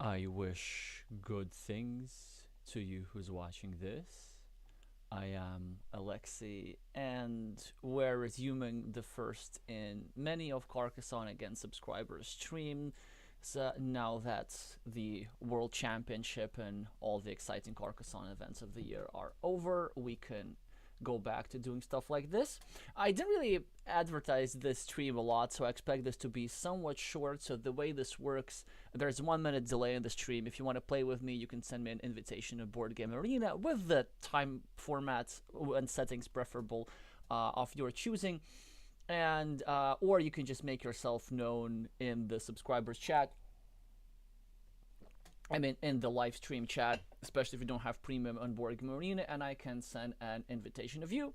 I wish good things to you who's watching this. I am Alexey, and we're resuming the first in many of Carcassonne Again subscribers stream. So now that the World Championship and all the exciting Carcassonne events of the year are over, we can go back to doing stuff like this. I didn't really advertise this stream a lot, so I expect this to be somewhat short. So the way this works, there's 1 minute delay in the stream. If you want to play with me, you can send me an invitation to Board Game Arena with the time format and settings preferable of your choosing. And or you can just make yourself known in the subscribers chat. I mean, in the live stream chat, especially if you don't have premium on Board Game Arena, and I can send an invitation of you.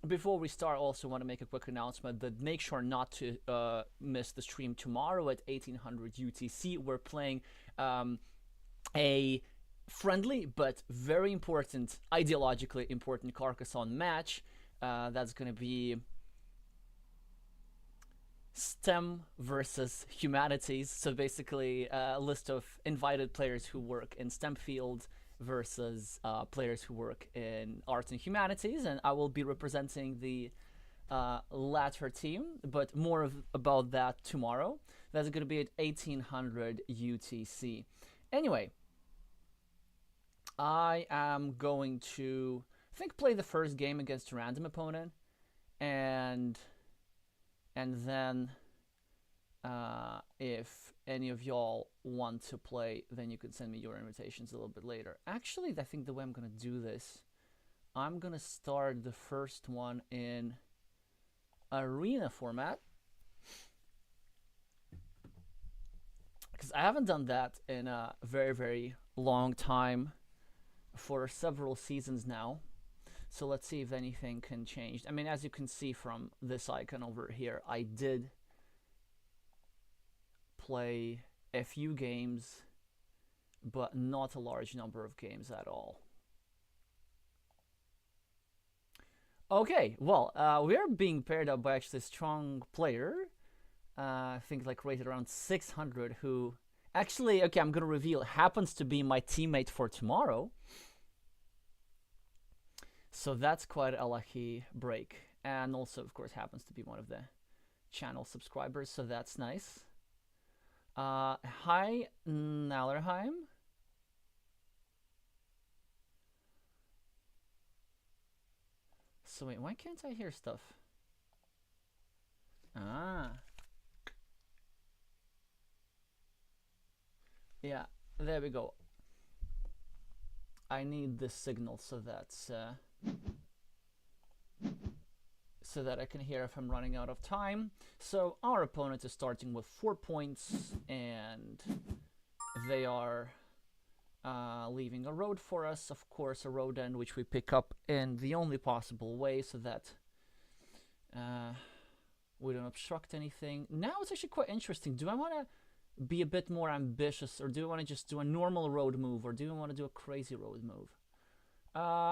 Before we start, I also want to make a quick announcement that make sure not to miss the stream tomorrow at 1800 UTC. We're playing a friendly but very important, ideologically important Carcassonne match. That's going to be STEM versus humanities. So basically, a list of invited players who work in STEM field versus players who work in arts and humanities, and I will be representing the latter team, but more about that tomorrow. That's going to be at 1800 UTC. Anyway, I am going to, I think, play the first game against a random opponent, and then if any of y'all want to play, then you can send me your invitations a little bit later. Actually, I think the way I'm gonna do this, I'm gonna start the first one in arena format, because I haven't done that in a very, very long time, for several seasons now. So let's see if anything can change. I mean, as you can see from this icon over here, I did play a few games, but not a large number of games at all. Okay, well, we're being paired up by actually a strong player. I think like rated around 600, who actually, okay, I'm gonna reveal, happens to be my teammate for tomorrow. So that's quite a lucky break. And also, of course, happens to be one of the channel subscribers, so that's nice. Hi, Nallerheim. So wait, why can't I hear stuff? Ah. Yeah, there we go. I need this signal so that's so that I can hear if I'm running out of time. So our opponent is starting with 4 points, and they are leaving a road for us. Of course, a road end which we pick up in the only possible way so that we don't obstruct anything. Now it's actually quite interesting. Do I want to be a bit more ambitious, or do I want to just do a normal road move, or do I want to do a crazy road move?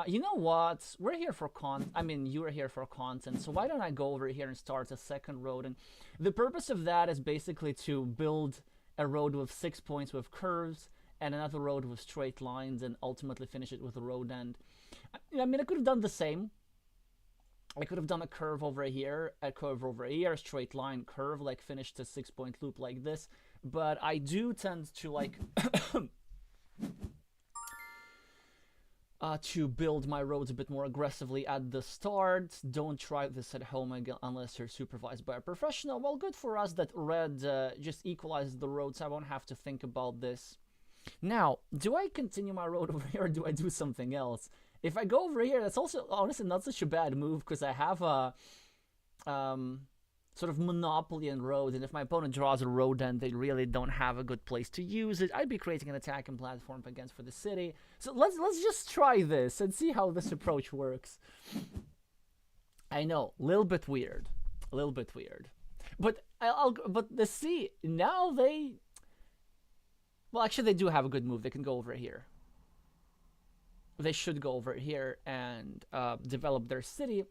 You know what? We're here for I mean, you're here for content, so why don't I go over here and start a second road? And the purpose of that is basically to build a road with 6 points with curves, and another road with straight lines, and ultimately finish it with a road end. I mean, I could have done the same. I could have done a curve over here, a curve over here, a straight line, curve, like finished a 6-point loop like this. But I do tend to like to build my roads a bit more aggressively at the start. Don't try this at home unless you're supervised by a professional. Well, good for us that red just equalizes the roads. I won't have to think about this. Now, do I continue my road over here, or do I do something else? If I go over here, that's also honestly not such a bad move, because I have a sort of monopoly in roads, and if my opponent draws a road end, they really don't have a good place to use it. I'd be creating an attacking platform against for the city. So let's just try this and see how this approach works. I know, a little bit weird, but but the see now they, well, actually they do have a good move. They can go over here. They should go over here and develop their city,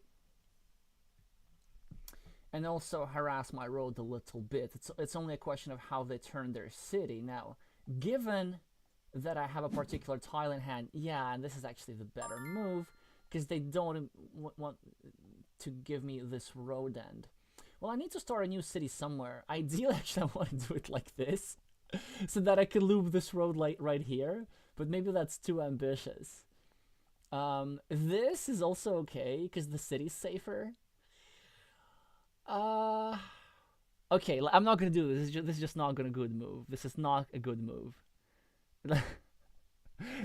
and also harass my road a little bit. It's only a question of how they turn their city. Now, given that I have a particular tile in hand. Yeah, and this is actually the better move, because they don't want to give me this road end. Well, I need to start a new city somewhere. Ideally, actually, I want to do it like this, so that I can loop this road like right here, but maybe that's too ambitious. This is also okay, because the city's safer. Okay, I'm not gonna do this. This is just not gonna good move. This is not a good move.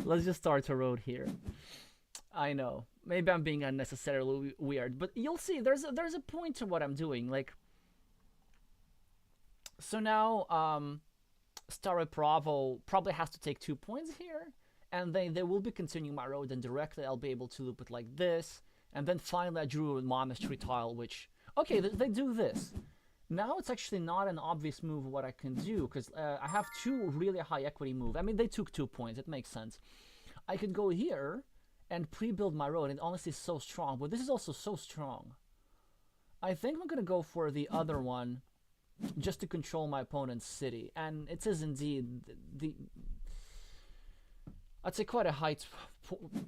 Let's just start a road here. I know. Maybe I'm being unnecessarily weird, but you'll see. There's a point to what I'm doing. Like, so now, Starry Bravo probably has to take 2 points here, and then they will be continuing my road, and directly I'll be able to loop it like this, and then finally I drew a monastery tile, which, okay, they do this. Now it's actually not an obvious move what I can do, because I have 2 really high equity moves. I mean, they took 2 points, it makes sense. I could go here and pre-build my road, and honestly it's so strong, but this is also so strong. I think I'm gonna go for the other one, just to control my opponent's city, and it is indeed the I'd say quite a height.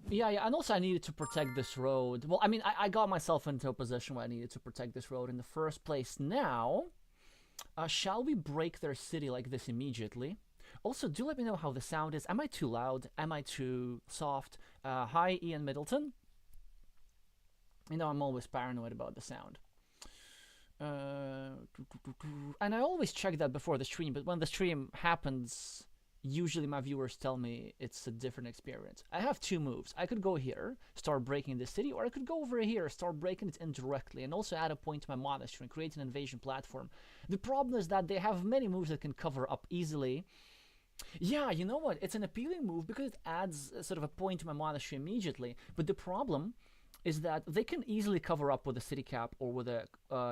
Yeah, and also I needed to protect this road. Well, I mean, I got myself into a position where I needed to protect this road in the first place. Now, shall we break their city like this immediately? Also, do let me know how the sound is. Am I too loud? Am I too soft? Hi, Ian Middleton. You know, I'm always paranoid about the sound. And I always check that before the stream, but when the stream happens, usually my viewers tell me it's a different experience. I have 2 moves. I could go here, start breaking the city, or I could go over here, start breaking it indirectly, and also add a point to my monastery and create an invasion platform. The problem is that they have many moves that can cover up easily. Yeah, you know what? It's an appealing move because it adds sort of a point to my monastery immediately, but the problem is that they can easily cover up with a city cap or with a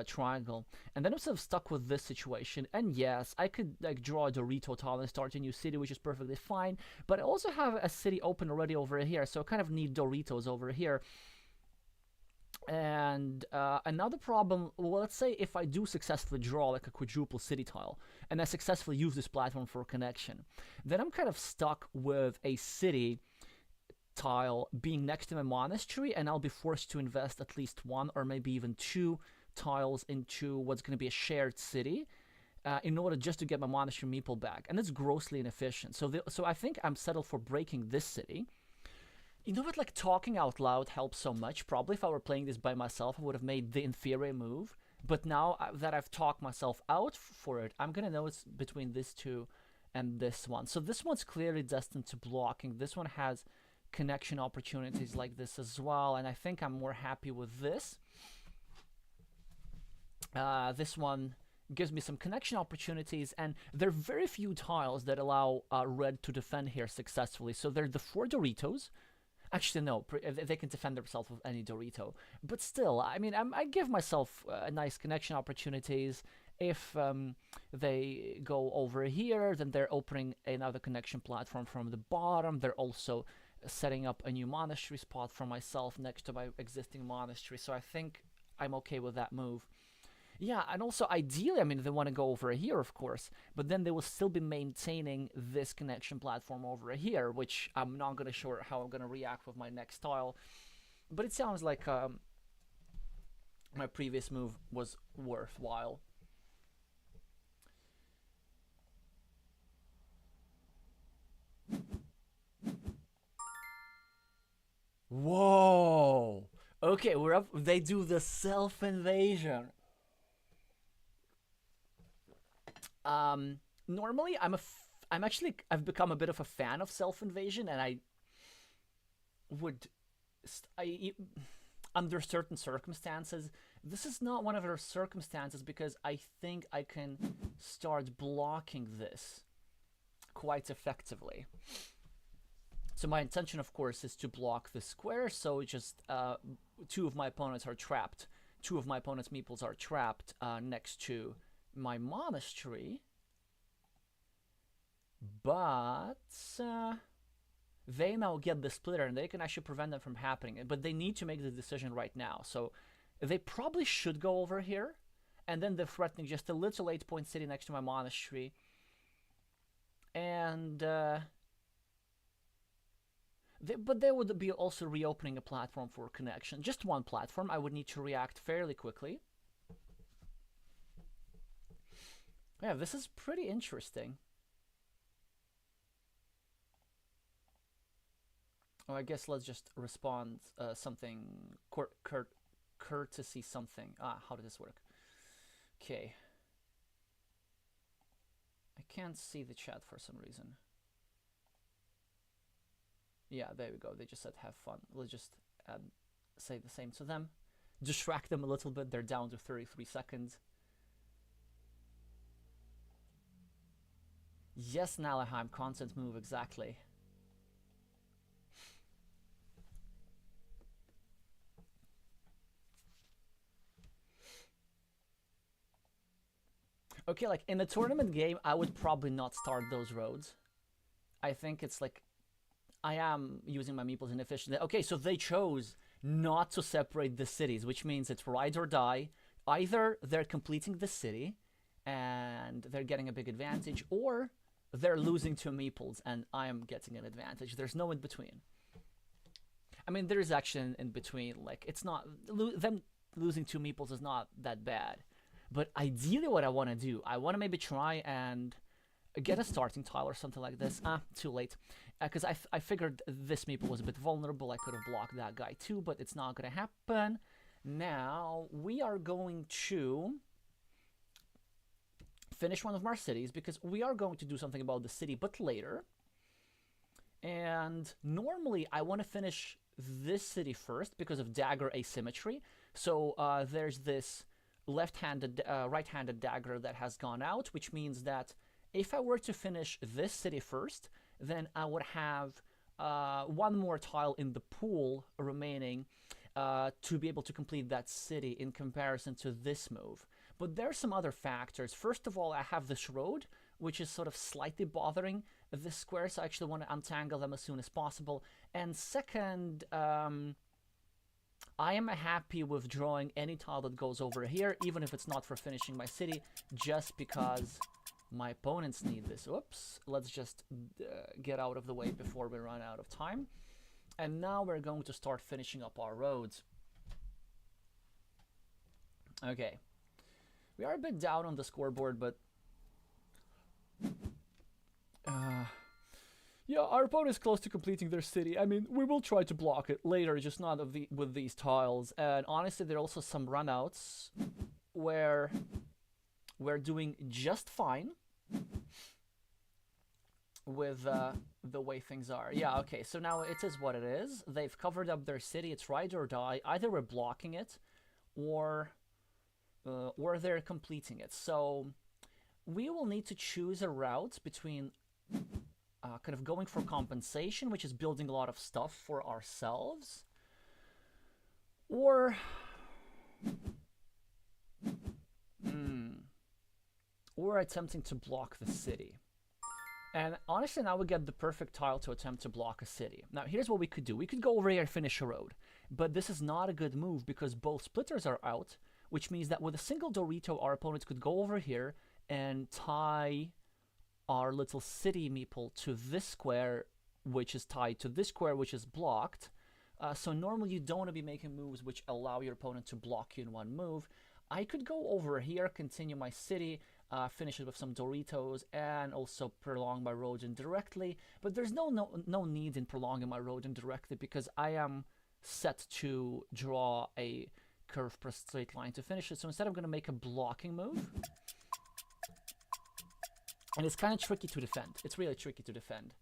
triangle, and then I'm sort of stuck with this situation. And yes, I could like draw a Dorito tile and start a new city, which is perfectly fine, but I also have a city open already over here, so I kind of need Doritos over here. And another problem, well, let's say if I do successfully draw like a quadruple city tile, and I successfully use this platform for connection, then I'm kind of stuck with a city tile being next to my monastery, and I'll be forced to invest at least 1 or maybe even 2 tiles into what's going to be a shared city in order just to get my monastery meeple back, and it's grossly inefficient. So I think I'm settled for breaking this city. You know what, like, talking out loud helps so much. Probably if I were playing this by myself, I would have made the inferior move, but now that I've talked myself out for it, I'm gonna know it's between this 2 and this one. So this one's clearly destined to blocking. This one has connection opportunities like this as well, and I think I'm more happy with this. This one gives me some connection opportunities, and there are very few tiles that allow red to defend here successfully. So they're the 4 Doritos. Actually, no, they can defend themselves with any Dorito. But still, I mean, I give myself nice connection opportunities. If they go over here, then they're opening another connection platform from the bottom. They're also setting up a new monastery spot for myself next to my existing monastery, so I think I'm okay with that move. Yeah, and also ideally, I mean, they want to go over here, of course, but then they will still be maintaining this connection platform over here, which I'm not going to show how I'm going to react with my next tile, but it sounds like my previous move was worthwhile. Whoa! Okay, we're up. They do the self-invasion. Normally, I've become a bit of a fan of self-invasion, and I would, under certain circumstances, this is not one of those circumstances because I think I can start blocking this quite effectively. So my intention, of course, is to block the square, so just 2 of my opponents are trapped. 2 of my opponent's meeples are trapped next to my monastery. But they now get the splitter, and they can actually prevent them from happening. But they need to make the decision right now. So they probably should go over here, and then they're threatening just a little 8-point city next to my monastery. And But they would be also reopening a platform for connection. Just one platform. I would need to react fairly quickly. Yeah, this is pretty interesting. Oh, I guess let's just respond something courtesy something. How does this work? Okay. I can't see the chat for some reason. Yeah, there we go. They just said have fun. Let's just say the same to them. Distract them a little bit. They're down to 33 seconds. Yes, Nalaheim, constant move, exactly. Okay, like in a tournament game, I would probably not start those roads. I think it's like I am using my meeples inefficiently. Okay, so they chose not to separate the cities, which means it's ride or die. Either they're completing the city and they're getting a big advantage, or they're losing to meeples and I am getting an advantage. There's no in between. I mean, there is action in between. Like, it's not them losing to meeples is not that bad. But ideally, what I want to do, I want to maybe try and get a starting tile or something like this. Too late. Because I figured this meeple was a bit vulnerable. I could have blocked that guy too, but it's not going to happen. Now, we are going to finish one of our cities because we are going to do something about the city, but later. And normally, I want to finish this city first because of dagger asymmetry. So there's this right-handed dagger that has gone out, which means that if I were to finish this city first, then I would have one more tile in the pool remaining to be able to complete that city in comparison to this move. But there are some other factors. First of all, I have this road, which is sort of slightly bothering this square, so I actually want to untangle them as soon as possible. And second, I am happy with drawing any tile that goes over here, even if it's not for finishing my city, just because my opponents need this. Oops, let's just get out of the way before we run out of time. And now we're going to start finishing up our roads. Okay. We are a bit down on the scoreboard, but yeah, our opponent is close to completing their city. I mean, we will try to block it later, just not with these tiles. And honestly, there are also some runouts where we're doing just fine with the way things are. Yeah, okay, so now it is what it is. They've covered up their city. It's ride or die. Either we're blocking it or they're completing it. So we will need to choose a route between kind of going for compensation, which is building a lot of stuff for ourselves, or attempting to block the city. And honestly, now we get the perfect tile to attempt to block a city. Now, here's what we could do. We could go over here and finish a road. But this is not a good move because both splitters are out, which means that with a single Dorito, our opponents could go over here and tie our little city meeple to this square, which is tied to this square, which is blocked. So normally you don't want to be making moves which allow your opponent to block you in one move. I could go over here, continue my city, finish it with some Doritos, and also prolong my road indirectly. But there's no need in prolonging my road indirectly because I am set to draw a curved straight line to finish it. So instead I'm going to make a blocking move. And it's kind of tricky to defend. It's really tricky to defend.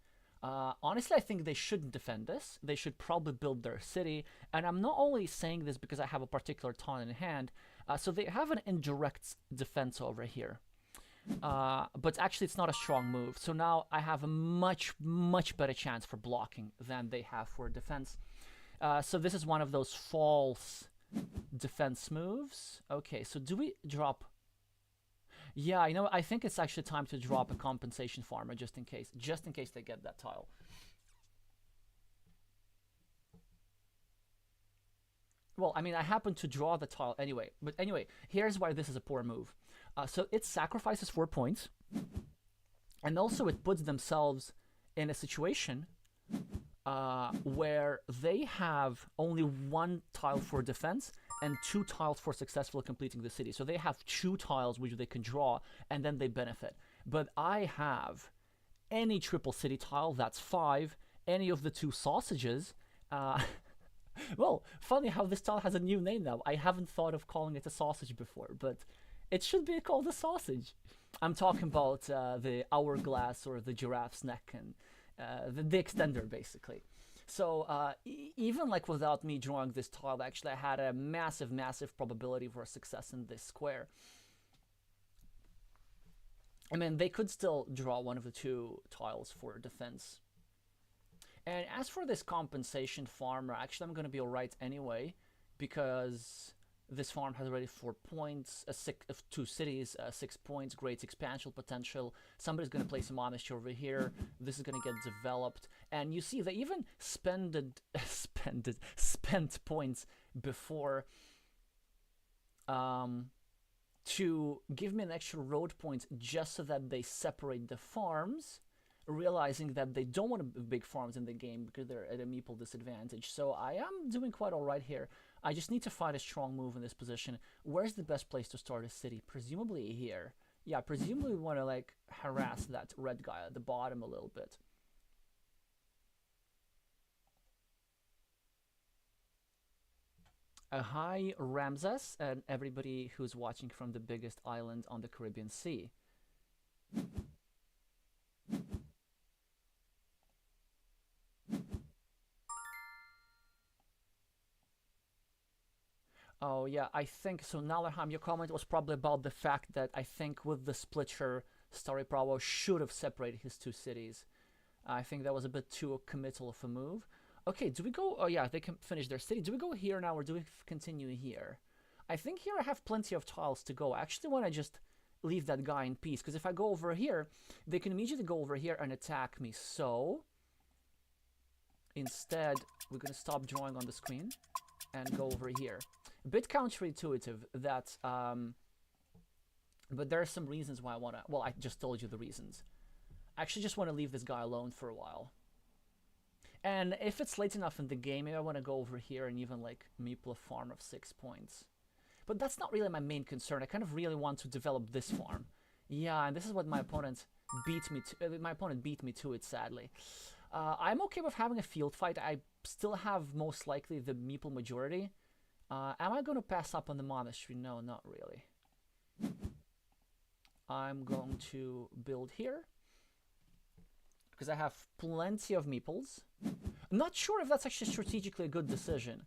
Honestly, I think they shouldn't defend this. They should probably build their city. And I'm not only saying this because I have a particular tile in hand. So they have an indirect defense over here. But actually, it's not a strong move. So now I have a much, much better chance for blocking than they have for defense. So this is one of those false defense moves. Okay, so do we drop... Yeah, you know, I think it's actually time to drop a compensation farmer just in case they get that tile. Well, I mean, I happen to draw the tile anyway. But anyway, here's why this is a poor move. So it sacrifices 4 points. And also it puts themselves in a situation where they have only one tile for defense and two tiles for successfully completing the city. So they have two tiles which they can draw, and then they benefit. But I have any triple city tile, that's five, any of the two sausages. Well, funny how this tile has a new name now. I haven't thought of calling it a sausage before, but it should be called a sausage. I'm talking about the hourglass or the giraffe's neck and the extender, basically. So even like without me drawing this tile, actually I had a massive, massive probability for success in this square. I mean, they could still draw one of the two tiles for defense. And as for this compensation farmer, actually I'm going to be alright anyway, because this farm has already 4 points, two cities, 6 points, great expansion potential. Somebody's going to place a monastery over here. This is going to get developed. And you see, they even spent points before to give me an extra road point just so that they separate the farms, realizing that they don't want big farms in the game because they're at a meeple disadvantage. So I am doing quite alright here. I just need to find a strong move in this position. Where's the best place to start a city? Presumably here. Yeah, presumably we want to like harass that red guy at the bottom a little bit. Hi Ramses and everybody who's watching from the biggest island on the Caribbean Sea. Oh yeah, I think so. Nalarham, your comment was probably about the fact that I think with the splitter, Starry Bravo should have separated his two cities. I think that was a bit too committal of a move. Okay, do we go? Oh yeah, they can finish their city. Do we go here now or do we continue here? I think here I have plenty of tiles to go. I actually want to just leave that guy in peace, because if I go over here, they can immediately go over here and attack me. So instead, we're going to stop drawing on the screen and go over here. A bit counterintuitive, that, but there are some reasons why I want to, well, I just told you the reasons. I actually just want to leave this guy alone for a while. And if it's late enough in the game, maybe I want to go over here and even like meeple a farm of 6 points. But that's not really my main concern. I kind of really want to develop this farm. Yeah, and this is what my opponent beat me to. My opponent beat me to it, sadly. I'm okay with having a field fight. I still have most likely the meeple majority. Am I going to pass up on the monastery? No, not really. I'm going to build here, because I have plenty of meeples. I'm not sure if that's actually strategically a good decision.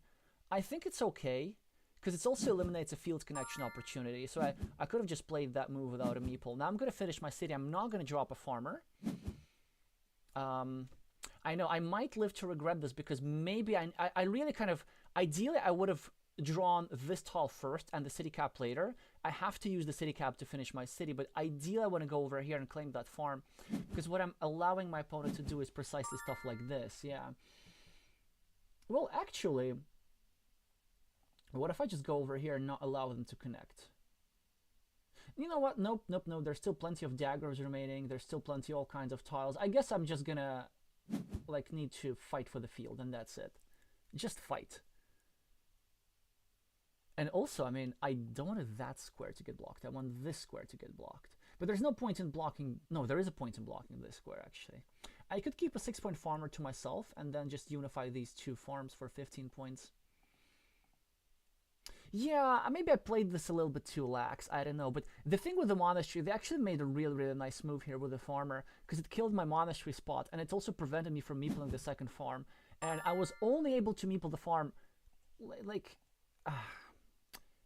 I think it's okay, because it also eliminates a field connection opportunity. So I could have just played that move without a meeple. Now I'm going to finish my city. I'm not going to drop a farmer. I know I might live to regret this, because maybe I really kind of, ideally I would have drawn this tile first and the city cap later. I have to use the city cap to finish my city, but ideally I want to go over here and claim that farm, because what I'm allowing my opponent to do is precisely stuff like this. Yeah. Well, actually, what if I just go over here and not allow them to connect? You know what? Nope, nope, no. There's still plenty of daggers remaining. There's still plenty, all kinds of tiles. I guess I'm just gonna, like, need to fight for the field, and that's it. Just fight. And also, I mean, I don't want that square to get blocked. I want this square to get blocked. But there's no point in blocking... No, there is a point in blocking this square, actually. I could keep a 6-point farmer to myself and then just unify these two farms for 15 points. Yeah, maybe I played this a little bit too lax. I don't know. But the thing with the monastery, they actually made a really, really nice move here with the farmer, because it killed my monastery spot, and it also prevented me from meepling the second farm. And I was only able to meeple the farm, like...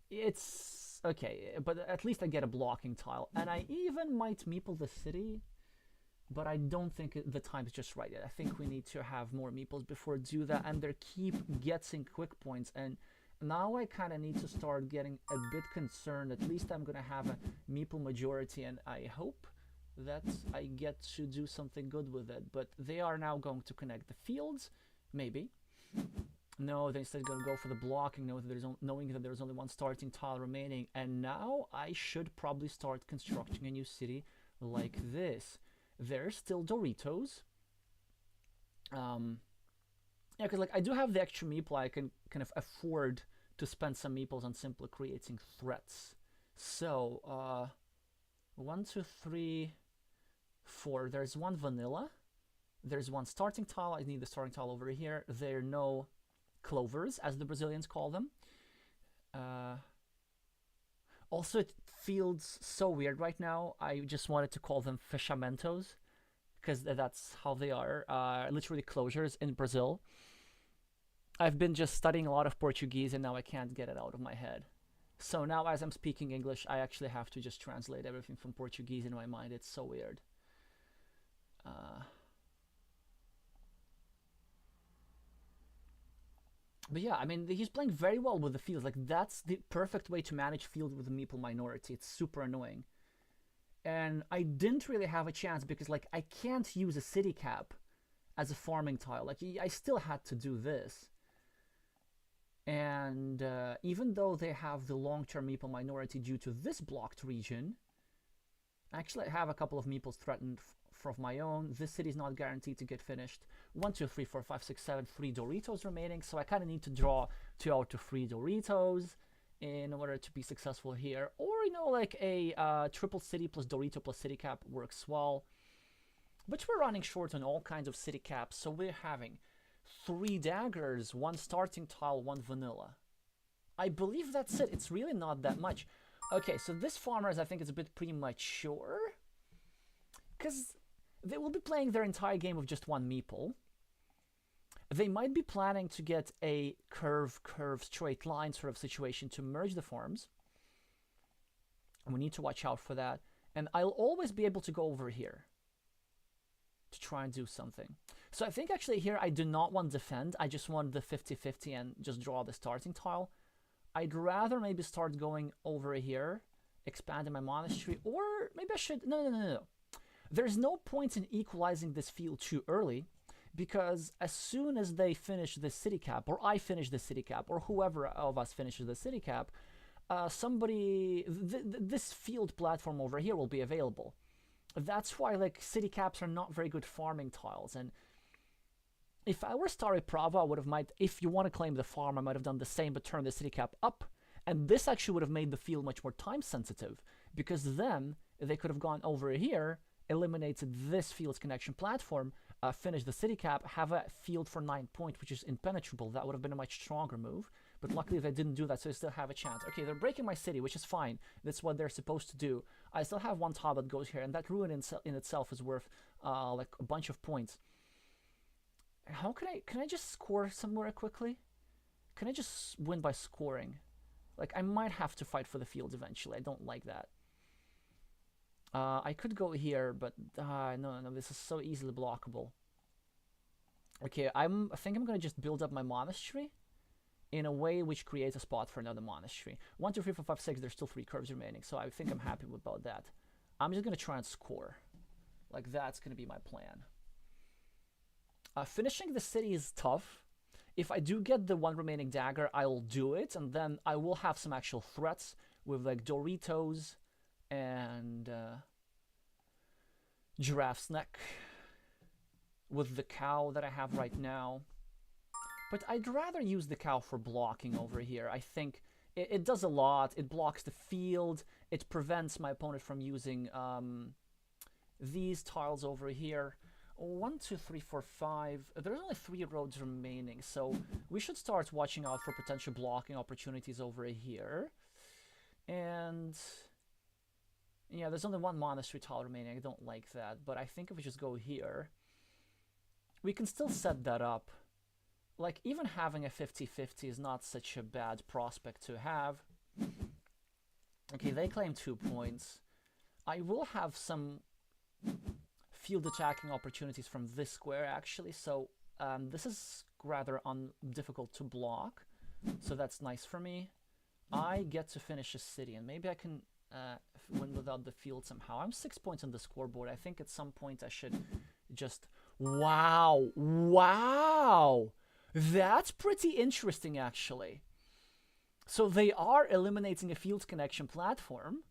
It's okay, but at least I get a blocking tile, and I even might meeple the city, but I don't think the time's just right yet. I think we need to have more meeples before do that, and they keep getting quick points, and now I kind of need to start getting a bit concerned. At least I'm gonna have a meeple majority, and I hope that I get to do something good with it. But they are now going to connect the fields, maybe. No, they're instead going to go for the blocking, knowing that there's only one starting tile remaining. And now I should probably start constructing a new city like this. There's still Doritos. Yeah, because like I do have the extra meeple, I can kind of afford to spend some meeples on simply creating threats. So, 1, 2, 3, 4. There's one vanilla. There's one starting tile. I need the starting tile over here. There are no clovers, as the Brazilians call them. Also, it feels so weird right now. I just wanted to call them fechamentos, because that's how they are. Literally closures in Brazil. I've been just studying a lot of Portuguese and now I can't get it out of my head. So now as I'm speaking English, I actually have to just translate everything from Portuguese in my mind. It's so weird. But yeah, I mean, he's playing very well with the fields. Like, that's the perfect way to manage field with the meeple minority. It's super annoying. And I didn't really have a chance because, like, I can't use a city cap as a farming tile. Like, I still had to do this. And even though they have the long-term meeple minority due to this blocked region, actually I have a couple of meeples threatened from my own. This city is not guaranteed to get finished. 1, 2, 3, 4, 5, 6, 7, 3 Doritos remaining, so I kind of need to draw 2 out of 3 Doritos in order to be successful here. Or, you know, like a triple city plus Dorito plus city cap works well. But we're running short on all kinds of city caps, so we're having 3 daggers, 1 starting tile, 1 vanilla. I believe that's it. It's really not that much. Okay, so this farmers, I think, is a bit premature, because they will be playing their entire game with just 1 meeple. They might be planning to get a curve, straight line sort of situation to merge the farms. And we need to watch out for that. And I'll always be able to go over here to try and do something. So I think actually here I do not want defend. I just want the 50-50 and just draw the starting tile. I'd rather maybe start going over here, expanding my monastery, or maybe I should... No. There's no point in equalizing this field too early, because as soon as they finish the city cap, or I finish the city cap, or whoever of us finishes the city cap, this field platform over here will be available. That's why, like, city caps are not very good farming tiles. And if I were Starry Prava, I would have if you want to claim the farm, I might have done the same, but turned the city cap up. And this actually would have made the field much more time sensitive, because then they could have gone over here, eliminated this field's connection platform, finish the city cap, have a field for 9 points, which is impenetrable. That would have been a much stronger move. But luckily they didn't do that, so they still have a chance. Okay, they're breaking my city, which is fine. That's what they're supposed to do. I still have 1 tile that goes here, and that ruin in itself is worth like a bunch of points. How can I just score somewhere quickly? Can I just win by scoring? Like, I might have to fight for the field eventually. I don't like that. I could go here, but no, this is so easily blockable. Okay, I think I'm gonna just build up my monastery in a way which creates a spot for another monastery. 1, 2, 3, 4, 5, 6. There's still 3 curves remaining, so I think I'm happy about that. I'm just gonna try and score. Like, that's gonna be my plan. Finishing the city is tough. If I do get the 1 remaining dagger, I'll do it, and then I will have some actual threats with, like, Doritos and Giraffe's Neck with the cow that I have right now. But I'd rather use the cow for blocking over here. I think it does a lot. It blocks the field. It prevents my opponent from using these tiles over here. 1, 2, 3, 4, 5. There's only 3 roads remaining, so we should start watching out for potential blocking opportunities over here. And yeah, there's only 1 monastery tile remaining. I don't like that, but I think if we just go here, we can still set that up. Like, even having a 50-50 is not such a bad prospect to have. Okay, they claim 2 points. I will have some field attacking opportunities from this square, actually, so this is rather difficult to block, so that's nice for me. I get to finish a city, and maybe I can win without the field somehow. I'm 6 points on the scoreboard. I think at some point I should just... Wow! That's pretty interesting, actually. So they are eliminating a field connection platform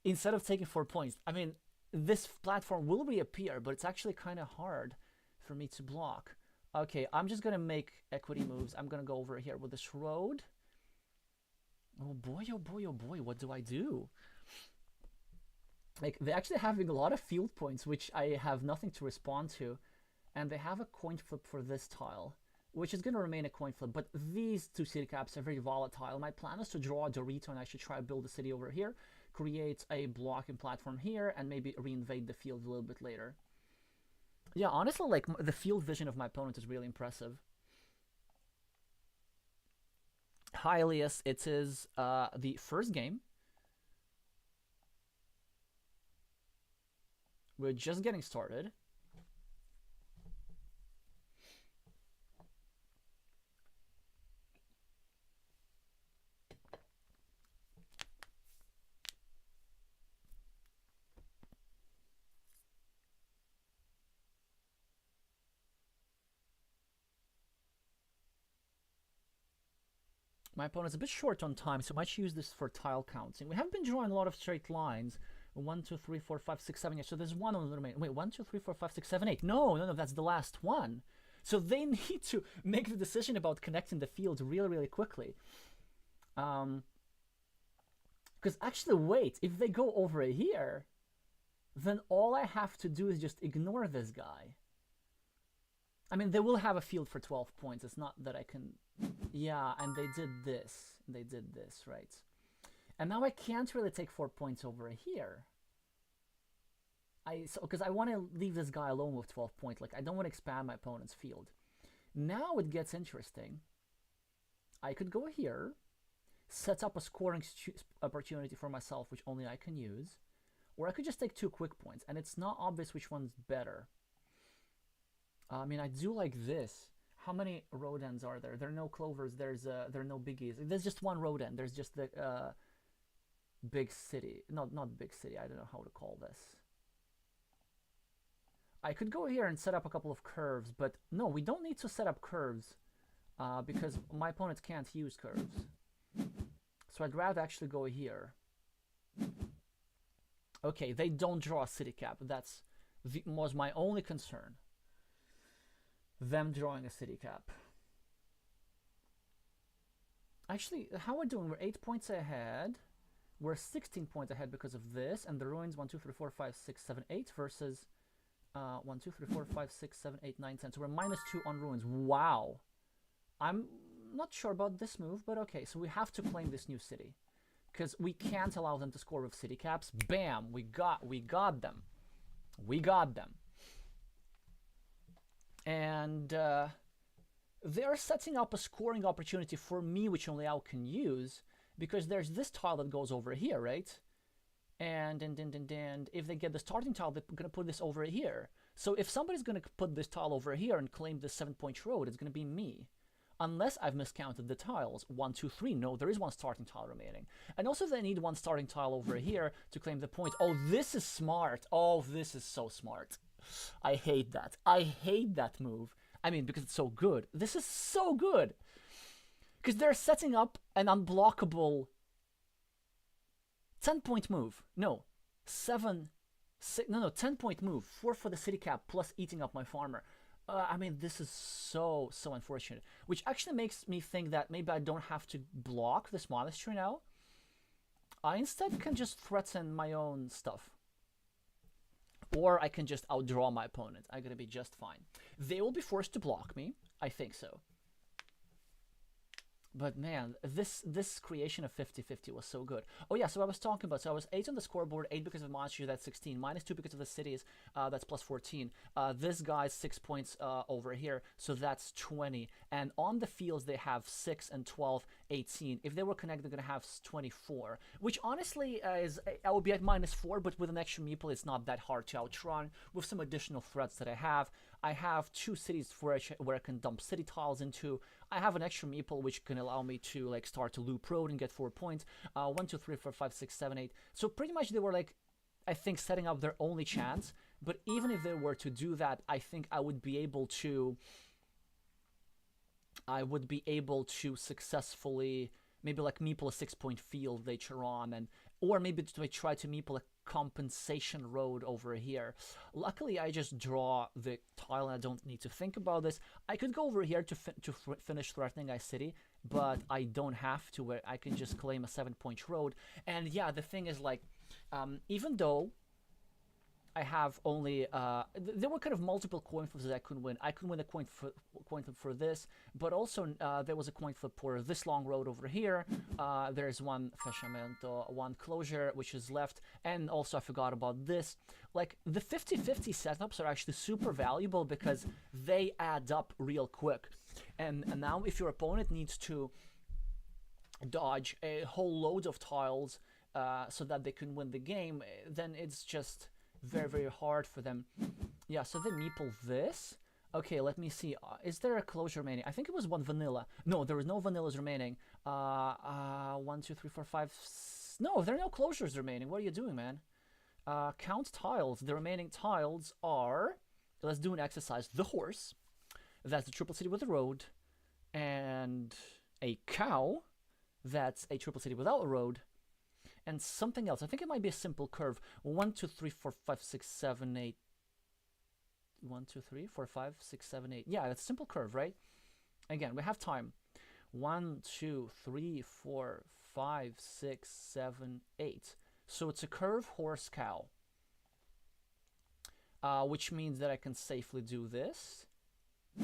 instead of taking 4 points. I mean, this platform will reappear, but it's actually kind of hard for me to block. Okay, I'm just gonna make equity moves. I'm gonna go over here with this road. Oh boy, oh boy, oh boy, what do I do? Like, they're actually having a lot of field points, which I have nothing to respond to. And they have a coin flip for this tile, which is gonna remain a coin flip, but these two city caps are very volatile. My plan is to draw a Dorito, and I should try to build a city over here, create a blocking platform here, and maybe reinvade the field a little bit later. Yeah, honestly, like, the field vision of my opponent is really impressive. Hi, Elias. It is the first game. We're just getting started. My opponent's a bit short on time, so I might use this for tile counting. We have been drawing a lot of straight lines. 1, 2, 3, 4, 5, 6, 7, 8. So there's one on the remaining. Wait, 1, 2, 3, 4, 5, 6, 7, 8. No, no, no, that's the last one. So they need to make the decision about connecting the fields really, really quickly. Because actually, wait, if they go over here, then all I have to do is just ignore this guy. I mean, they will have a field for 12 points. It's not that I can... Yeah, and they did this. They did this, right? And now I can't really take 4 points over here. Because I want to leave this guy alone with 12 points. Like, I don't want to expand my opponent's field. Now it gets interesting. I could go here, set up a scoring opportunity for myself, which only I can use. Or I could just take 2 quick points, and it's not obvious which one's better. I mean, I do like this. How many road ends are there? There are no clovers. There are no biggies. There's just one road end. There's just the big city. No, not big city. I don't know how to call this. I could go here and set up a couple of curves, but no, we don't need to set up curves because my opponent can't use curves. So I'd rather actually go here. Okay, they don't draw a city cap. That's was my only concern. Them drawing a city cap. Actually, how are we doing? We're 8 points ahead. We're 16 points ahead because of this, and the ruins 1, 2, 3, 4, 5, 6, 7, 8 versus 1, 2, 3, 4, 5, 6, 7, 8, 9, 10. So we're -2 on ruins. Wow. I'm not sure about this move, but okay. So we have to claim this new city because we can't allow them to score with city caps. Bam! We got them. We got them. And they're setting up a scoring opportunity for me, which only I can use, because there's this tile that goes over here, right? And if they get the starting tile, they're going to put this over here. So if somebody's going to put this tile over here and claim this 7-point road, it's going to be me. Unless I've miscounted the tiles. 1, 2, 3. No, there is one starting tile remaining. And also they need one starting tile over here to claim the point. Oh, this is smart. Oh, this is so smart. I hate that. I hate that move. I mean, because it's so good. This is so good. Because they're setting up an unblockable 10-point move. No, 10-point move. 4 for the city cap plus eating up my farmer. I mean, this is so unfortunate. Which actually makes me think that maybe I don't have to block this monastery now. I instead can just threaten my own stuff. Or I can just outdraw my opponent. I'm going to be just fine. They will be forced to block me. I think so. But man, this creation of 50-50 was so good. Oh yeah, so I was talking about, so I was 8 on the scoreboard, 8 because of monsters, that's 16, -2 because of the cities, that's plus 14. This guy's 6 points over here, so that's 20. And on the fields, they have 6 and 12, 18. If they were connected, they're going to have 24, which honestly is, I would be at -4, but with an extra meeple, it's not that hard to outrun. With some additional threats that I have 2 cities where I can dump city tiles into. I have an extra meeple which can allow me to like start to loop road and get 4 points. 1, 2, 3, 4, 5, 6, 7, 8. So pretty much they were like, I think, setting up their only chance. But even if they were to do that, I think I would be able to successfully maybe like meeple a 6-point field later on, or maybe to try to meeple a compensation road over here. Luckily, I just draw the tile and I don't need to think about this. I could go over here to finish threatening Ice City, but I don't have to. I can just claim a 7-point road. And yeah, the thing is, like, even though I have only there were kind of multiple coin flips that I could win. I could win a coin flip for this, but also there was a coin flip for this long road over here. There's one fechamento, one closure, which is left, and also I forgot about this. Like, the 50-50 setups are actually super valuable because they add up real quick. And now if your opponent needs to dodge a whole load of tiles so that they can win the game, then it's just very, very hard for them. Yeah, so they meeple this. Okay, let me see. Is there a closure remaining? I think it was one vanilla. No, there was no vanillas remaining. 1, 2, 3, 4, 5. No, there are no closures remaining. What are you doing, man? Count tiles. The remaining tiles are... Let's do an exercise. The horse. That's the triple city with a road. And a cow. That's a triple city without a road. And something else. I think it might be a simple curve. 1, 2, 3, 4, 5, 6, 7, 8. 1, 2, 3, 4, 5, 6, 7, 8. Yeah, it's a simple curve, right? Again, we have time. 1, 2, 3, 4, 5, 6, 7, 8. So it's a curve, horse, cow. Which means that I can safely do this.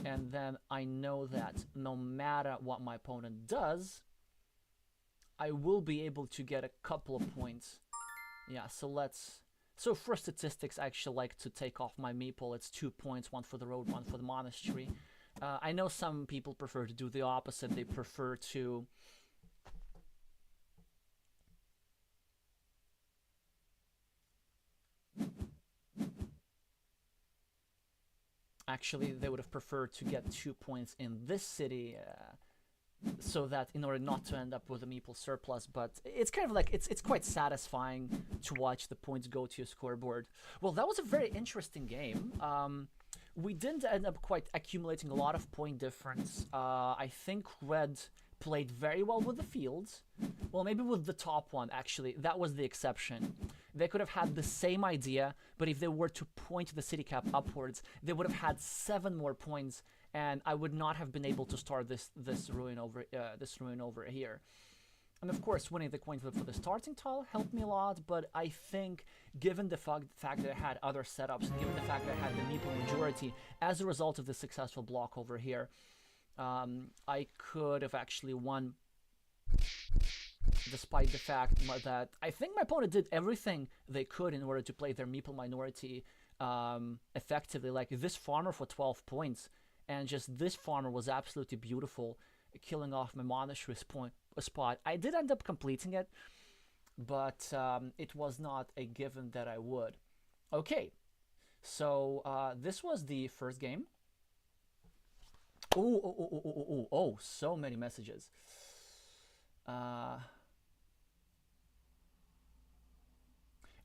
And then I know that no matter what my opponent does, I will be able to get a couple of points. Yeah, so let's... So for statistics, I actually like to take off my meeple. It's 2 points, one for the road, one for the monastery. I know some people prefer to do the opposite. They prefer to... Actually, they would have preferred to get 2 points in this city, so that in order not to end up with a meeple surplus. But it's kind of like, it's quite satisfying to watch the points go to your scoreboard. Well, that was a very interesting game. We didn't end up quite accumulating a lot of point difference. I think red played very well with the fields. Well, maybe with the top one, actually. That was the exception. They could have had the same idea, but if they were to point the city cap upwards, they would have had 7 more points, and I would not have been able to start this ruin over here. And of course, winning the coin flip for the starting tile helped me a lot, but I think, given the fact that I had other setups, given the fact that I had the meeple majority, as a result of the successful block over here, I could have actually won, despite the fact that I think my opponent did everything they could in order to play their meeple minority effectively. Like this farmer for 12 points, and just this farmer was absolutely beautiful, killing off my monastery spot. I did end up completing it, but it was not a given that I would. Okay, so this was the first game. Oh, so many messages.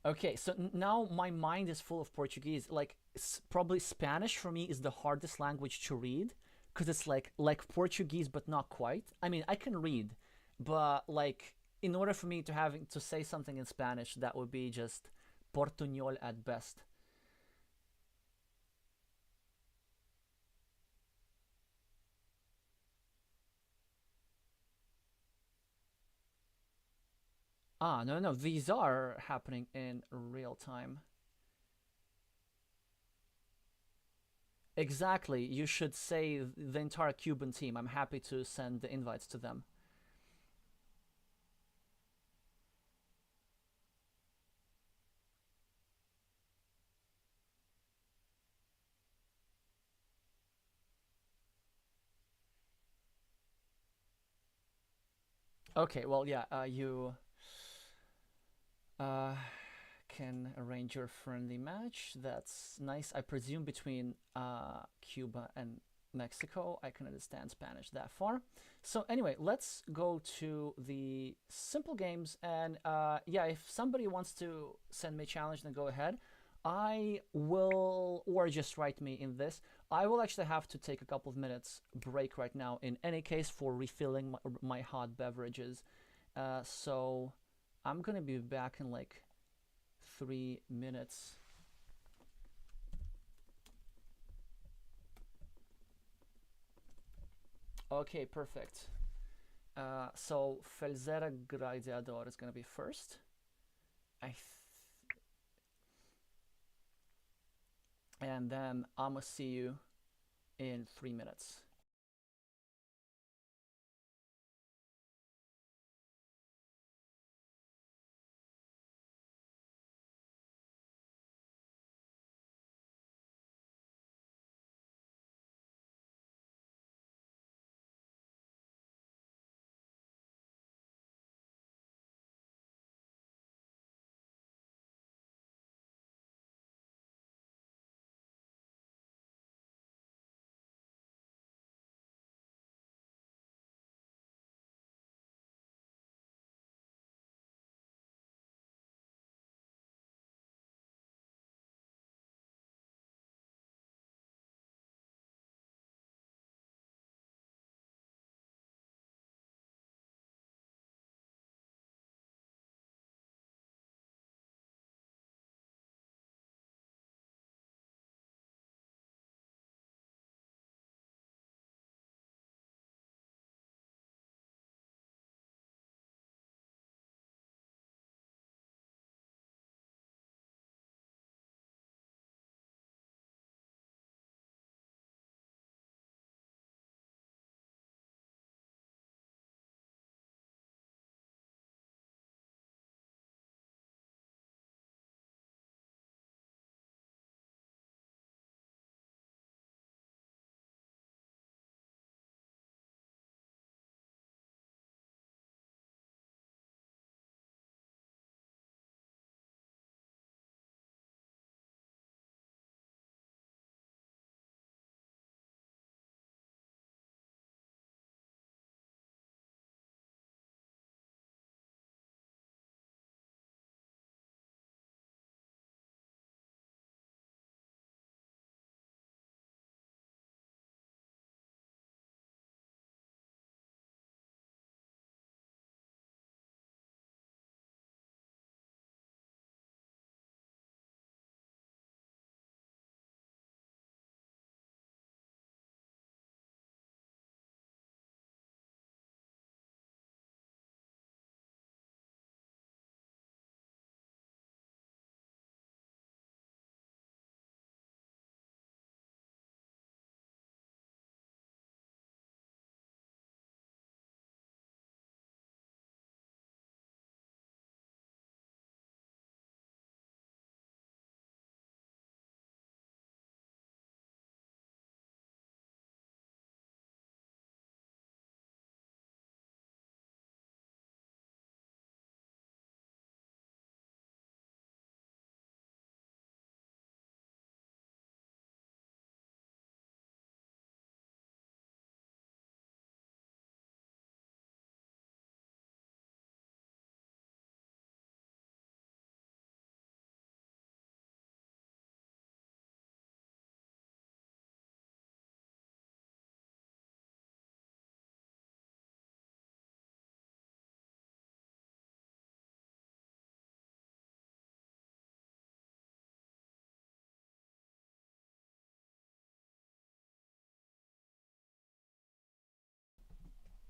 Okay, so now my mind is full of Portuguese. Like, probably Spanish for me is the hardest language to read, because it's like Portuguese, but not quite. I mean, I can read, but like, in order for me to say something in Spanish, that would be just portuñol at best. No, these are happening in real time. Exactly, you should say the entire Cuban team. I'm happy to send the invites to them. Okay, well, yeah, you can arrange your friendly match. That's nice. I presume between Cuba and Mexico. I can understand Spanish that far. So anyway, let's go to the simple games. And yeah, if somebody wants to send me a challenge, then go ahead. I will, or just write me in this. I will actually have to take a couple of minutes break right now in any case for refilling my hot beverages. So I'm gonna be back in like 3 minutes. Okay, perfect. So Felzera Gladiador is gonna be first. And then I'ma see you in 3 minutes.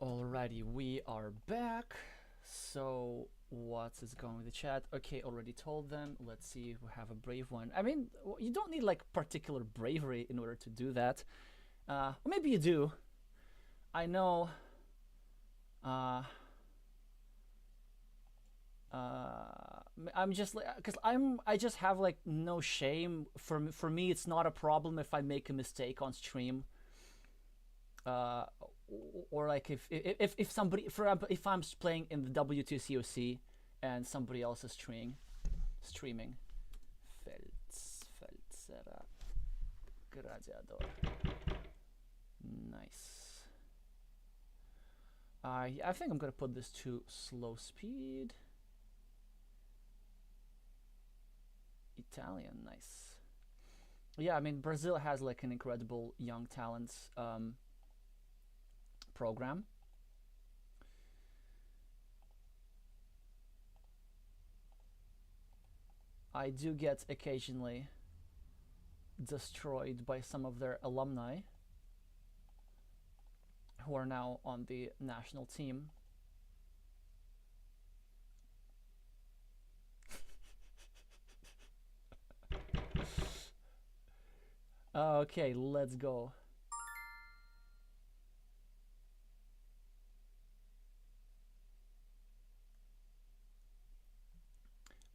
Alrighty, we are back. So, what is going with the chat? Okay, already told them. Let's see if we have a brave one. I mean, you don't need like particular bravery in order to do that. Or maybe you do. I know. I'm just like, cause I just have like no shame. For me, it's not a problem if I make a mistake on stream. Uh, or like if somebody, for example, if I'm playing in the W2COC and somebody else is streaming. Felzera Gladiador. Nice. I think I'm gonna put this to slow speed. Italian, nice. Yeah, I mean Brazil has like an incredible young talents program. I do get occasionally destroyed by some of their alumni who are now on the national team. Okay, let's go.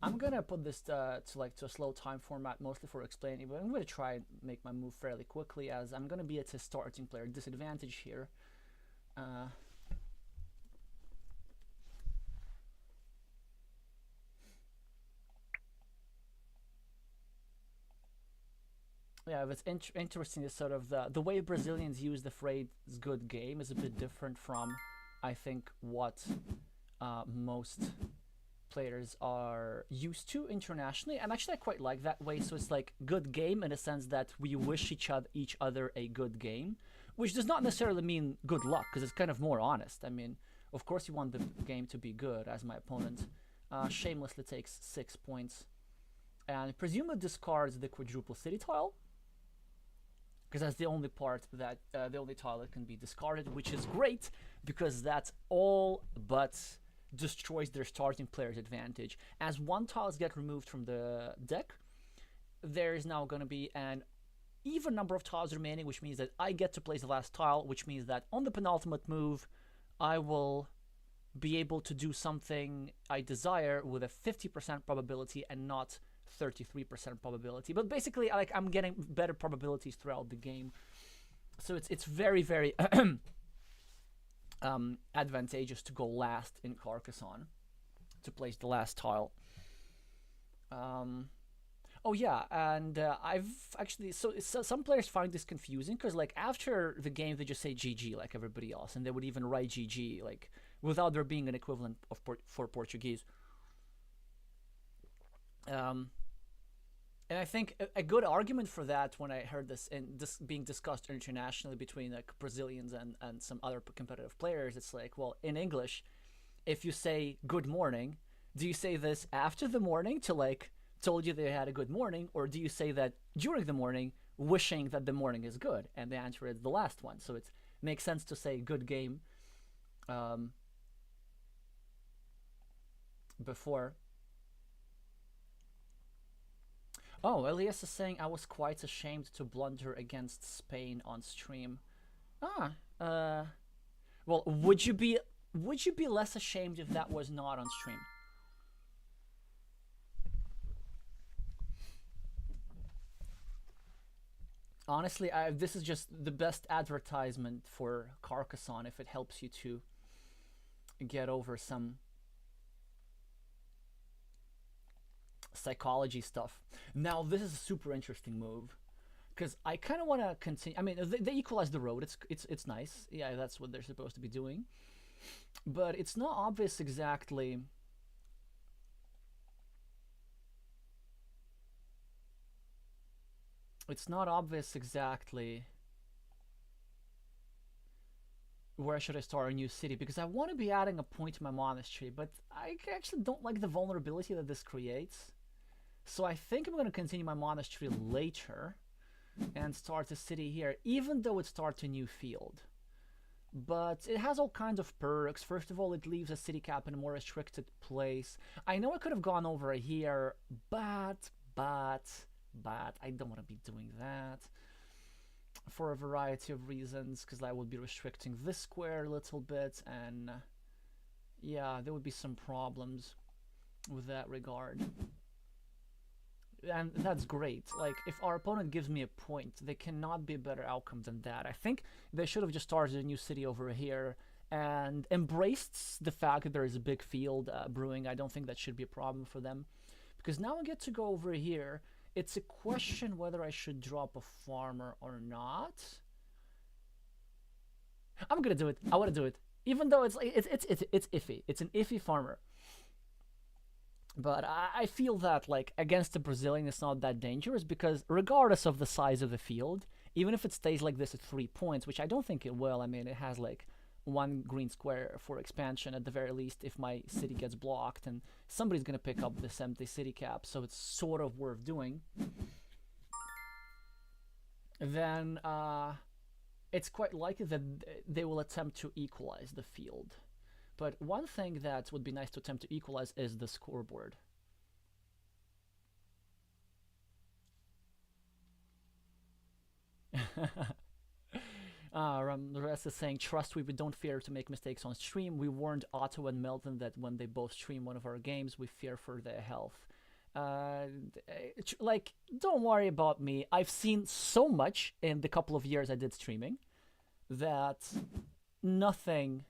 I'm gonna put this to a slow time format, mostly for explaining, but I'm gonna try and make my move fairly quickly, as I'm gonna be at a starting player disadvantage here. Yeah, what's interesting is sort of the way Brazilians use the phrase "good game" is a bit different from, I think, what most players are used to internationally, and actually I quite like that way. So it's like good game in a sense that we wish each other a good game, which does not necessarily mean good luck, because it's kind of more honest. I mean, of course you want the game to be good, as my opponent shamelessly takes 6 points and presumably discards the quadruple city tile, because that's the only part that the only tile that can be discarded, which is great because that's all but destroys their starting player's advantage. As one tiles get removed from the deck, there is now going to be an even number of tiles remaining, which means that I get to place the last tile, which means that on the penultimate move, I will be able to do something I desire with a 50% probability and not 33% probability. But basically, like, I'm getting better probabilities throughout the game, so it's very, very advantageous to go last in Carcassonne, to place the last tile. Oh yeah, and I've actually, so some players find this confusing, because like after the game they just say GG like everybody else, and they would even write GG like without there being an equivalent of for Portuguese. And I think a good argument for that, when I heard this being discussed internationally between like Brazilians and some other competitive players, it's like, well, in English, if you say good morning, do you say this after the morning to like told you they had a good morning, or do you say that during the morning wishing that the morning is good? And the answer is the last one. So it makes sense to say good game before. Oh, Elias is saying I was quite ashamed to blunder against Spain on stream. Well, would you be less ashamed if that was not on stream? Honestly, this is just the best advertisement for Carcassonne if it helps you to get over some psychology stuff. Now, this is a super interesting move, because I kind of want to continue. I mean, they equalize the road. It's nice. Yeah, that's what they're supposed to be doing. But it's not obvious exactly. It's not obvious exactly where should I start a new city, because I want to be adding a point to my monastery, but I actually don't like the vulnerability that this creates. So I think I'm going to continue my monastery later and start a city here, even though it starts a new field. But it has all kinds of perks. First of all, it leaves a city cap in a more restricted place. I know I could have gone over here, but I don't want to be doing that for a variety of reasons, because I would be restricting this square a little bit, and yeah, there would be some problems with that regard. And that's great. Like, if our opponent gives me a point, there cannot be a better outcome than that. I think they should have just started a new city over here and embraced the fact that there is a big field brewing. I don't think that should be a problem for them, because now I get to go over here. It's a question whether I should drop a farmer or not. I'm gonna do it. I want to do it, even though it's iffy. It's an iffy farmer. But I feel that, like, against the Brazilian, it's not that dangerous, because regardless of the size of the field, even if it stays like this at 3 points, which I don't think it will, I mean, it has like one green square for expansion at the very least if my city gets blocked, and somebody's gonna pick up this empty city cap, so it's sort of worth doing. Then it's quite likely that they will attempt to equalize the field. But one thing that would be nice to attempt to equalize is the scoreboard. The rest is saying, trust we don't fear to make mistakes on stream. We warned Otto and Melton that when they both stream one of our games, we fear for their health. Like, don't worry about me. I've seen so much in the couple of years I did streaming that nothing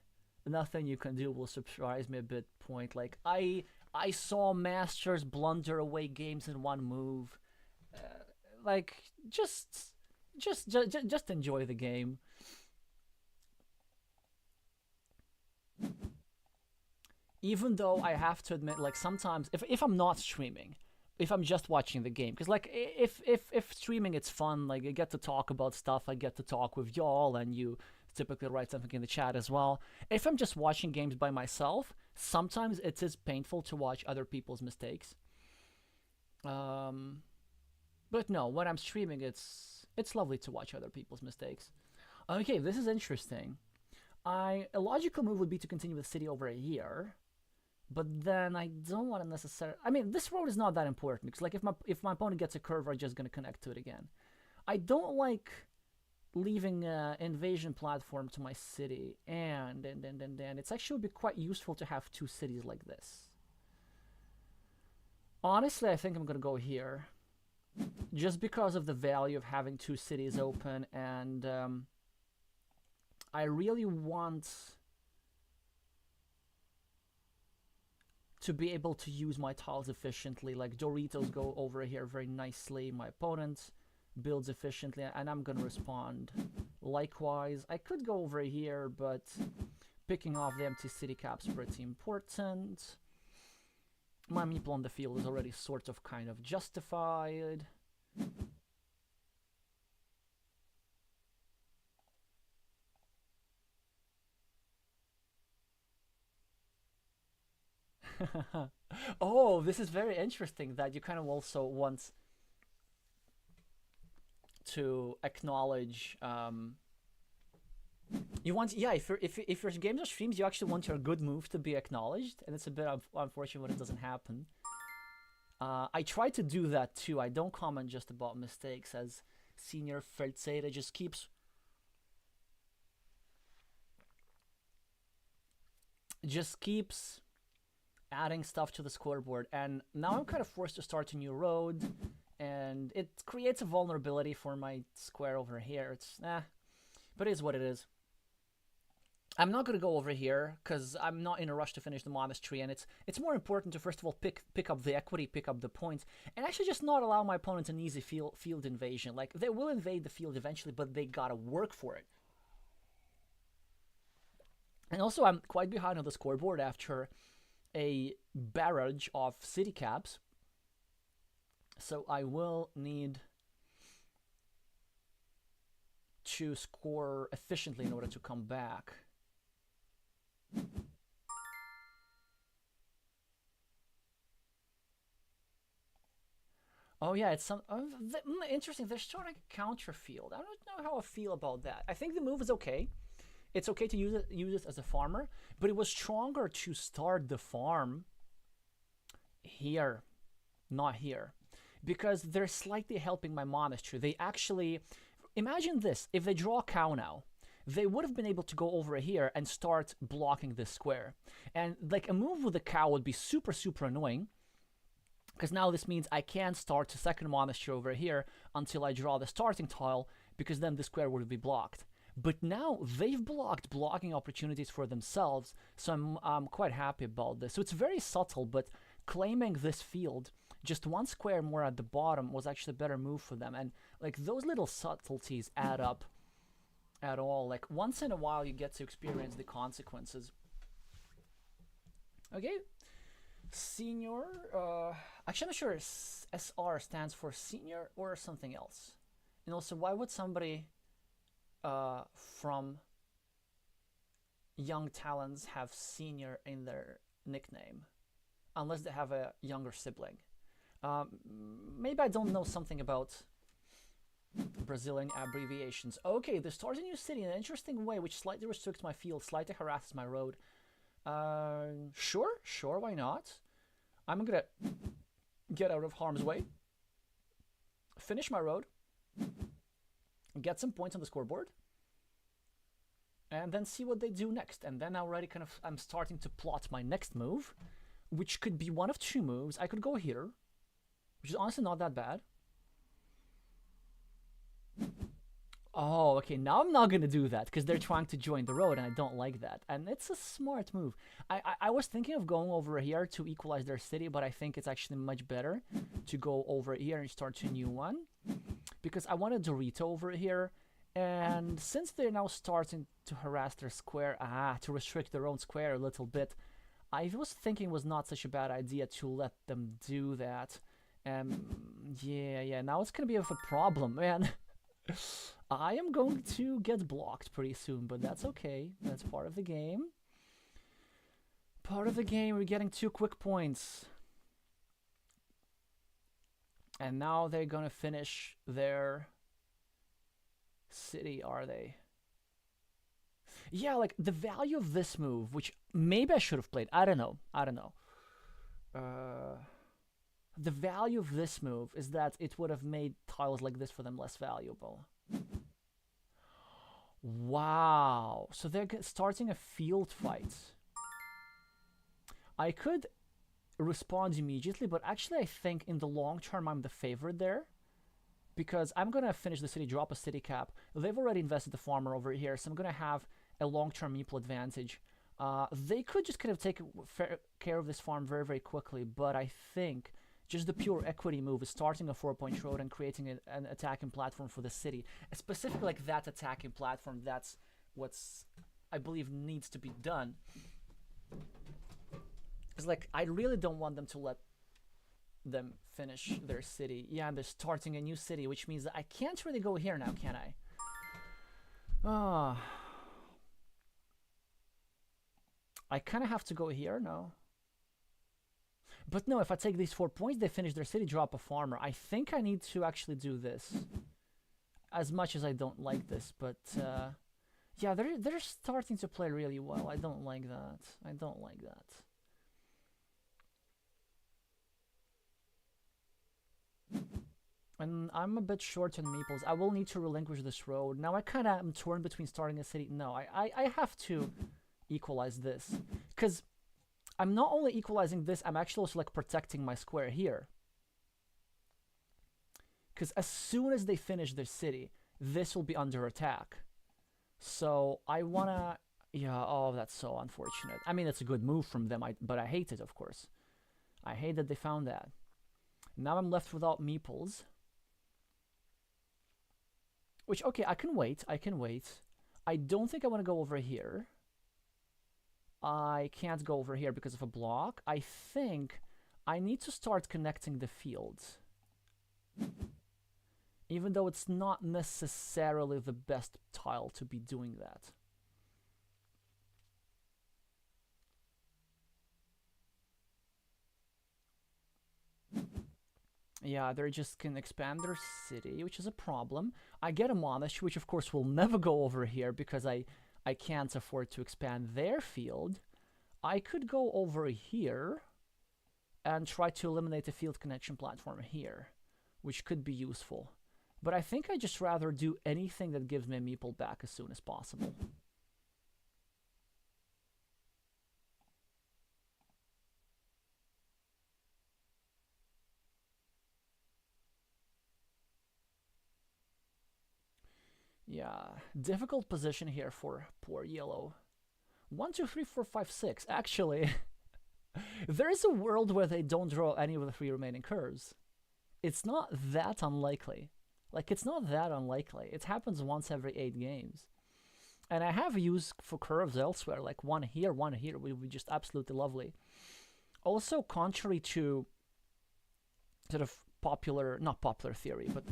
you can do will surprise me a bit. Point. Like, I saw masters blunder away games in one move. Like, just enjoy the game. Even though I have to admit, like, sometimes if I'm not streaming, if I'm just watching the game, because like if streaming it's fun, like I get to talk about stuff, I get to talk with y'all, and you typically write something in the chat as well. If I'm just watching games by myself, sometimes it is painful to watch other people's mistakes. But no, when I'm streaming, it's lovely to watch other people's mistakes. Okay, this is interesting. A logical move would be to continue with city over here, but then I don't want to necessarily. I mean, this road is not that important because, like, if my opponent gets a curve, I'm just gonna connect to it again. I don't like leaving an invasion platform to my city, and it's actually would be quite useful to have two cities like this. Honestly, I think I'm gonna go here, just because of the value of having two cities open, and I really want to be able to use my tiles efficiently. Like, Doritos go over here very nicely, my opponent builds efficiently, and I'm gonna respond likewise. I could go over here, but picking off the empty city cap's pretty important. My meeple on the field is already sort of kind of justified. Oh, this is very interesting that you kind of also want to acknowledge you want, yeah, if your games are streams, you actually want your good move to be acknowledged, and it's a bit unfortunate when it doesn't happen. I try to do that too. I don't comment just about mistakes, as Senior Felzeta just keeps adding stuff to the scoreboard, and now I'm kind of forced to start a new road, and it creates a vulnerability for my square over here. It's but it is what it is. I'm not gonna go over here because I'm not in a rush to finish the monastery, and it's more important to first of all pick up the equity, pick up the points, and actually just not allow my opponent an easy field invasion. Like, they will invade the field eventually, but they gotta work for it. And also, I'm quite behind on the scoreboard after a barrage of city caps, so I will need to score efficiently in order to come back. Oh yeah, it's some interesting. They're starting a counter field. I don't know how I feel about that. I think the move is okay. It's okay to use it as a farmer, but it was stronger to start the farm here, not here, because they're slightly helping my monastery. They actually, imagine this, if they draw a cow now, they would have been able to go over here and start blocking this square. And like, a move with a cow would be super, super annoying, because now this means I can't start a second monastery over here until I draw the starting tile, because then the square would be blocked. But now they've blocked blocking opportunities for themselves, so I'm quite happy about this. So it's very subtle, but claiming this field just one square more at the bottom was actually a better move for them. And like, those little subtleties add up at all. Like, once in a while you get to experience the consequences. Okay, senior, actually I'm not sure SR stands for senior or something else. And also, why would somebody from young talents have senior in their nickname, unless they have a younger sibling. Um, Maybe I don't know something about Brazilian abbreviations. Okay, they start a new city in an interesting way, which slightly restricts my field, slightly harasses my road. Sure, why not? I'm gonna get out of harm's way, finish my road, get some points on the scoreboard, and then see what they do next. And then already I'm starting to plot my next move, which could be one of two moves. I could go here, which is honestly not that bad. Oh, okay, now I'm not gonna do that because they're trying to join the road and I don't like that. And it's a smart move. I was thinking of going over here to equalize their city, but I think it's actually much better to go over here and start a new one. Because I wanted Dorito over here, and since they're now starting to harass their square, to restrict their own square a little bit, I was thinking it was not such a bad idea to let them do that. Yeah, now it's gonna be a problem, man. I am going to get blocked pretty soon, but that's okay. That's part of the game. Part of the game, we're getting 2 quick points. And now they're gonna finish their city, are they? Yeah, like the value of this move, which maybe I should have played. I don't know. The value of this move is that it would have made tiles like this for them less valuable. Wow. So they're starting a field fight. I could respond immediately, but actually I think in the long term I'm the favorite there. Because I'm going to finish the city, drop a city cap. They've already invested the farmer over here, so I'm going to have a long-term meeple advantage. They could just kind of take care of this farm very, very quickly, but I think just the pure equity move is starting a 4-point road and creating an attacking platform for the city. Specifically like that attacking platform, that's what's, I believe, needs to be done. It's like, I really don't want them to let them finish their city. Yeah, they're starting a new city, which means that I can't really go here now, can I? I kind of have to go here, no? But no, if I take these 4 points, they finish their city, drop a farmer. I think I need to actually do this. As much as I don't like this, but yeah, they're starting to play really well. I don't like that. I don't like that. And I'm a bit short on meeples. I will need to relinquish this road. Now I kind of am torn between starting a city. No, I have to equalize this. Because I'm not only equalizing this, I'm actually also like protecting my square here. Because as soon as they finish their city, this will be under attack. So I want to... Yeah, oh, that's so unfortunate. I mean, it's a good move from them, but I hate it, of course. I hate that they found that. Now I'm left without meeples. Which, okay, I can wait. I don't think I want to go over here. I can't go over here because of a block. I think I need to start connecting the fields. Even though it's not necessarily the best tile to be doing that. Yeah, they just can expand their city, which is a problem. I get a monastery, which of course will never go over here because I can't afford to expand their field. I could go over here and try to eliminate the field connection platform here, which could be useful. But I think I'd just rather do anything that gives me a meeple back as soon as possible. Yeah, difficult position here for poor yellow. 1, 2, 3, 4, 5, 6. Actually, there is a world where they don't draw any of the 3 remaining curves. It's not that unlikely. Like, it's not that unlikely. It happens once every 8 games. And I have used for curves elsewhere, like one here would be just absolutely lovely. Also, contrary to sort of popular, not popular theory, but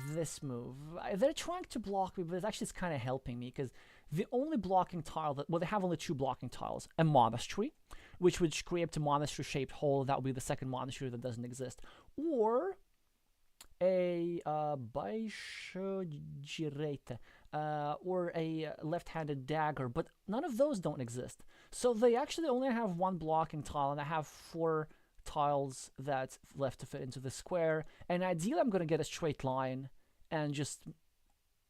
this move. They're trying to block me, but it's actually kind of helping me because The only blocking tile that, well, they have only two blocking tiles: a monastery, which would create a monastery-shaped hole. That would be the second monastery that doesn't exist, or a baixo or a left-handed dagger, but none of those don't exist. So they actually only have one blocking tile, and I have four tiles that's left to fit into the square. And ideally, I'm going to get a straight line and just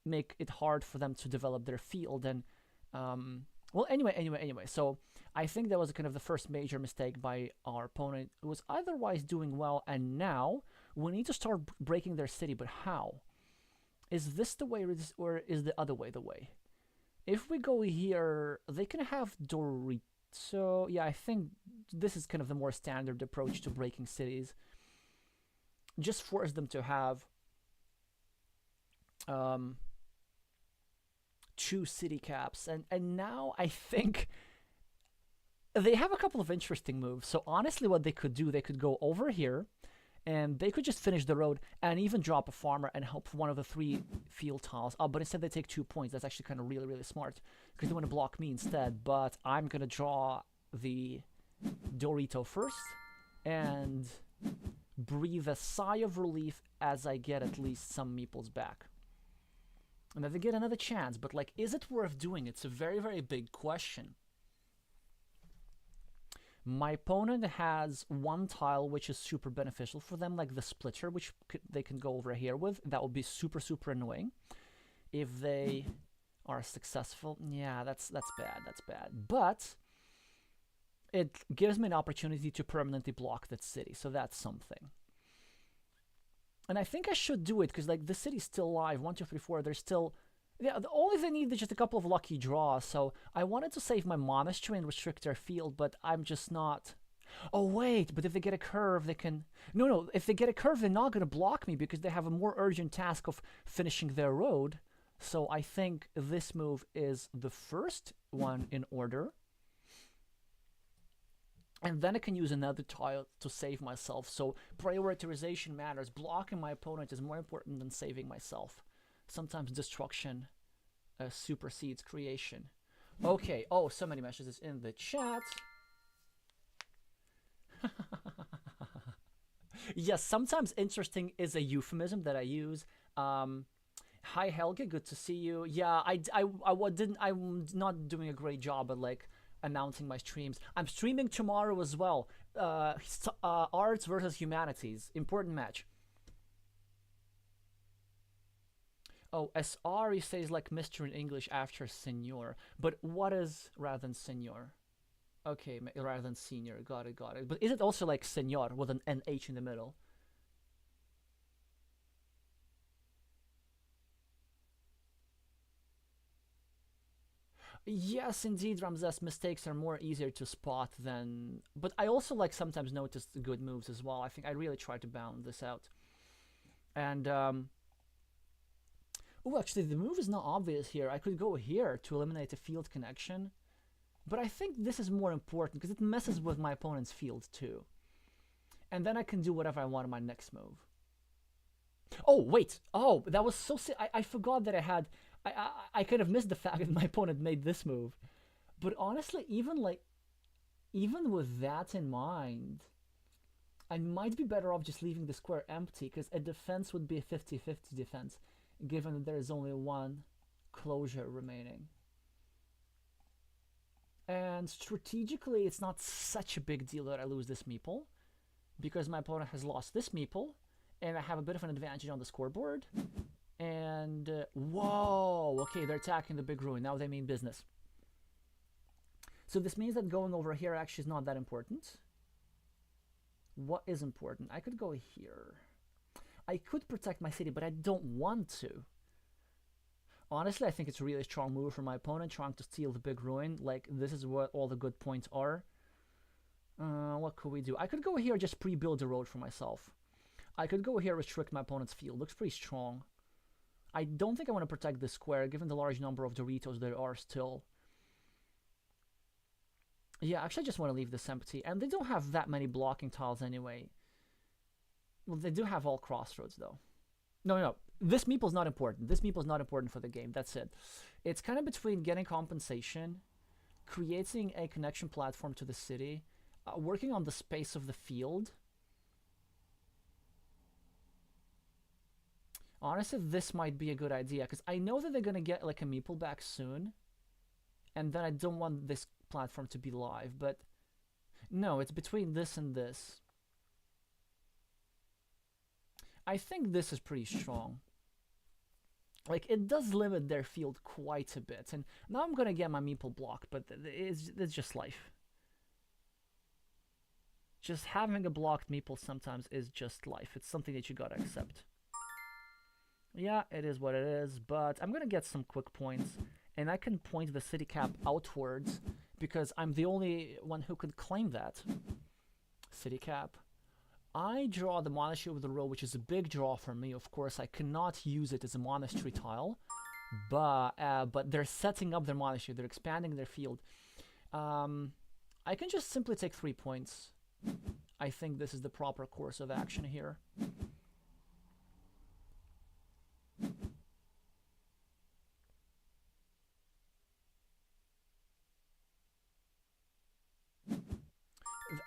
make it hard for them to develop their field. And well, anyway. So I think that was kind of the first major mistake by our opponent, who was otherwise doing well, and now we need to start breaking their city. But how? Is this the way, or is the other way the way? If we go here, they can have Dorito. So yeah, I think this is kind of the more standard approach to breaking cities. Just force them to have two city caps, and now I think they have a couple of interesting moves. So honestly, what they could do, they could go over here, and they could just finish the road and even drop a farmer and help one of the three field tiles up. But instead, they take 2 points. That's actually kind of really smart, because they want to block me instead. But I'm gonna draw the Dorito first and breathe a sigh of relief as I get at least some meeples back. And then they get another chance, but like, is it worth doing? It's a very big question. My opponent has one tile which is super beneficial for them, like the splitter, which they can go over here with. That would be super annoying if they are successful. Yeah, that's bad. But it gives me an opportunity to permanently block that city, so that's something. And I think I should do it, because like the city's still alive. 1, 2, 3, 4. They're still, yeah. The only thing they need is just a couple of lucky draws. So I wanted to save my monastery and restrict their field, but I'm just not. Oh wait, but if they get a curve, they can. No. If they get a curve, they're not gonna block me, because they have a more urgent task of finishing their road. So I think this move is the first one in order. And then I can use another tile to save myself. So prioritization matters. Blocking my opponent is more important than saving myself. Sometimes destruction supersedes creation. Okay. Oh, so many messages in the chat. Yes, sometimes interesting is a euphemism that I use. Hi Helge, good to see you. Yeah, I'm not doing a great job at like announcing my streams. I'm streaming tomorrow as well. Arts versus humanities, important match. Oh, SR, he says like Mr. in English after Senor. But what is rather than Senor? Okay, rather than Senior. Got it. But is it also like Senor with an NH in the middle? Yes, indeed, Ramses. Mistakes are more easier to spot than. But I also like sometimes notice the good moves as well. I think I really try to balance this out. And oh, actually, the move is not obvious here. I could go here to eliminate a field connection, but I think this is more important because it messes with my opponent's field too. And then I can do whatever I want in my next move. Oh wait! Oh, that was so. I forgot that I had. I kind of missed the fact that my opponent made this move. But honestly, even with that in mind, I might be better off just leaving the square empty, because a defense would be a 50-50 defense, given that there is only one closure remaining. And strategically, it's not such a big deal that I lose this meeple, because my opponent has lost this meeple, and I have a bit of an advantage on the scoreboard. And whoa, okay, they're attacking the big ruin. Now they mean business. So this means that going over here actually is not that important. What is important? I could go here. I could protect my city, but I don't want to. Honestly, I think it's a really strong move from my opponent, trying to steal the big ruin. Like, this is what all the good points are. What could we do? I could go here, just pre-build a road for myself. I could go here, restrict my opponent's field. Looks pretty strong. I don't think I want to protect this square, given the large number of Doritos there are still. Yeah, actually I just want to leave this empty. And they don't have that many blocking tiles anyway. Well, they do have all crossroads, though. No. This meeple's not important. This meeple's not important for the game. That's it. It's kind of between getting compensation, creating a connection platform to the city, working on the space of the field. Honestly, this might be a good idea because I know that they're gonna get like a meeple back soon, and then I don't want this platform to be live. But no, it's between this and this. I think this is pretty strong. Like, it does limit their field quite a bit. And now I'm gonna get my meeple blocked, but it's just life. Just having a blocked meeple sometimes is just life. It's something that you gotta accept. Yeah, it is what it is, but I'm gonna get some quick points, and I can point the city cap outwards because I'm the only one who could claim that. City cap. I draw the monastery over the road, which is a big draw for me. Of course, I cannot use it as a monastery tile, but they're setting up their monastery. They're expanding their field. I can just simply take 3 points. I think this is the proper course of action here.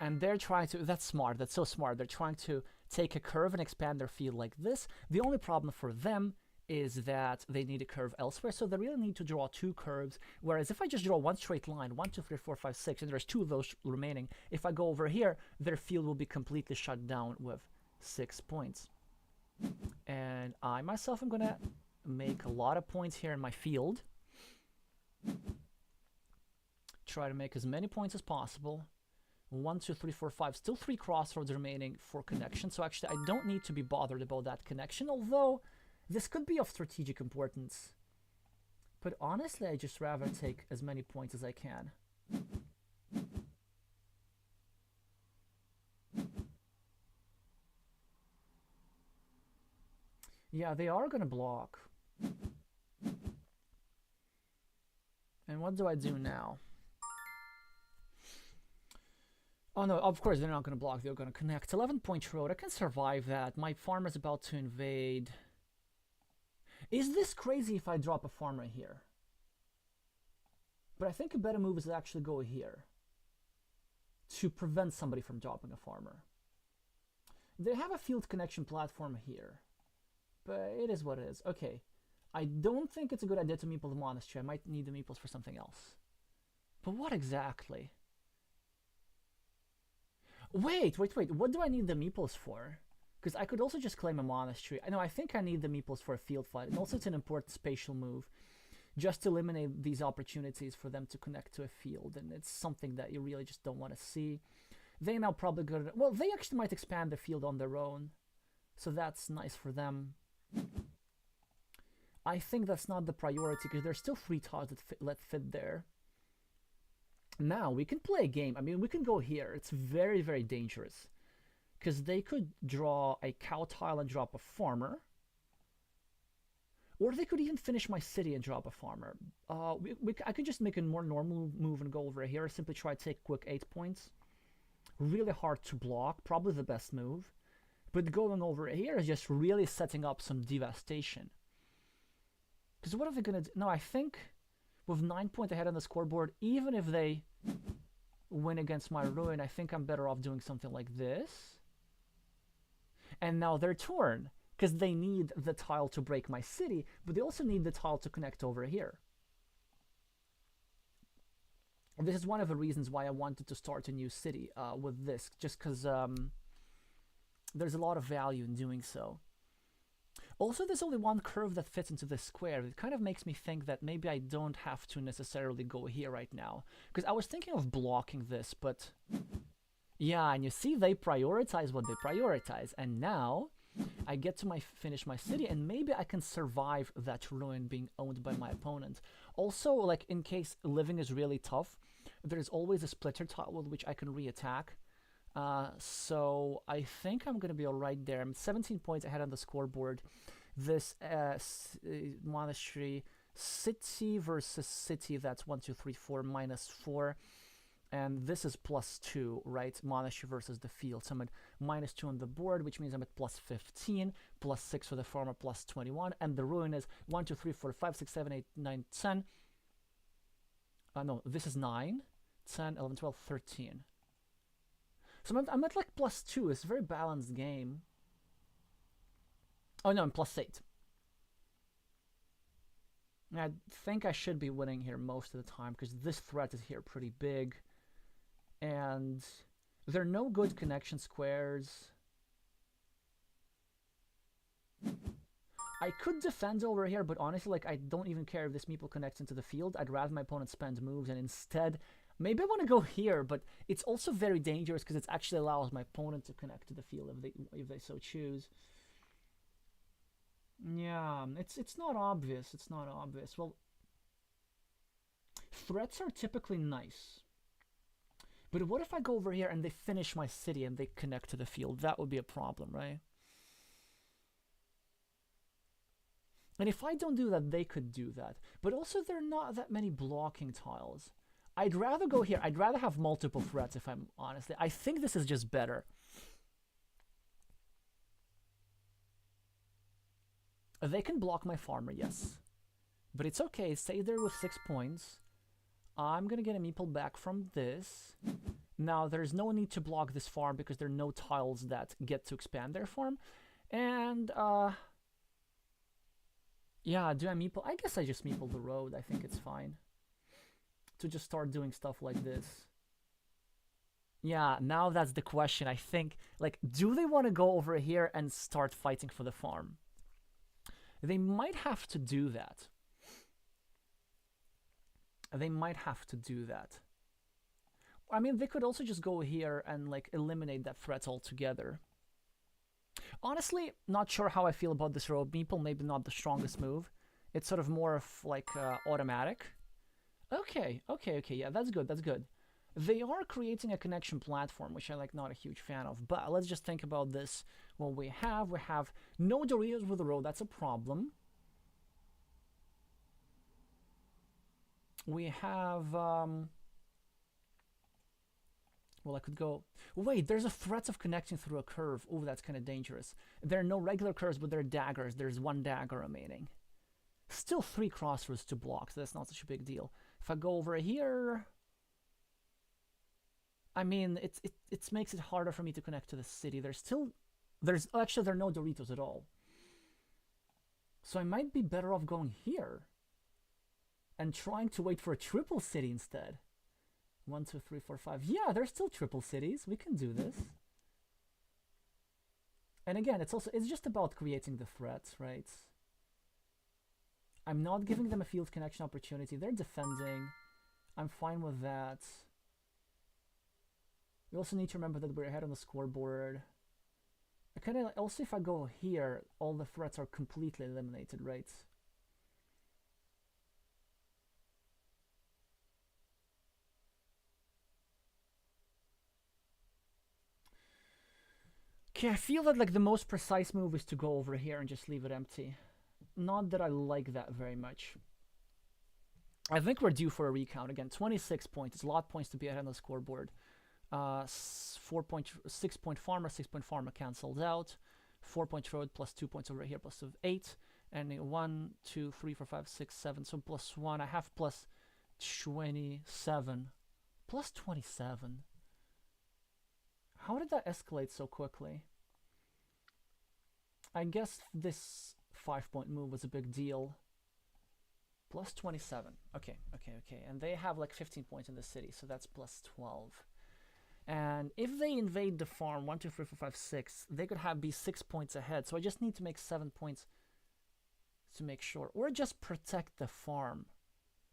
And they're trying to, that's smart, that's so smart. They're trying to take a curve and expand their field like this. The only problem for them is that they need a curve elsewhere, so they really need to draw 2 curves. Whereas if I just draw one straight line, 1, 2, 3, 4, 5, 6, and there's 2 of those remaining, if I go over here, their field will be completely shut down with 6 points. And I myself am gonna make a lot of points here in my field. Try to make as many points as possible. 1, 2, 3, 4, 5. Still 3 crossroads remaining for connection. So actually, I don't need to be bothered about that connection. Although, this could be of strategic importance. But honestly, I just rather take as many points as I can. Yeah, they are going to block. And what do I do now? Oh no, of course they're not going to block, they're going to connect. 11-point road, I can survive that. My farmer's about to invade. Is this crazy if I drop a farmer here? But I think a better move is to actually go here. To prevent somebody from dropping a farmer. They have a field connection platform here. But it is what it is. Okay. I don't think it's a good idea to meeple the monastery. I might need the meeples for something else. But what exactly? Wait. What do I need the meeples for? Because I could also just claim a monastery. I know, I think I need the meeples for a field fight. And also it's an important spatial move. Just to eliminate these opportunities for them to connect to a field. And it's something that you really just don't want to see. They now probably go to... Well, they actually might expand the field on their own. So that's nice for them. I think that's not the priority because there's still 3 tiles that fit there. Now we can play a game. I mean, we can go here. It's very, very dangerous because they could draw a cow tile and drop a farmer, or they could even finish my city and drop a farmer. I could just make a more normal move and go over here. Simply try to take quick 8 points. Really hard to block. Probably the best move. But going over here is just really setting up some devastation. Because what are they going to do? No, I think with 9 points ahead on the scoreboard, even if they win against my ruin, I think I'm better off doing something like this. And now their turn, because they need the tile to break my city, but they also need the tile to connect over here. And this is one of the reasons why I wanted to start a new city with this, just because there's a lot of value in doing so. Also, there's only one curve that fits into this square. It kind of makes me think that maybe I don't have to necessarily go here right now. Because I was thinking of blocking this, but... Yeah, and you see, they prioritize what they prioritize. And now, I get to finish my city, and maybe I can survive that ruin being owned by my opponent. Also, like, in case living is really tough, there's always a splitter tile with which I can re-attack. So I think I'm going to be alright there. I'm 17 points ahead on the scoreboard. This monastery, city versus city, that's 1, 2, 3, 4, -4. And this is +2, right? Monastery versus the field. So I'm at -2 on the board, which means I'm at +15, +6 for the farmer, +21. And the ruin is 1, 2, 3, 4, 5, 6, 7, 8, 9, 10. No, this is 9, 10, 11, 12, 13. So I'm at like +2. It's a very balanced game. Oh no, I'm +8. I think I should be winning here most of the time because this threat is here pretty big. And there are no good connection squares. I could defend over here, but honestly, like, I don't even care if this meeple connects into the field. I'd rather my opponent spend moves, and instead, maybe I want to go here, but it's also very dangerous because it actually allows my opponent to connect to the field if they so choose. Yeah, it's not obvious. It's not obvious. Well, threats are typically nice. But what if I go over here and they finish my city and they connect to the field? That would be a problem, right? And if I don't do that, they could do that. But also, there are not that many blocking tiles. I'd rather go here. I'd rather have multiple threats, if I'm honest. I think this is just better. They can block my farmer, yes. But it's okay. Stay there with 6 points. I'm going to get a meeple back from this. Now, there's no need to block this farm because there are no tiles that get to expand their farm. And, yeah, do I meeple? I guess I just meeple the road. I think it's fine to just start doing stuff like this. Yeah, now that's the question. I think, like, do they want to go over here and start fighting for the farm? They might have to do that. They might have to do that. I mean, they could also just go here and, like, eliminate that threat altogether. Honestly, not sure how I feel about this road meeple. Maybe not the strongest move. It's sort of more of, like, automatic. Okay, yeah, that's good, that's good. They are creating a connection platform, which I'm, like, not a huge fan of. But let's just think about this. What we have no Doritos with the road. That's a problem. We have, well, I could go, wait, there's a threat of connecting through a curve. Oh, that's kind of dangerous. There are no regular curves, but there are daggers. There's 1 dagger remaining. Still 3 crossroads to block, so that's not such a big deal. If I go over here, I mean, it makes it harder for me to connect to the city. Actually, there are no Doritos at all. So I might be better off going here and trying to wait for a triple city instead. 1, 2, 3, 4, 5. Yeah, there's still triple cities. We can do this. And again, it's just about creating the threats, right? I'm not giving them a field connection opportunity. They're defending. I'm fine with that. We also need to remember that we're ahead on the scoreboard. Also, if I go here, all the threats are completely eliminated, right? Okay, I feel that, like, the most precise move is to go over here and just leave it empty. Not that I like that very much. I think we're due for a recount again. 26 points. It's a lot of points to be ahead on the scoreboard. 6 point farmer, 6 point farmer cancels out. 4 point road plus 2 points over here plus 8. And 1, 2, 3, 4, 5, 6, 7. So plus 1. I have plus 27. Plus 27. How did that escalate so quickly? I guess this 5 point move was a big deal. Plus 27. Okay. And they have like 15 points in the city, so that's plus 12. And if they invade the farm, 1, 2, 3, 4, 5, 6, they could be 6 points ahead. So I just need to make 7 points to make sure. Or just protect the farm.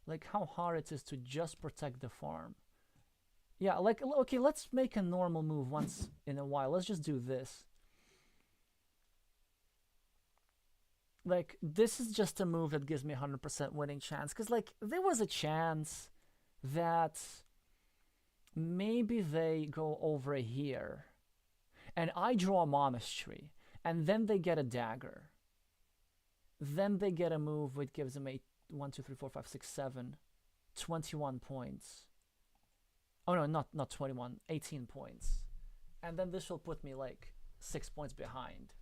Like how hard it is to just protect the farm. Yeah, like, okay, let's make a normal move once in a while. Let's just do this. Like, this is just a move that gives me a 100% winning chance. Because, like, there was a chance that maybe they go over here. And I draw a monastery. And then they get a dagger. Then they get a move which gives them 1, 2, 3, 4, 5, 6, 7. 21 points. Oh no, not 21, 18 points. And then this will put me like 6 points behind.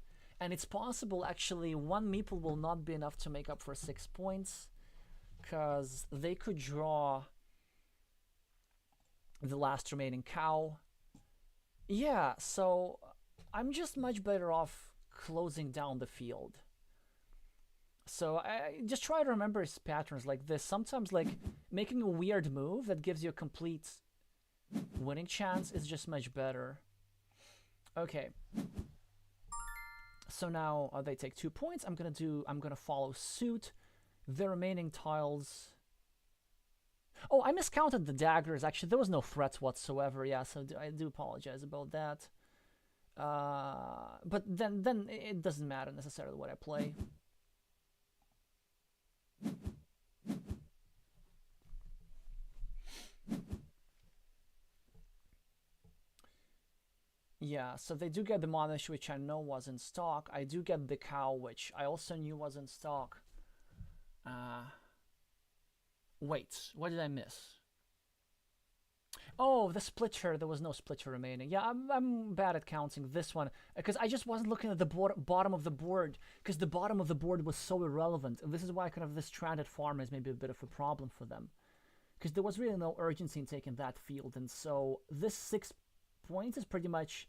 And it's possible actually one meeple will not be enough to make up for 6 points, because they could draw the last remaining cow. Yeah, so I'm just much better off closing down the field. So I just try to remember his patterns like this. Sometimes like making a weird move that gives you a complete winning chance is just much better. Okay. So now they take 2 points. I'm gonna follow suit. The remaining tiles. Oh, I miscounted the daggers. Actually, there was no threats whatsoever. Yeah, so I do apologize about that. But then it doesn't matter necessarily what I play. Yeah, so they do get the Monish, which I know was in stock. I do get the cow, which I also knew was in stock. Wait, what did I miss? Oh, the splitter. There was no splitter remaining. Yeah, I'm bad at counting this one because I just wasn't looking at the bottom of the board, because the bottom of the board was so irrelevant. And this is why kind of this stranded farm is maybe a bit of a problem for them, because there was really no urgency in taking that field. And so this 6 points is pretty much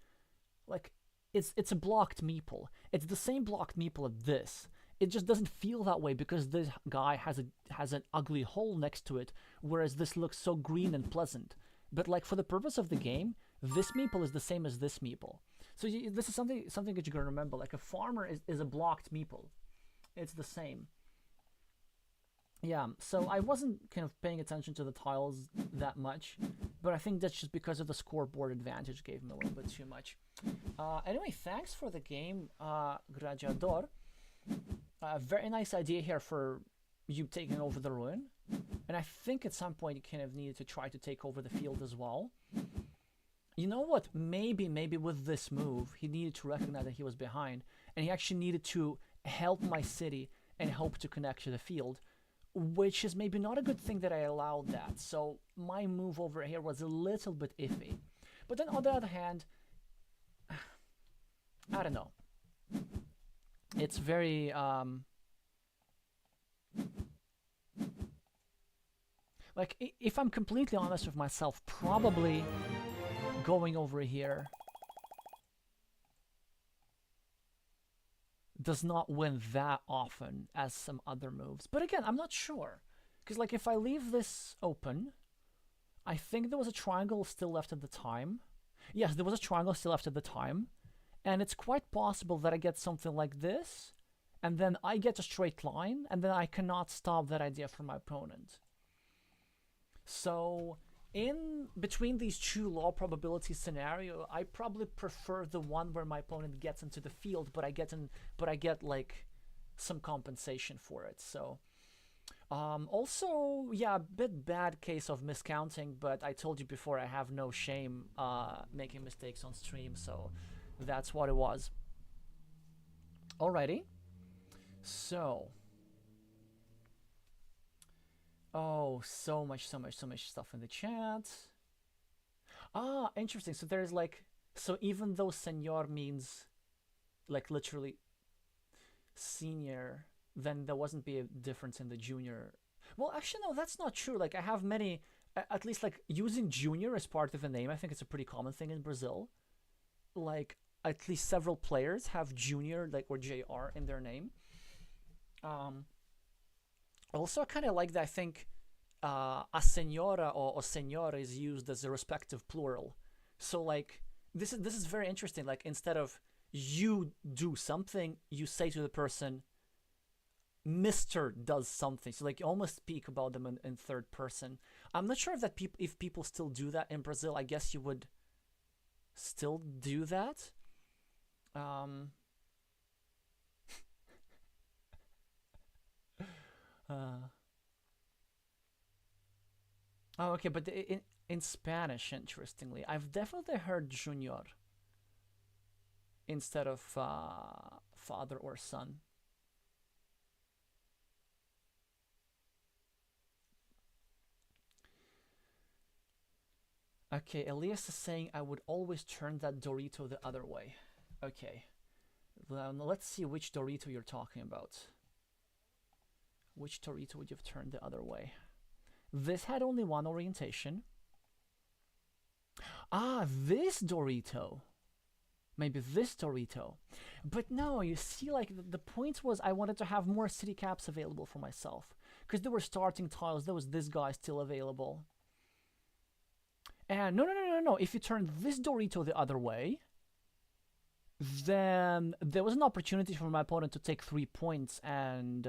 like it's a blocked meeple. It's the same blocked meeple as this. It just doesn't feel that way because this guy has an ugly hole next to it, whereas this looks so green and pleasant. But like for the purpose of the game, this meeple is the same as this meeple. So this is something that you're gonna remember. Like a farmer is a blocked meeple. It's the same. Yeah, so I wasn't kind of paying attention to the tiles that much, but I think that's just because of the scoreboard advantage gave me a little bit too much. Anyway, thanks for the game, Gladiador. Very nice idea here for you taking over the ruin. And I think at some point you kind of needed to try to take over the field as well. You know what? Maybe with this move, he needed to recognize that he was behind, and he actually needed to help my city and hope to connect to the field, which is maybe not a good thing that I allowed that. So my move over here was a little bit iffy. But then on the other hand, I don't know. It's very like, if I'm completely honest with myself, probably going over here does not win that often as some other moves. But again, I'm not sure, because like if I leave this open, I think there was a triangle still left at the time. Yes, there was a triangle still left at the time, and it's quite possible that I get something like this, and then I get a straight line, and then I cannot stop that idea from my opponent. So in between these two low probability scenario, I probably prefer the one where my opponent gets into the field, but I get like some compensation for it. So also, yeah, a bit bad case of miscounting, but I told you before I have no shame making mistakes on stream, so that's what it was. Alrighty, so oh, so much stuff in the chat. Ah, interesting. So there's like, so even though senor means like literally senior, then there wasn't be a difference in the junior. Well, actually, no, that's not true. Like I have many, at least like using junior as part of a name. I think it's a pretty common thing in Brazil. Like at least several players have junior, like, or JR in their name. Also, I kind of like that. I think a senora or senor is used as a respective plural. So like this is very interesting. Like instead of you do something, you say to the person, Mr. does something. So like you almost speak about them in third person. I'm not sure if people still do that in Brazil. I guess you would still do that. Oh, okay, but in Spanish, interestingly, I've definitely heard junior instead of father or son. Okay, Elias is saying I would always turn that Dorito the other way. Okay. Let's see which Dorito you're talking about. Which Dorito would you have turned the other way? This had only one orientation. Ah, this Dorito. Maybe this Dorito. But no, you see, like, the point was I wanted to have more city caps available for myself. Because there were starting tiles, there was this guy still available. And no. If you turn this Dorito the other way, then there was an opportunity for my opponent to take 3 points and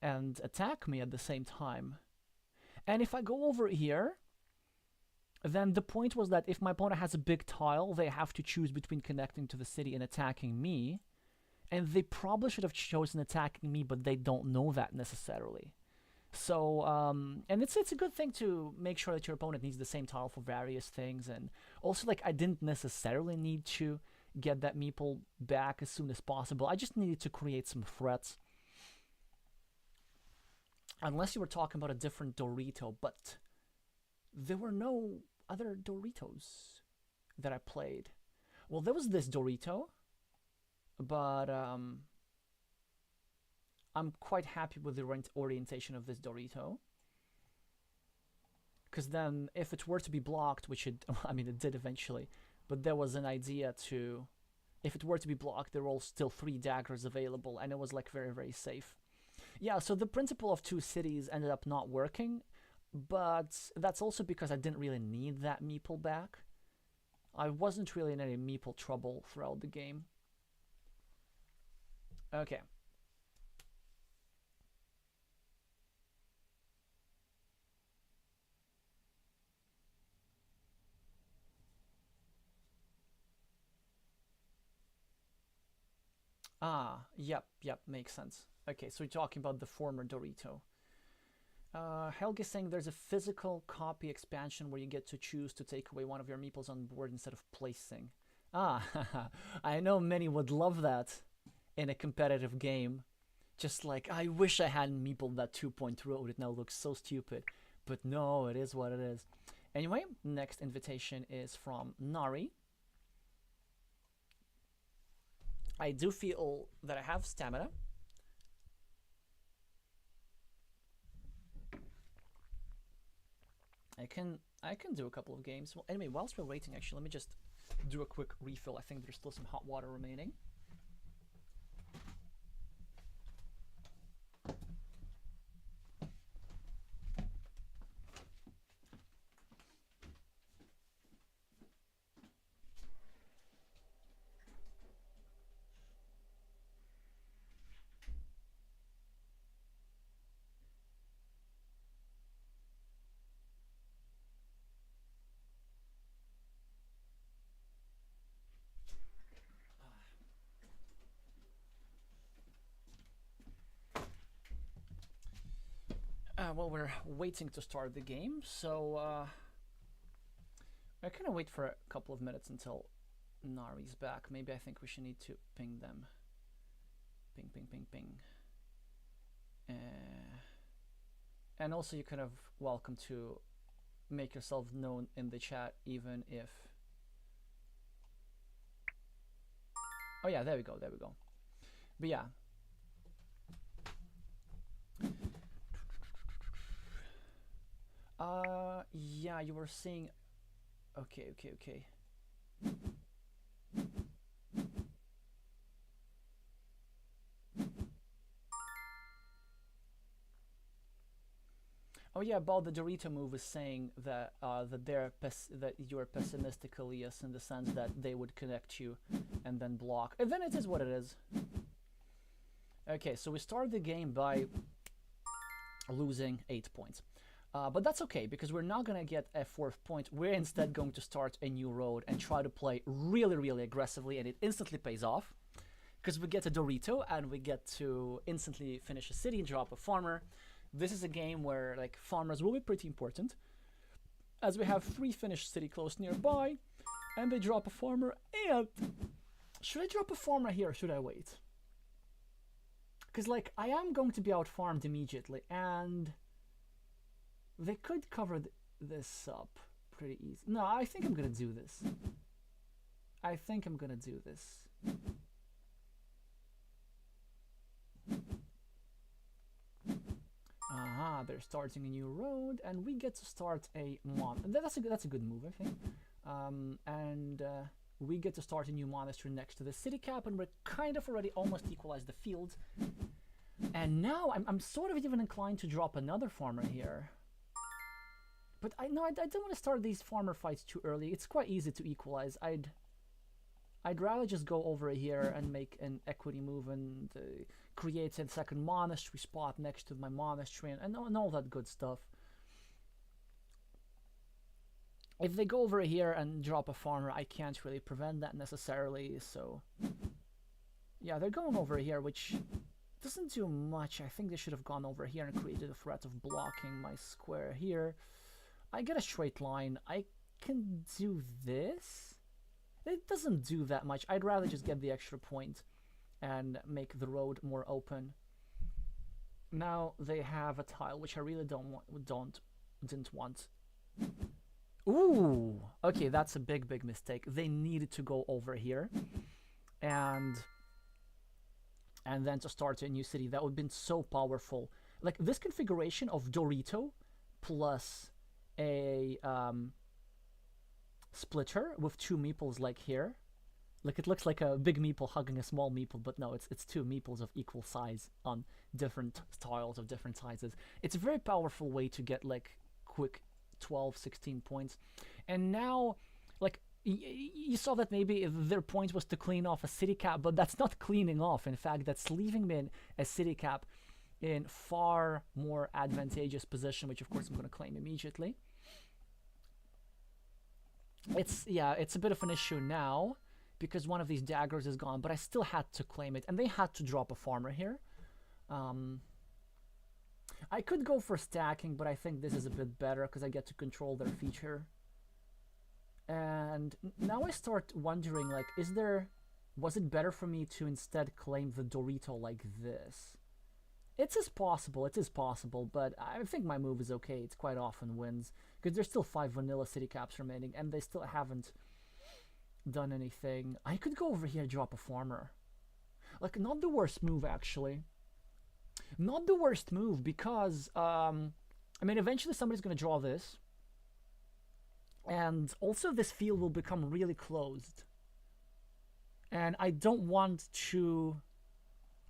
attack me at the same time. And if I go over here, then the point was that if my opponent has a big tile, they have to choose between connecting to the city and attacking me. And they probably should have chosen attacking me, but they don't know that necessarily. So, and it's a good thing to make sure that your opponent needs the same tile for various things. And also, like, I didn't necessarily need to get that meeple back as soon as possible. I just needed to create some threats. Unless you were talking about a different Dorito, but there were no other Doritos that I played. Well, there was this Dorito, but I'm quite happy with the orientation of this Dorito. Because then, if it were to be blocked, which it, I mean, it did eventually, but there was an idea to, if it were to be blocked, there were all still 3 daggers available, and it was like very, very safe. Yeah, so the principle of 2 cities ended up not working, but that's also because I didn't really need that meeple back. I wasn't really in any meeple trouble throughout the game. Okay. Ah, yep, makes sense. Okay, so you're talking about the former Dorito. Helge is saying there's a physical copy expansion where you get to choose to take away one of your meeples on board instead of placing. Ah, I know many would love that in a competitive game. Just like, I wish I hadn't meepled that 2-point road, it now looks so stupid. But no, it is what it is. Anyway, next invitation is from Nari. I do feel that I have stamina. I can do a couple of games. Well, anyway, whilst we're waiting, actually, let me just do a quick refill. I think there's still some hot water remaining. Well, we're waiting to start the game, so I kind of wait for a couple of minutes until Nari's back. Maybe I think we should need to ping them. Ping. And also, you're kind of welcome to make yourself known in the chat, even if... Oh yeah, there we go. But yeah. Yeah, you were saying... Okay. Oh yeah, about the Dorito move is saying that that you're pessimistic, Elias, in the sense that they would connect you and then block. And then it is what it is. Okay, so we start the game by losing 8 points. But that's okay, because we're not going to get a 4th point. We're instead going to start a new road and try to play really, really aggressively, and it instantly pays off. Because we get a Dorito, and we get to instantly finish a city and drop a farmer. This is a game where, like, farmers will be pretty important, as we have 3 finished city close nearby, and they drop a farmer. And should I drop a farmer here, or should I wait? Because, like, I am going to be out farmed immediately, and they could cover this up pretty easy. No, I think I'm gonna do this. I think I'm gonna do this. Aha, they're starting a new road, and we get to start a that's a good move, I think. We get to start a new monastery next to the city cap, and we're kind of already almost equalized the field. And now I'm sort of even inclined to drop another farmer here. But I don't want to start these farmer fights too early. It's quite easy to equalize. I'd rather just go over here and make an equity move and create a second monastery spot next to my monastery and all that good stuff. If they go over here and drop a farmer, I can't really prevent that necessarily, so... Yeah, they're going over here, which doesn't do much. I think they should have gone over here and created a threat of blocking my square here. I get a straight line. I can do this? It doesn't do that much. I'd rather just get the extra point and make the road more open. Now they have a tile, which I really didn't want. Ooh, okay, that's a big mistake. They needed to go over here and then to start a new city. That would have been so powerful. Like this configuration of Dorito plus a splitter with two meeples like here. Like it looks like a big meeple hugging a small meeple, but no, it's two meeples of equal size on different tiles of different sizes. It's a very powerful way to get like quick 12, 16 points. And now, like, you saw that maybe their point was to clean off a city cap, but that's not cleaning off. In fact, that's leaving me in a city cap in far more advantageous position, which of course I'm going to claim immediately. It's a bit of an issue now because one of these daggers is gone, but I still had to claim it, and they had to drop a farmer here. I could go for stacking, but I think this is a bit better because I get to control their feature. And now I start wondering, like, was it better for me to instead claim the Dorito like this? It is possible, but I think my move is okay. It's quite often wins because there's still 5 vanilla city caps remaining, and they still haven't done anything. I could go over here and drop a farmer. Like, not the worst move, actually. Not the worst move because, I mean, eventually somebody's going to draw this. And also this field will become really closed. And I don't want to...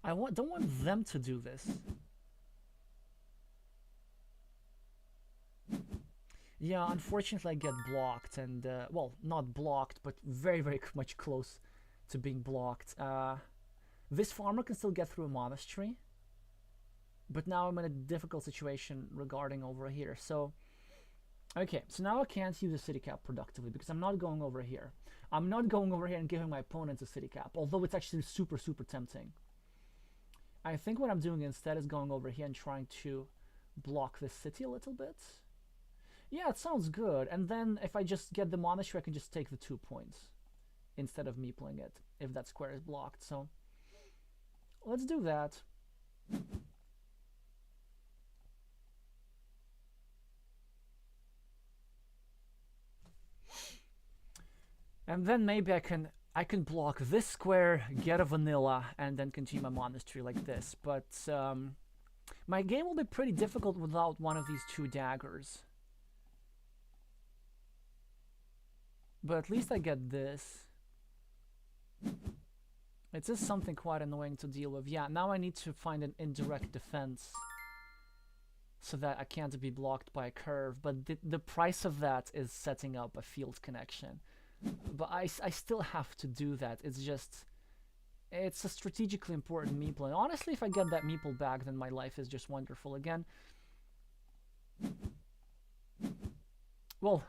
don't want them to do this. Yeah, unfortunately I get blocked and, well, not blocked, but very much close to being blocked. This farmer can still get through a monastery. But now I'm in a difficult situation regarding over here. So, okay, so now I can't use the city cap productively because I'm not going over here. I'm not going over here and giving my opponent a city cap, although it's actually super tempting. I think what I'm doing instead is going over here and trying to block this city a little bit. Yeah, it sounds good. And then if I just get the monastery, I can just take the 2 points instead of meepling it if that square is blocked. So let's do that. And then maybe I can block this square, get a vanilla, and then continue my monastery like this. But my game will be pretty difficult without one of these 2 daggers. But at least I get this. It is something quite annoying to deal with. Yeah, now I need to find an indirect defense so that I can't be blocked by a curve. But the price of that is setting up a field connection. But I still have to do that. It's just... It's a strategically important meeple. And honestly, if I get that meeple back, then my life is just wonderful again. Well,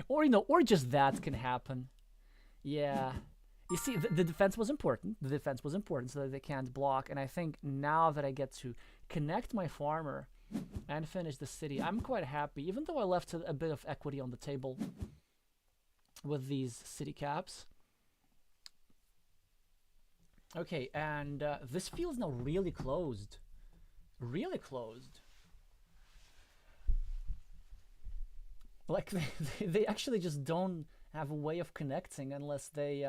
or, you know, or just that can happen. Yeah. You see, the defense was important. The defense was important so that they can't block. And I think now that I get to connect my farmer and finish the city, I'm quite happy. Even though I left a bit of equity on the table with these city caps. Okay, and this feels now really closed. Really closed. Like they actually just don't have a way of connecting unless they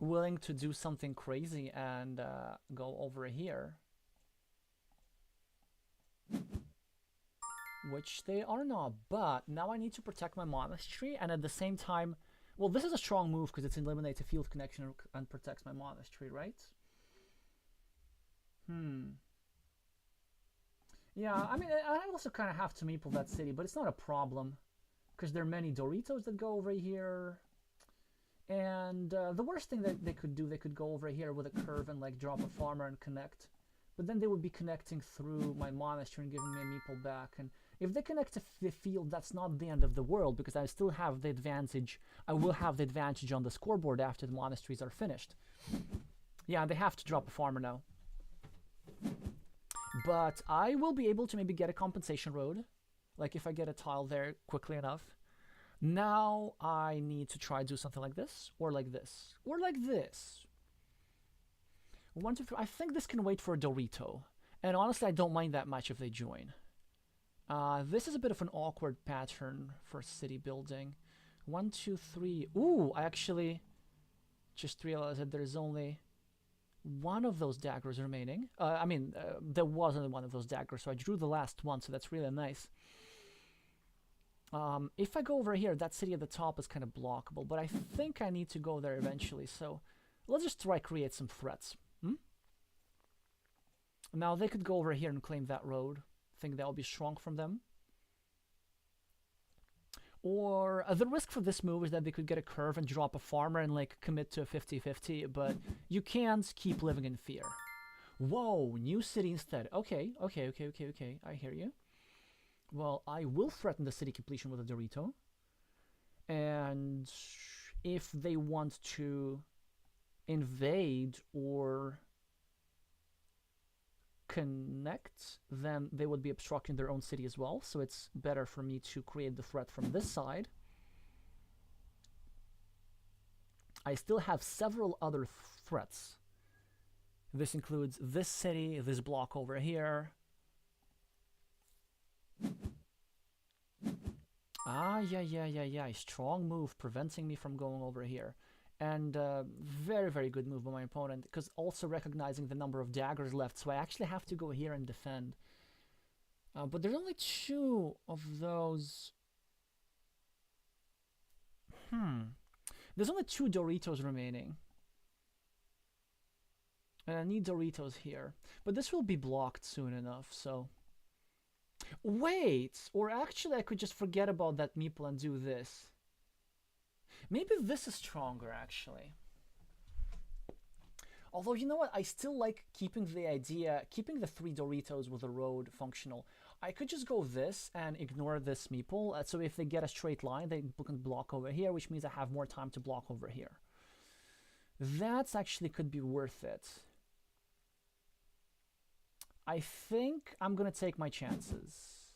willing to do something crazy and go over here, which they are not. But now I need to protect my monastery, and at the same time, well, this is a strong move because it eliminates a field connection and protects my monastery, right? Yeah, I mean, I also kind of have to meeple that city, but it's not a problem because there are many Doritos that go over here. And the worst thing that they could do, they could go over here with a curve and like drop a farmer and connect. But then they would be connecting through my monastery and giving me a meeple back. And if they connect to the field, that's not the end of the world because I still have the advantage. I will have the advantage on the scoreboard after the monasteries are finished. Yeah, they have to drop a farmer now. But I will be able to maybe get a compensation road. Like if I get a tile there quickly enough. Now I need to try to do something like this, or like this, or like this. 1, 2, 3. I think this can wait for a Dorito. And honestly, I don't mind that much if they join. This is a bit of an awkward pattern for city building. 1, 2, 3. Ooh, I actually just realized that there's only one of those daggers remaining. There wasn't one of those daggers, so I drew the last one, so that's really nice. If I go over here, that city at the top is kind of blockable, but I think I need to go there eventually, so let's just try create some threats. Now they could go over here and claim that road. Think that will be strong from them. Or the risk for this move is that they could get a curve and drop a farmer and like commit to a 50-50, but you can't keep living in fear. Whoa, new city instead. Okay, I hear you. Well, I will threaten the city completion with a Dorito. And if they want to invade or connect, then they would be obstructing their own city as well. So it's better for me to create the threat from this side. I still have several other threats. This includes this city, this block over here. Yeah. Strong move preventing me from going over here. And very, very good move by my opponent, because also recognizing the number of daggers left, so I actually have to go here and defend. But there's only 2 of those. There's only 2 Doritos remaining. And I need Doritos here. But this will be blocked soon enough, so... Wait! Or actually I could just forget about that meeple and do this. Maybe this is stronger, actually. Although, you know what? I still like keeping the 3 Doritos with the road functional. I could just go this and ignore this meeple. So if they get a straight line, they can block over here, which means I have more time to block over here. That's actually could be worth it. I think I'm going to take my chances.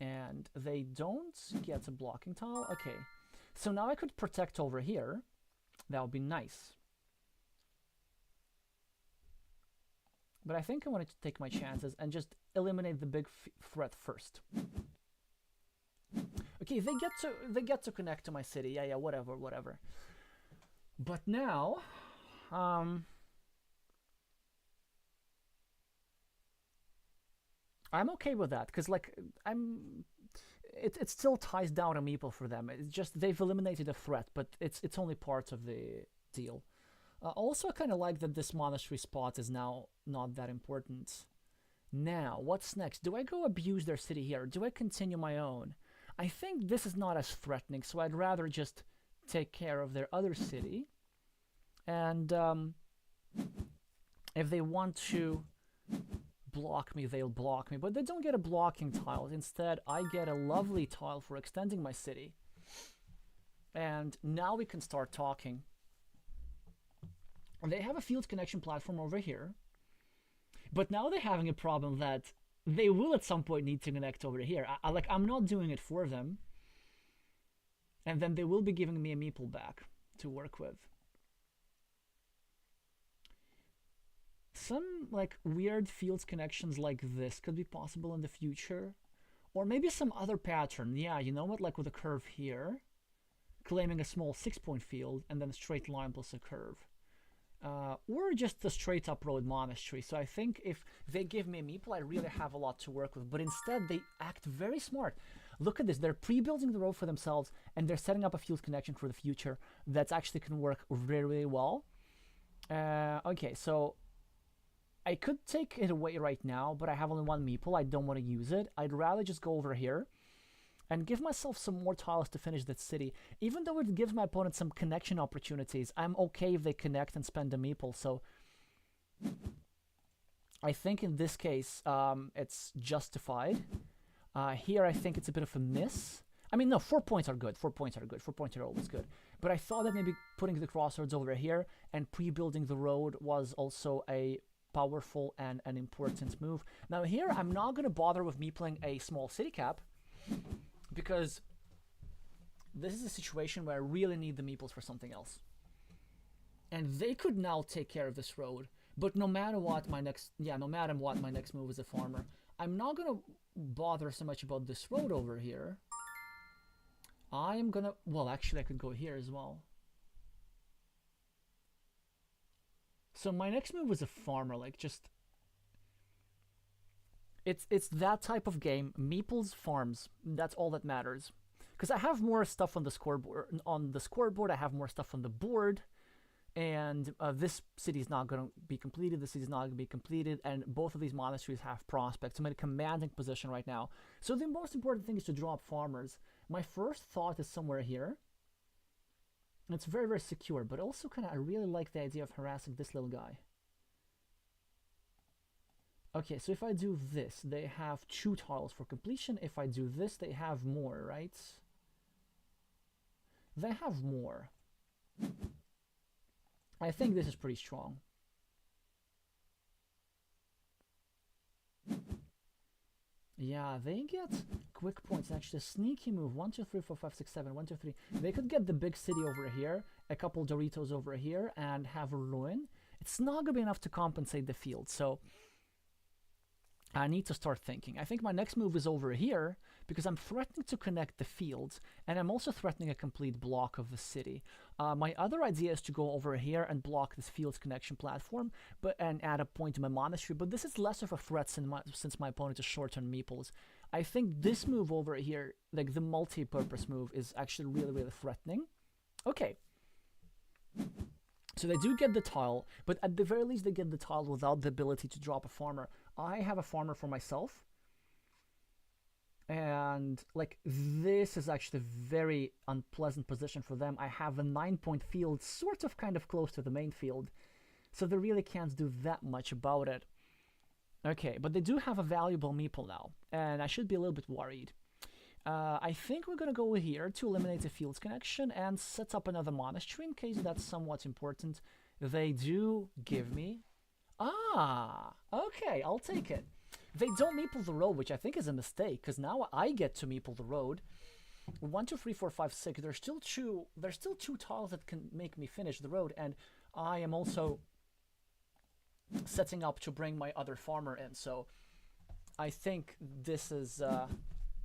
And they don't get a blocking tile. Okay. So now I could protect over here. That would be nice. But I think I wanted to take my chances and just eliminate the big threat first. Okay, they get to connect to my city. Yeah, whatever. But now, I'm okay with that because like it still ties down a meeple for them. It's just they've eliminated a threat, but it's only part of the deal. Also, I kind of like that this monastery spot is now not that important. Now, what's next? Do I go abuse their city here? Or do I continue my own? I think this is not as threatening, so I'd rather just take care of their other city. And if they want to block me, they'll block me. But they don't get a blocking tile. Instead, I get a lovely tile for extending my city. And now we can start talking. They have a field connection platform over here. But now they're having a problem that they will at some point need to connect over here. I'm not doing it for them. And then they will be giving me a meeple back to work with. Some like weird fields connections like this could be possible in the future. Or maybe some other pattern. Yeah, you know what? Like with a curve here, claiming a small 6-point field, and then a straight line plus a curve. Or just the straight up road monastery. So I think if they give me a meeple, I really have a lot to work with. But instead, they act very smart. Look at this. They're pre-building the road for themselves, and they're setting up a field connection for the future that's actually can work really, really well. Okay, so I could take it away right now, but I have only one meeple. I don't want to use it. I'd rather just go over here and give myself some more tiles to finish that city. Even though it gives my opponent some connection opportunities, I'm okay if they connect and spend a meeple. So I think in this case, it's justified. Here, I think it's a bit of a miss. I mean, no, 4 points are good. 4 points are good. 4 points are always good. But I thought that maybe putting the crossroads over here and pre-building the road was also a powerful and an important move. Now here, I'm not going to bother with meepling a small city cap, because this is a situation where I really need the meeples for something else. And they could now take care of this road, but no matter what my next move as a farmer, I'm not gonna bother so much about this road over here. I am gonna, well, actually I could go here as well. So my next move was a farmer, like just, it's that type of game. Meeples, farms, that's all that matters. Because I have more stuff on the scoreboard. I have more stuff on the board, and this city is not going to be completed. This city is not going to be completed, and both of these monasteries have prospects. I'm in a commanding position right now. So the most important thing is to drop farmers. My first thought is somewhere here. It's very, very secure, but also kind of, I really like the idea of harassing this little guy. Okay, so if I do this, they have 2 tiles for completion. If I do this, they have more, right? They have more. I think this is pretty strong. Yeah, they get quick points. Actually, a sneaky move. 1, 2, 3, 4, 5, 6, 7. 1, 2, 3. They could get the big city over here, a couple Doritos over here, and have a ruin. It's not going to be enough to compensate the field, so I need to start thinking. I think my next move is over here, because I'm threatening to connect the fields, and I'm also threatening a complete block of the city. My other idea is to go over here and block this fields connection platform, and add a point to my monastery, but this is less of a threat since my opponent is short on meeples. I think this move over here, like the multi-purpose move, is actually really, really threatening. Okay. So they do get the tile, but at the very least they get the tile without the ability to drop a farmer. I have a farmer for myself, and like this is actually a very unpleasant position for them. I have a 9-point field sort of kind of close to the main field, so they really can't do that much about it. Okay, but they do have a valuable meeple now, and I should be a little bit worried. I think we're gonna go here to eliminate the fields connection and set up another monastery in case that's somewhat important. They do give me... Ah, okay, I'll take it. They don't meeple the road, which I think is a mistake, because now I get to meeple the road. 1, 2, 3, 4, 5, 6. There's still two tiles that can make me finish the road, and I am also setting up to bring my other farmer in. So I think this is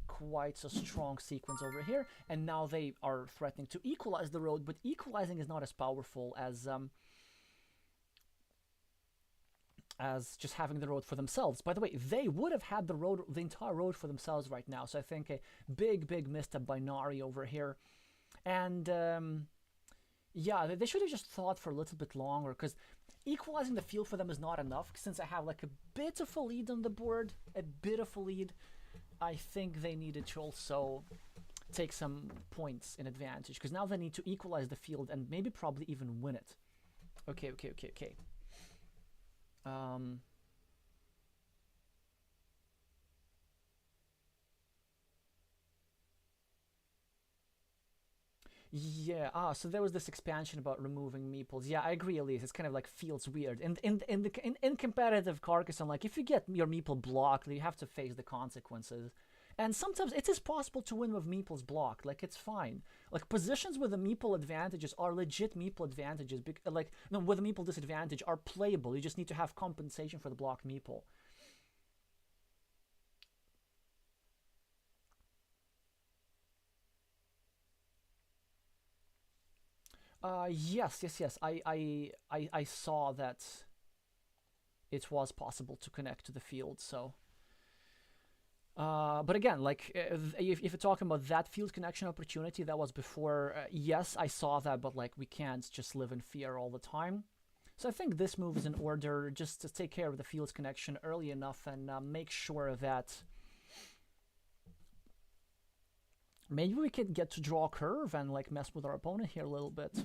quite a strong sequence over here. And now they are threatening to equalize the road, but equalizing is not as powerful as just having the road for themselves. By the way, they would have had the entire road for themselves right now. So I think a big misstep by Nari over here. And yeah, they should have just thought for a little bit longer, because equalizing the field for them is not enough. Since I have like a bit of a lead on the board, I think they needed to also take some points in advantage, because now they need to equalize the field and maybe probably even win it. Okay. Yeah, so there was this expansion about removing meeples. Yeah, I agree, Elise. It's kind of like feels weird. In competitive Carcassonne, like if you get your meeple blocked, you have to face the consequences. And sometimes it is possible to win with meeples blocked. Like, it's fine. Like, positions with the meeple advantages are legit meeple advantages. Like, no, with a meeple disadvantage are playable. You just need to have compensation for the blocked meeple. Yes. I saw that it was possible to connect to the field. So, but again, like if you're talking about that field connection opportunity, that was before. Yes, I saw that, but like we can't just live in fear all the time. So I think this move is in order just to take care of the field connection early enough and make sure that maybe we could get to draw a curve and like mess with our opponent here a little bit.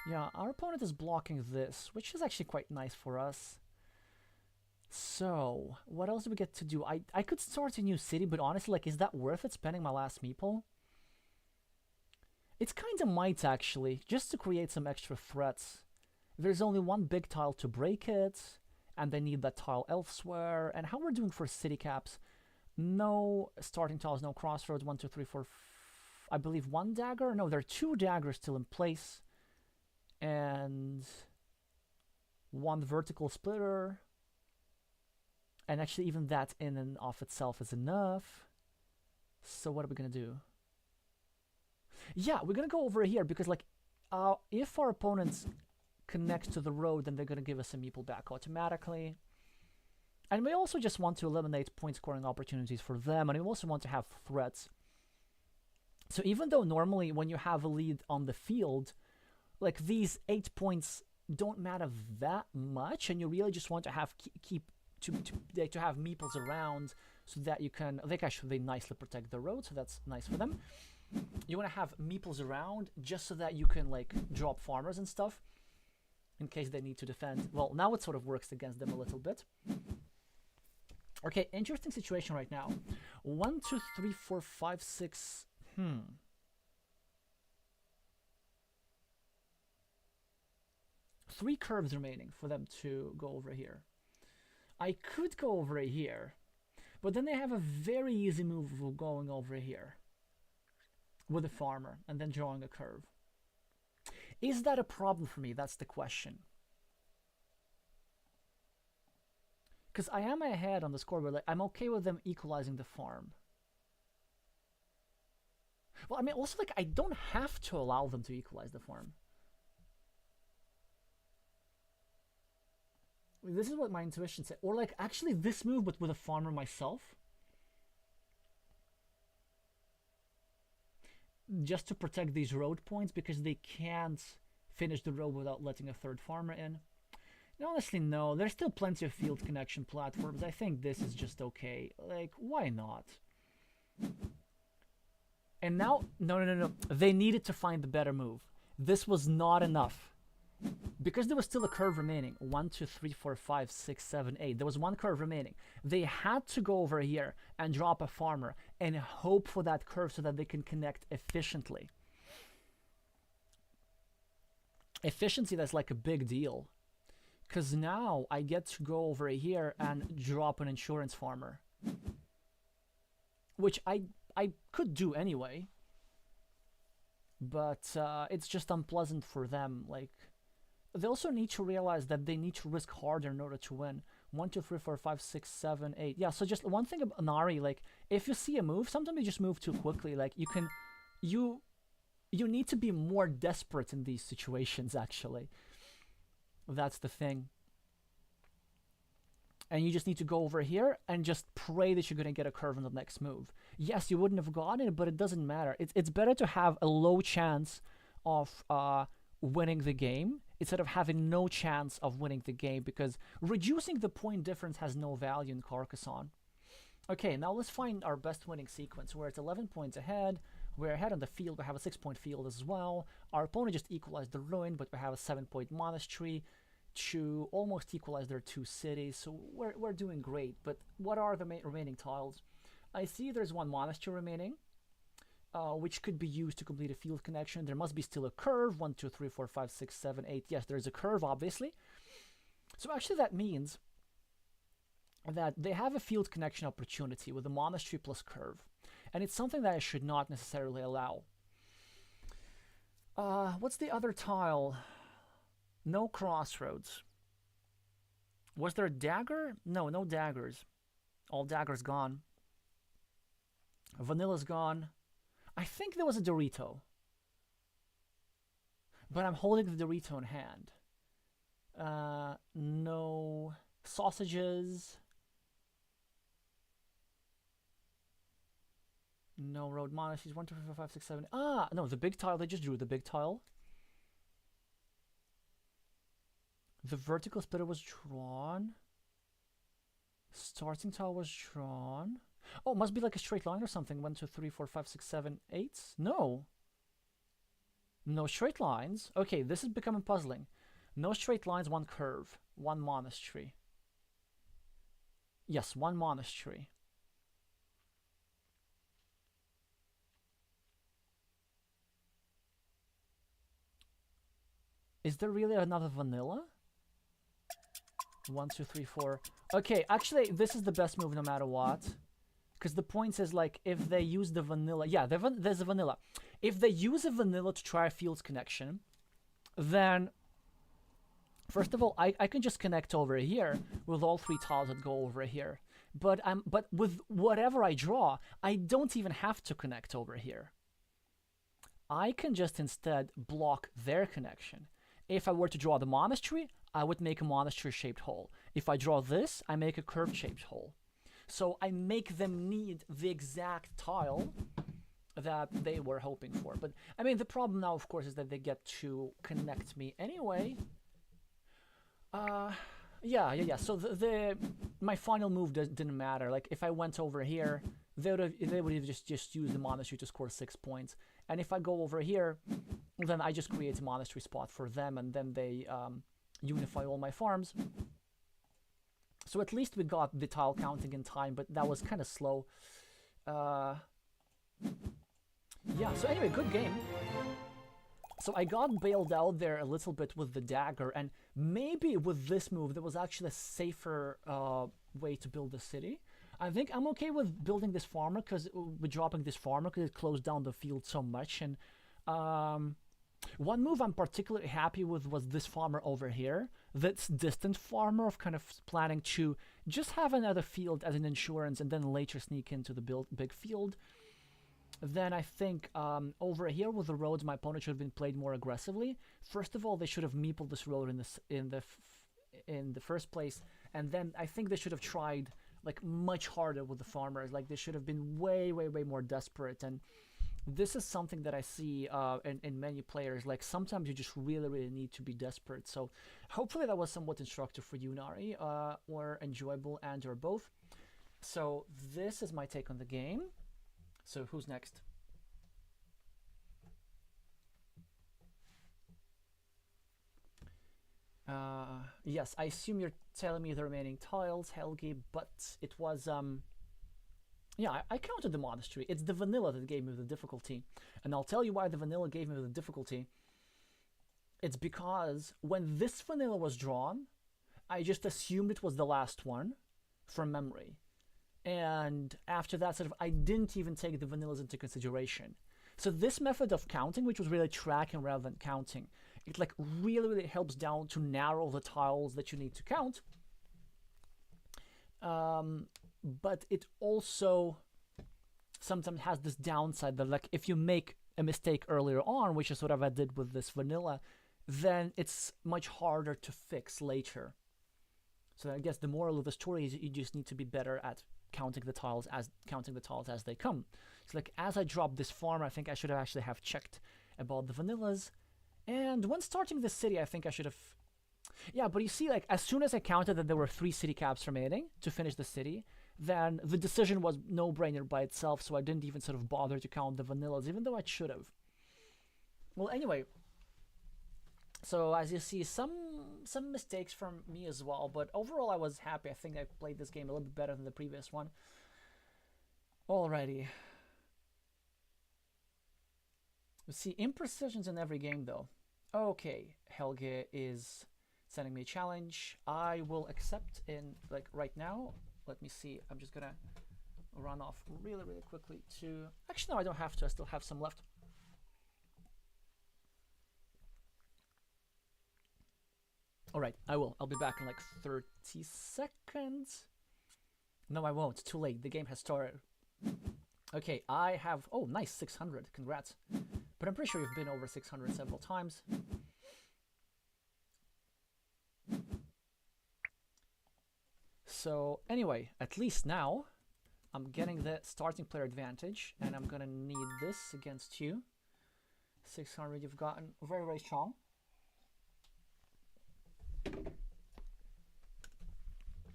Yeah, our opponent is blocking this, which is actually quite nice for us. So, what else do we get to do? I could start a new city, but honestly, like, is that worth it, spending my last meeple? It's kinda might, actually, just to create some extra threats. There's only one big tile to break it, and they need that tile elsewhere. And how we're doing for city caps? No starting tiles, no crossroads, 1, 2, 3, 4, I believe one dagger? No, there are 2 daggers still in place. And 1 vertical splitter. And actually even that in and of itself is enough. So what are we gonna do? Yeah, we're gonna go over here because like if our opponents connect to the road, then they're gonna give us a meeple back automatically. And we also just want to eliminate point scoring opportunities for them, and we also want to have threats. So even though normally when you have a lead on the field, like these 8 points don't matter that much, and you really just want to have to have meeples around so that you can, like, actually they nicely protect the road, so that's nice for them. You want to have meeples around just so that you can like drop farmers and stuff in case they need to defend. Well, now it sort of works against them a little bit. Okay, interesting situation right now. 1, 2, 3, 4, 5, 6. 3 curves remaining for them to go over here. I could go over here, but then they have a very easy move of going over here with a farmer and then drawing a curve. Is that a problem for me? That's the question. Because I am ahead on the scoreboard. Like, I'm okay with them equalizing the farm. Well, I mean, also, like, I don't have to allow them to equalize the farm. This is what my intuition said. Or, like, actually this move, but with a farmer myself. Just to protect these road points, because they can't finish the road without letting a 3rd farmer in. And honestly, no. There's still plenty of field connection platforms. I think this is just okay. Like, why not? And now, no. They needed to find the better move. This was not enough. Because there was still a curve remaining. 1, 2, 3, 4, 5, 6, 7, 8. There was 1 curve remaining. They had to go over here and drop a farmer and hope for that curve so that they can connect efficiently. Efficiency, that's like a big deal. Because now I get to go over here and drop an insurance farmer. Which I could do anyway. But it's just unpleasant for them. Like, they also need to realize that they need to risk harder in order to win. 1, 2, 3, 4, 5, 6, 7, 8. Yeah, so just one thing about Nari, like, if you see a move, sometimes you just move too quickly. Like, you need to be more desperate in these situations, actually. That's the thing. And you just need to go over here and just pray that you're going to get a curve in the next move. Yes, you wouldn't have gotten it, but it doesn't matter. It's better to have a low chance of winning the game instead of having no chance of winning the game, because reducing the point difference has no value in Carcassonne. Okay, now let's find our best winning sequence. We're at 11 points ahead. We're ahead on the field. We have a 6-point field as well. Our opponent just equalized the ruin, but we have a 7-point monastery to almost equalize their 2 cities. So we're doing great. But what are the remaining tiles? I see there's 1 monastery remaining, which could be used to complete a field connection. There must be still a curve. 1, 2, 3, 4, 5, 6, 7, 8. Yes, there's a curve, obviously. So actually that means that they have a field connection opportunity with a monastery plus curve. And it's something that I should not necessarily allow. What's the other tile? No crossroads. Was there a dagger? No, no daggers. All daggers gone. Vanilla's gone. I think there was a Dorito. But I'm holding the Dorito in hand. No sausages. No road monasteries. 1, 2, 3, 4, 5, 6, 7. Ah, no, the big tile. They just drew the big tile. The vertical splitter was drawn. Starting tile was drawn. Oh, it must be like a straight line or something. 1, 2, 3, 4, 5, 6, 7, 8. No. No straight lines. Okay, this is becoming puzzling. No straight lines, one curve. One monastery. Yes, one monastery. Is there really another vanilla? 1, 2, 3, 4. Okay, actually, this is the best move no matter what. Because the point is, like, if they use the vanilla... Yeah, there's a vanilla. If they use a vanilla to try a fields connection, then... First of all, I can just connect over here with all 3 tiles that go over here. But with whatever I draw, I don't even have to connect over here. I can just instead block their connection. If I were to draw the monastery, I would make a monastery-shaped hole. If I draw this, I make a curved-shaped hole. So I make them need the exact tile that they were hoping for. But, I mean, the problem now, of course, is that they get to connect me anyway. Yeah. So my final move didn't matter. Like, if I went over here, they would have just used the monastery to score 6 points. And if I go over here, then I just create a monastery spot for them, and then they unify all my farms. So at least we got the tile counting in time, but that was kind of slow. Yeah, so anyway, good game. So I got bailed out there a little bit with the dagger, and maybe with this move there was actually a safer way to build the city. I think I'm okay with building this farmer, because we're dropping this farmer because it closed down the field so much. And one move I'm particularly happy with was this farmer over here. This distant farmer of kind of planning to just have another field as an insurance and then later sneak into the big field. Then I think over here with the roads, my opponent should have been played more aggressively. First of all, they should have meepled this road in the first place, and then I think they should have tried like much harder with the farmers. Like they should have been way more desperate. And this is something that I see in many players. Like sometimes you just really need to be desperate. So hopefully that was somewhat instructive for you, Nari, or enjoyable, and or both. So this is my take on the game. So who's next? Yes, I assume you're telling me the remaining tiles, Helgi, but it was yeah, I counted the monastery. It's the vanilla that gave me the difficulty. And I'll tell you why the vanilla gave me the difficulty. It's because when this vanilla was drawn, I just assumed it was the last one from memory. And after that, sort of, I didn't even take the vanillas into consideration. So this method of counting, which was really tracking rather than counting, it like really helps down to narrow the tiles that you need to count. But it also sometimes has this downside that, like, if you make a mistake earlier on, which is what I did with this vanilla, then it's much harder to fix later. So I guess the moral of the story is you just need to be better at counting the tiles as they come. So like as I dropped this farm, I think I should have actually have checked about the vanillas. And when starting the city, I think I should have... Yeah, but you see, like, as soon as I counted that there were 3 city caps remaining to finish the city, then the decision was no-brainer by itself, so I didn't even sort of bother to count the vanillas, even though I should have. Well, anyway, so as you see, some mistakes from me as well, but overall I was happy. I think I played this game a little bit better than the previous one. Alrighty. We see imprecisions in every game, though. Okay, Helge is sending me a challenge. I will accept in, like, right now. Let me see. I'm just gonna run off really quickly to... Actually, no, I don't have to. I still have some left. Alright, I will. I'll be back in like 30 seconds. No, I won't. Too late. The game has started. Okay, I have... Oh, nice. 600. Congrats. But I'm pretty sure you've been over 600 several times. So anyway, at least now I'm getting the starting player advantage, and I'm gonna need this against you. 600 you've gotten very, very strong.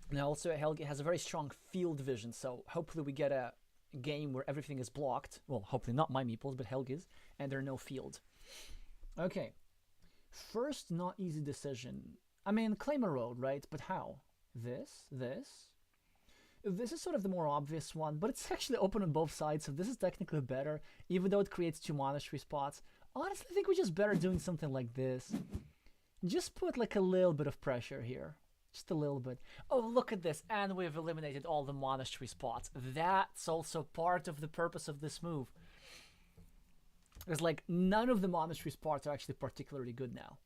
Now also Helge has a very strong field vision, so hopefully we get a game where everything is blocked. Well, hopefully not my meeples, but Helge's, and there are no field. Okay, first not easy decision. I mean, claim a road, right? But how? This. This is sort of the more obvious one, but it's actually open on both sides, so this is technically better, even though it creates 2 monastery spots. Honestly, I think we're just better doing something like this. Just put like a little bit of pressure here. Just a little bit. Oh, look at this, and we've eliminated all the monastery spots. That's also part of the purpose of this move. Because like none of the monastery spots are actually particularly good now.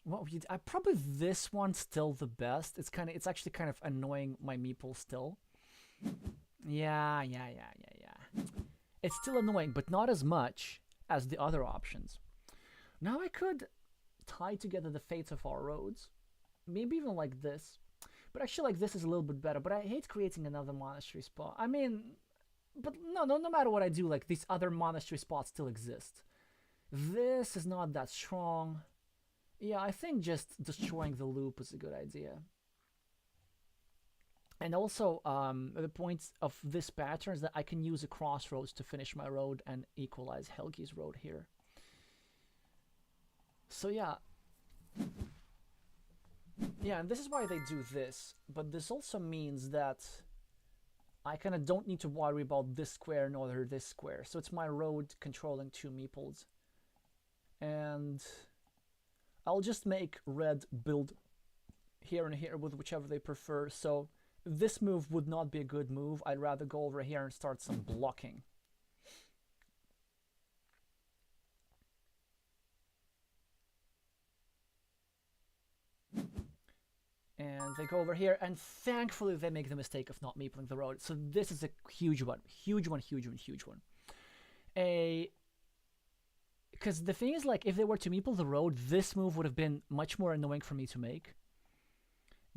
Well, probably this one's still the best. It's actually kind of annoying my meeple still. Yeah. It's still annoying, but not as much as the other options. Now I could tie together the fates of our roads. Maybe even like this. But actually like this is a little bit better. But I hate creating another monastery spot. I mean, but no matter what I do, like these other monastery spots still exist. This is not that strong. Yeah, I think just destroying the loop is a good idea. And also, the point of this pattern is that I can use a crossroads to finish my road and equalize Helge's road here. So yeah. Yeah, and this is why they do this. But this also means that I kind of don't need to worry about this square nor this square. So it's my road controlling 2 meeples. And I'll just make red build here and here with whichever they prefer. So this move would not be a good move. I'd rather go over here and start some blocking. And they go over here, and thankfully they make the mistake of not meepling the road. So this is a huge one. Huge one. Because the thing is, like, if they were to meeple the road, this move would have been much more annoying for me to make.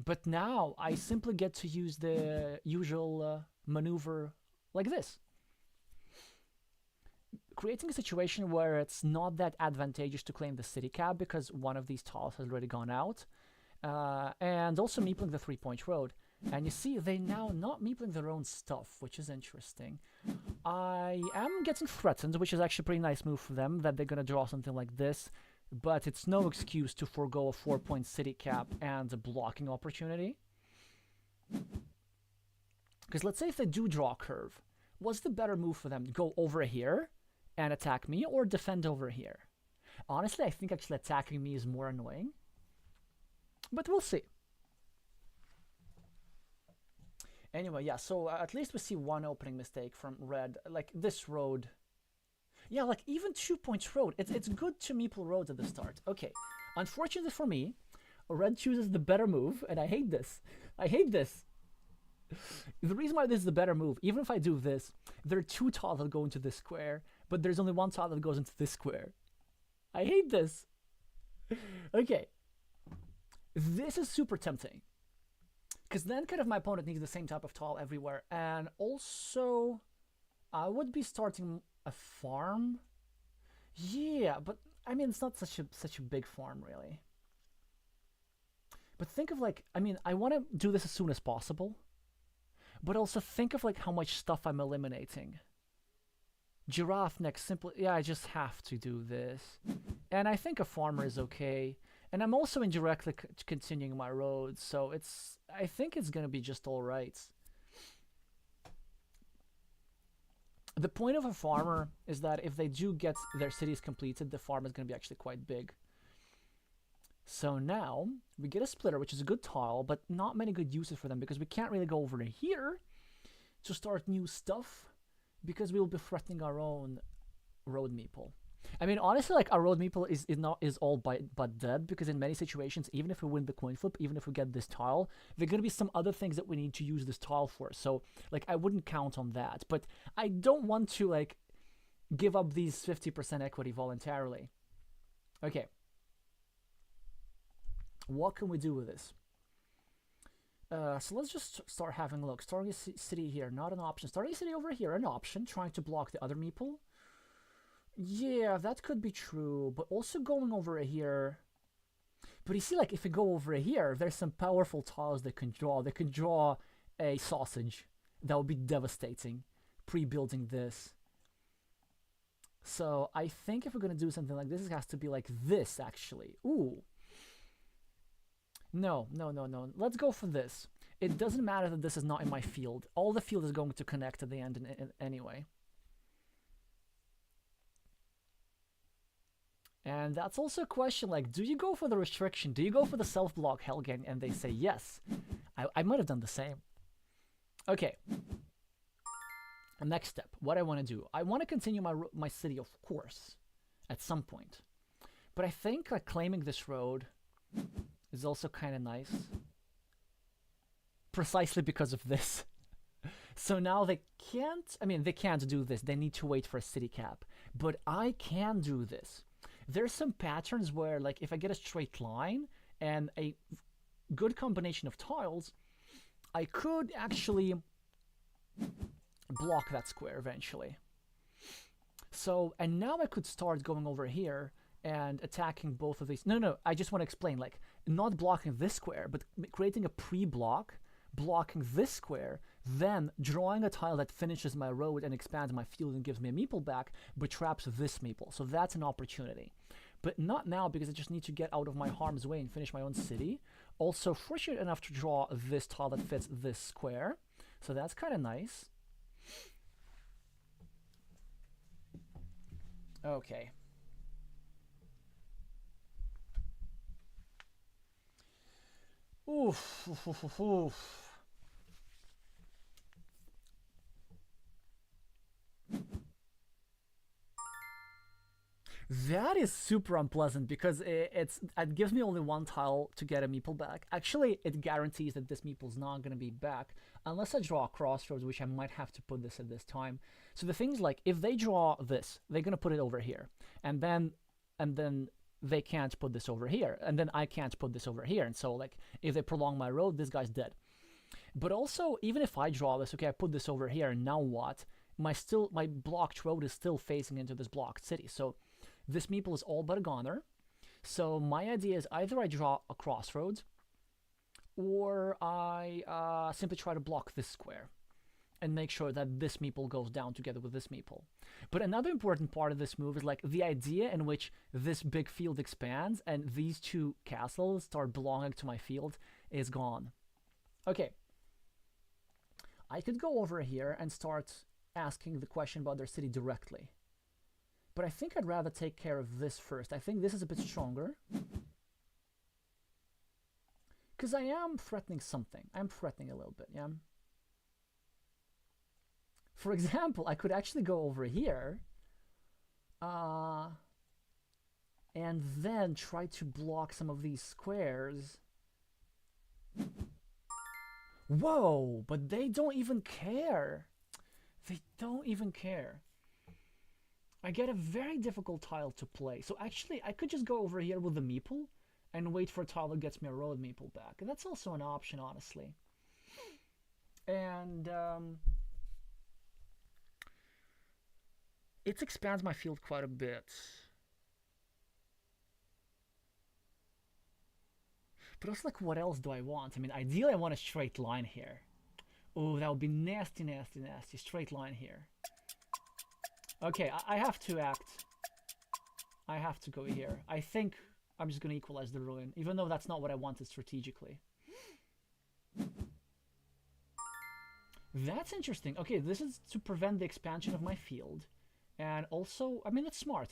But now I simply get to use the usual maneuver like this. Creating a situation where it's not that advantageous to claim the city cap because one of these tiles has already gone out. And also meepling the 3-point road. And you see, they now not meepling their own stuff, which is interesting. I am getting threatened, which is actually a pretty nice move for them, that they're going to draw something like this. But it's no excuse to forego a 4-point city cap and a blocking opportunity. Because let's say if they do draw a curve, what's the better move for them? To go over here and attack me, or defend over here? Honestly, I think actually attacking me is more annoying. But we'll see. Anyway, yeah, so at least we see one opening mistake from red. Like, this road. Yeah, like, even 2-point road. It's good to meeple roads at the start. Okay, unfortunately for me, red chooses the better move, and I hate this. I hate this. The reason why this is the better move, even if I do this, there are 2 tiles that go into this square, but there's only 1 tile that goes into this square. I hate this. Okay. This is super tempting. Because then kind of my opponent needs the same type of tile everywhere. And also, I would be starting a farm. Yeah, but I mean, it's not such a big farm, really. But think of like, I mean, I want to do this as soon as possible. But also think of like how much stuff I'm eliminating. Giraffe next, simply, yeah, I just have to do this. And I think a farmer is okay. And I'm also indirectly continuing my road, so I think it's gonna be just alright. The point of a farmer is that if they do get their cities completed, the farm is gonna be actually quite big. So now, we get a splitter, which is a good tile, but not many good uses for them, because we can't really go over here to start new stuff, because we will be threatening our own road meeple. I mean, honestly, like, our road meeple is all but dead, because in many situations, even if we win the coin flip, even if we get this tile, there are going to be some other things that we need to use this tile for. So, like, I wouldn't count on that. But I don't want to, like, give up these 50% equity voluntarily. Okay. What can we do with this? So let's just start having a look. Starting a city here, not an option. Starting a city over here, an option. Trying to block the other meeple. Yeah, that could be true. But also going over here. But you see, like, if we go over here, there's some powerful tiles they can draw. They can draw a sausage. That would be devastating. Pre-building this. So I think if we're going to do something like this, it has to be like this, actually. Ooh. No. Let's go for this. It doesn't matter that this is not in my field. All the field is going to connect at the end anyway. And that's also a question, like, do you go for the restriction? Do you go for the self-block Helgen? And they say yes. I might have done the same. Okay. Next step, what I want to do. I want to continue my city, of course, at some point. But I think like claiming this road is also kind of nice. Precisely because of this. So now they can't do this. They need to wait for a city cap. But I can do this. There's some patterns where, like, if I get a straight line and a good combination of tiles, I could actually block that square eventually. So, and now I could start going over here and attacking both of these. No, I just want to explain, like, not blocking this square, but creating a pre-block, blocking this square, then drawing a tile that finishes my road and expands my field and gives me a meeple back, but traps this meeple. So that's an opportunity. But not now, because I just need to get out of my harm's way and finish my own city. Also, fortunate enough to draw this tile that fits this square. So that's kind of nice. Okay. Oof. That is super unpleasant because it gives me only one tile to get a meeple back. Actually, it guarantees that this meeple's not going to be back unless I draw a crossroads, which I might have to put this at this time. So the thing's like, if they draw this, they're going to put it over here. And then they can't put this over here. And then I can't put this over here. And so, like, if they prolong my road, this guy's dead. But also, even if I draw this, okay, I put this over here, and now what? My blocked road is still facing into this blocked city. So this meeple is all but a goner. So my idea is either I draw a crossroads, or I simply try to block this square and make sure that this meeple goes down together with this meeple. But another important part of this move is, like, the idea in which this big field expands and these two castles start belonging to my field is gone. Okay. I could go over here and start asking the question about their city directly. But I think I'd rather take care of this first. I think this is a bit stronger. Because I am threatening something. I'm threatening a little bit, yeah? For example, I could actually go over here and then try to block some of these squares. Whoa, but they don't even care. They don't even care. I get a very difficult tile to play. So actually, I could just go over here with the meeple and wait for a tile that gets me a road meeple back. And that's also an option, honestly. And it expands my field quite a bit. But also, like, what else do I want? I mean, ideally I want a straight line here. Oh, that would be nasty. Straight line here. Okay, I have to act. I have to go here. I think I'm just going to equalize the ruin, even though that's not what I wanted strategically. That's interesting. Okay, this is to prevent the expansion of my field. And also, I mean, it's smart.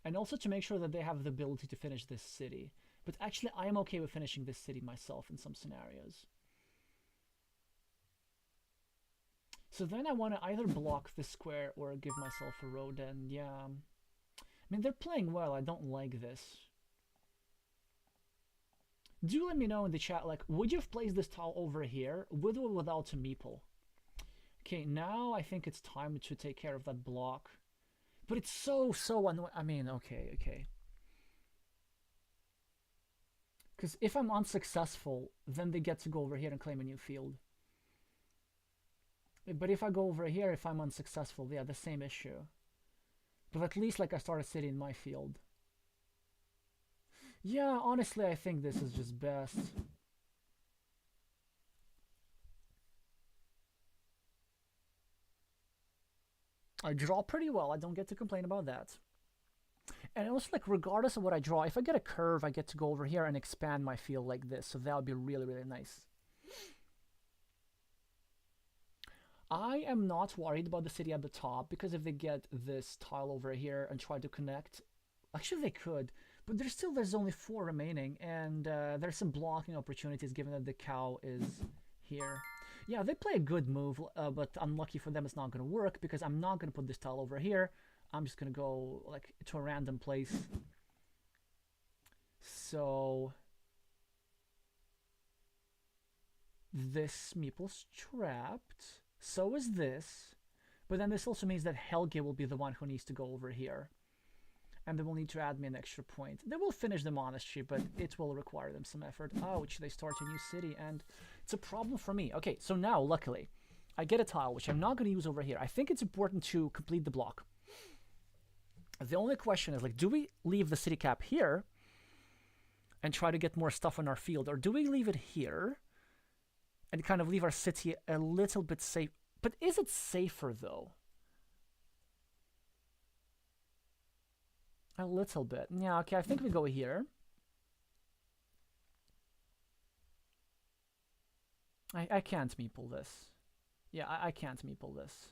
And also to make sure that they have the ability to finish this city. But actually, I am okay with finishing this city myself in some scenarios. So then I want to either block this square or give myself a road, and yeah. I mean, they're playing well. I don't like this. Do let me know in the chat, like, would you have placed this tile over here with or without a meeple? Okay, now I think it's time to take care of that block. But it's so annoying. I mean, okay. Because if I'm unsuccessful, then they get to go over here and claim a new field. But if I go over here, if I'm unsuccessful, yeah, the same issue. But at least like I start a city in my field. Yeah, honestly, I think this is just best. I draw pretty well. I don't get to complain about that. And also, like, regardless of what I draw, if I get a curve, I get to go over here and expand my field like this. So that would be really, really nice. I am not worried about the city at the top, because if they get this tile over here and try to connect, actually they could, but there's only 4 remaining, and there's some blocking opportunities given that the cow is here. Yeah, they play a good move, but unlucky for them it's not going to work, because I'm not going to put this tile over here. I'm just going to go like to a random place. So this meeple's trapped. So is this. But then this also means that Helge will be the one who needs to go over here. And they will need to add me an extra point. They will finish the monastery, but it will require them some effort. Ouch, they start a new city, and it's a problem for me. Okay, so now, luckily, I get a tile, which I'm not going to use over here. I think it's important to complete the block. The only question is, like, do we leave the city cap here and try to get more stuff on our field, or do we leave it here and kind of leave our city a little bit safe? But is it safer, though? A little bit. Yeah, okay, I think we go here. I can't meeple this. Yeah, I can't meeple this.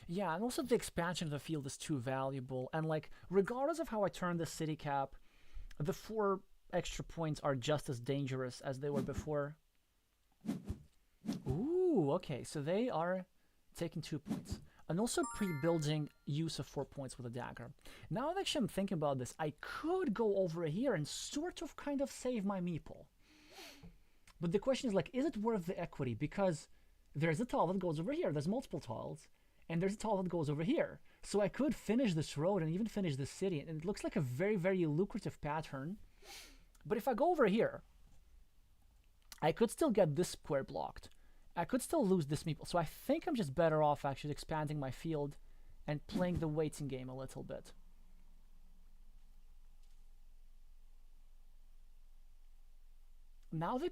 Yeah, and also the expansion of the field is too valuable. And, like, regardless of how I turn the city cap, the 4 extra points are just as dangerous as they were before. Ooh, okay, so they are taking 2 points. And also pre-building use of 4 points with a dagger. Now that actually I'm thinking about this, I could go over here and sort of kind of save my meeple. But the question is, like, is it worth the equity? Because there's a tile that goes over here, there's multiple tiles, and there's a tile that goes over here. So I could finish this road and even finish this city, and it looks like a very, very lucrative pattern. But if I go over here, I could still get this square blocked. I could still lose this meeple. So I think I'm just better off actually expanding my field and playing the waiting game a little bit. Now they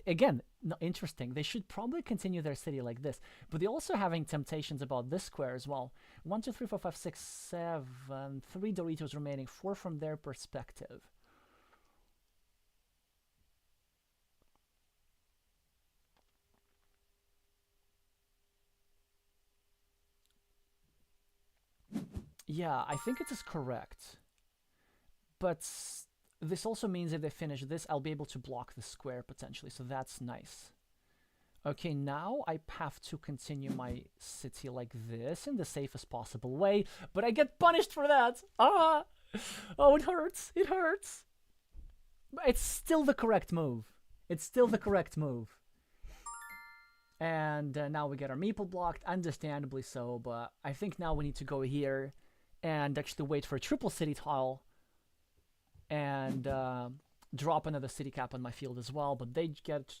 again, no, interesting. They should probably continue their city like this, but they're also having temptations about this square as well. 1, 2, 3, 4, 5, 6, 7. 3 Doritos remaining. 4 from their perspective. Yeah, I think it is correct. But this also means if they finish this, I'll be able to block the square potentially, so that's nice. Okay, now I have to continue my city like this in the safest possible way, but I get punished for that! Ah! Oh, it hurts! It hurts! But it's still the correct move. It's still the correct move. And now we get our meeple blocked, understandably so, but I think now we need to go here and actually wait for a triple city tile and drop another city cap on my field as well, but they get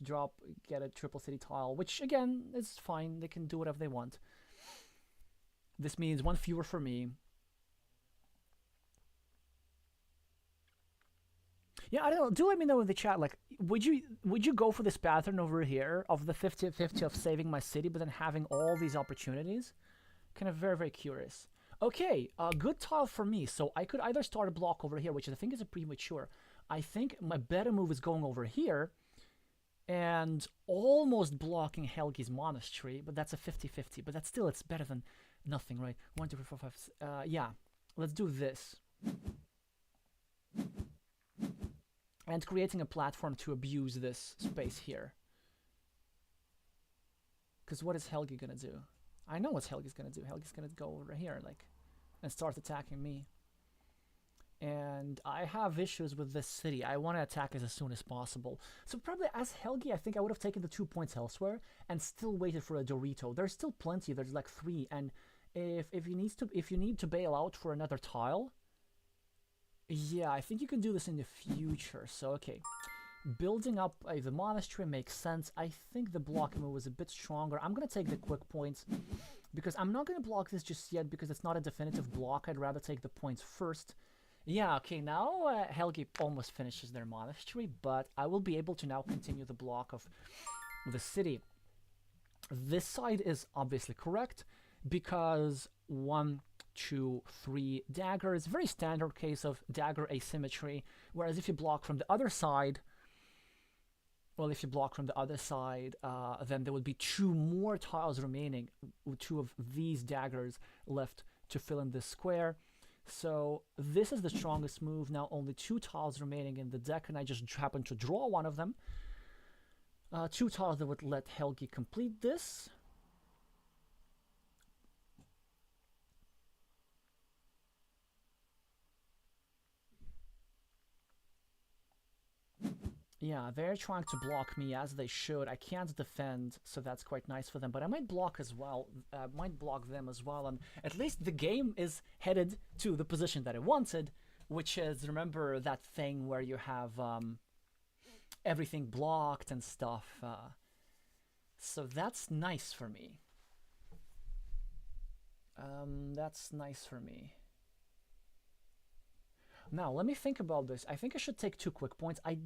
a triple city tile, which again is fine. They can do whatever they want. This means 1 fewer for me. Yeah, I don't know. Do let me know in the chat, like, would you go for this pattern over here of the 50-50 of saving my city, but then having all these opportunities? Kind of very, very curious. Okay, good tile for me. So I could either start a block over here, which I think is a premature. I think my better move is going over here and almost blocking Helge's monastery, but that's a 50-50. But that's still, it's better than nothing, right? 1, 2, 3, 4, 5. Yeah, let's do this. And creating a platform to abuse this space here. Because what is Helge gonna do? I know what Helge's gonna do. Helge's gonna go over here, like, and start attacking me. and I have issues with this city. I want to attack it as soon as possible. So probably as Helgi, I think I would have taken the 2 points elsewhere and still waited for a Dorito. There's still plenty. There's like 3, and if you need to bail out for another tile, yeah, I think you can do this in the future. So okay, building up the monastery makes sense. I think the blocking move was a bit stronger. I'm gonna take the quick points because I'm not gonna block this just yet because it's not a definitive block. I'd rather take the points first. Yeah, okay, now Helgi almost finishes their monastery, but I will be able to now continue the block of the city. This side is obviously correct because 1, 2, 3 daggers, very standard case of dagger asymmetry, whereas if you block from the other side, well, if you block from the other side, then there would be 2 more tiles remaining, 2 of these daggers left to fill in this square. So this is the strongest move. Now only 2 tiles remaining in the deck, and I just happened to draw one of them. 2 tiles that would let Helgi complete this. Yeah, they're trying to block me as they should. I can't defend, so that's quite nice for them. But I might block as well. Might block them as well. And at least the game is headed to the position that I wanted, which is, remember that thing where you have everything blocked and stuff. So that's nice for me. That's nice for me. Now, let me think about this. I think I should take 2 quick points. I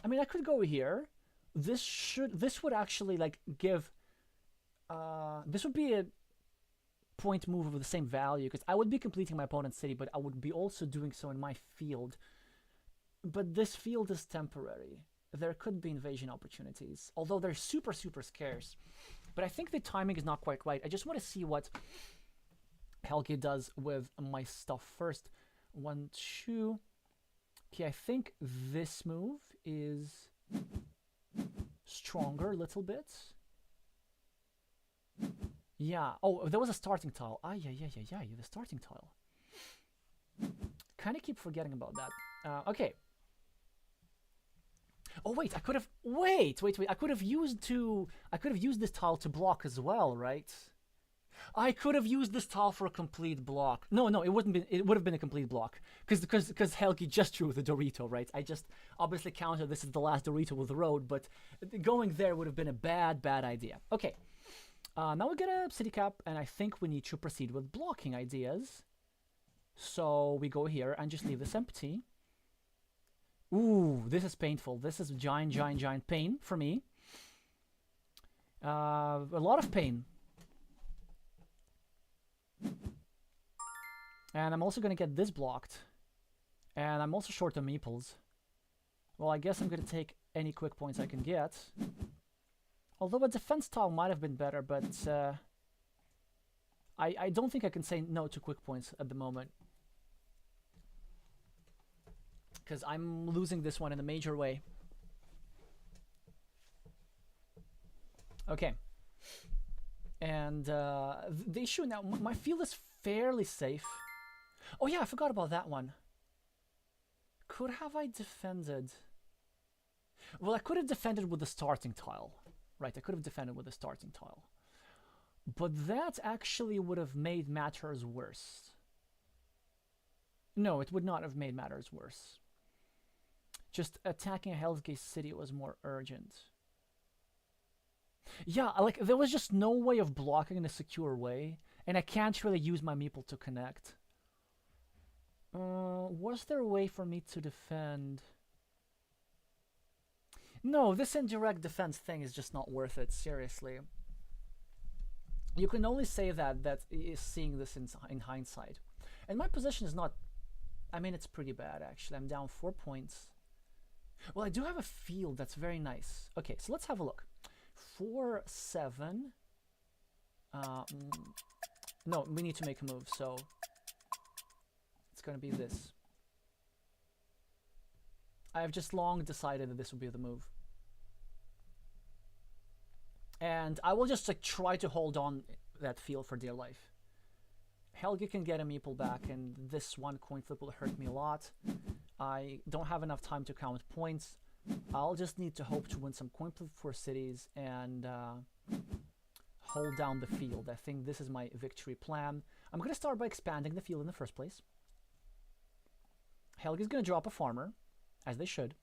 mean, I could go here. This would actually, like, give, this would be a point move of the same value, because I would be completing my opponent's city, but I would be also doing so in my field. But this field is temporary. There could be invasion opportunities, although they're super, super scarce. But I think the timing is not quite right. I just want to see what Helgi does with my stuff first. 1, 2. Okay, I think this move is stronger a little bit. Yeah. Oh, there was a starting tile. Ah, yeah, the starting tile. Kind of keep forgetting about that. Okay. Oh wait, I could have. Wait. I could have used this tile to block as well, right? I could have used this tile for a complete block. No, it wouldn't be. It would have been a complete block because Helgi just drew the Dorito, right? I just obviously counted this is the last Dorito with the road, but going there would have been a bad idea. Okay, now we get a city cap, and I think we need to proceed with blocking ideas. So we go here and just leave this empty. Ooh, this is painful. This is giant pain for me. A lot of pain. And I'm also going to get this blocked. And I'm also short on meeples. Well, I guess I'm going to take any quick points I can get. Although a defense tile might have been better, but I don't think I can say no to quick points at the moment. Because I'm losing this one in a major way. Okay. And the issue now, my field is fairly safe. Oh yeah, I forgot about that one. Could have I defended? Well, I could have defended with the starting tile. Right, I could have defended with the starting tile. But that actually would have made matters worse. No, it would not have made matters worse. Just attacking Helgi City was more urgent. Yeah, like, there was just no way of blocking in a secure way, and I can't really use my meeple to connect. Was there a way for me to defend? No, this indirect defense thing is just not worth it, seriously. You can only say that is seeing this in hindsight. And my position is not... I mean, it's pretty bad, actually. I'm down 4 points. Well, I do have a field that's very nice. Okay, so let's have a look. 4, 7. No, we need to make a move, so it's going to be this. I have just long decided that this will be the move. And I will just, like, try to hold on that field for dear life. Helgi can get a meeple back, and this one coin flip will hurt me a lot. I don't have enough time to count points. I'll just need to hope to win some coin flip for cities and hold down the field. I think this is my victory plan. I'm going to start by expanding the field in the first place. Helga's going to drop a farmer, as they should.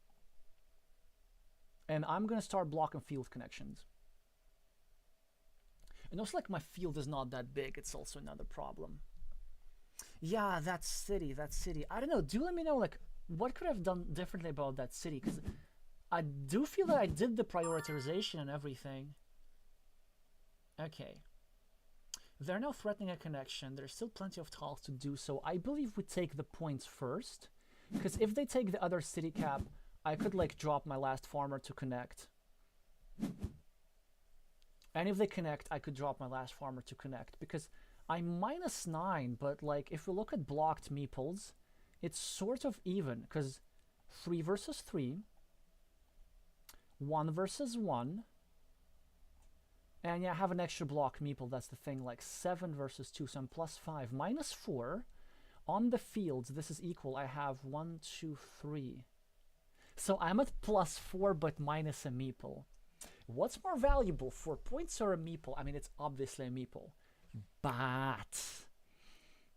And I'm going to start blocking field connections. And also, like, my field is not that big. It's also another problem. Yeah, that city. I don't know. Do let me know, like, what could I have done differently about that city? Because I do feel that I did the prioritization and everything. Okay. They're now threatening a connection. There's still plenty of tiles to do so. I believe we take the points first. Because if they take the other city cap, I could, like, drop my last farmer to connect. And if they connect, I could drop my last farmer to connect. Because I'm -9, but, like, if we look at blocked meeples, it's sort of even. Because 3 versus 3, 1 versus 1, and yeah, I have an extra block meeple, that's the thing, like 7 versus 2, so I'm +5, -4. On the fields, this is equal. I have 1, 2, 3. So I'm at +4, but minus a meeple. What's more valuable, 4 points or a meeple? I mean, it's obviously a meeple. But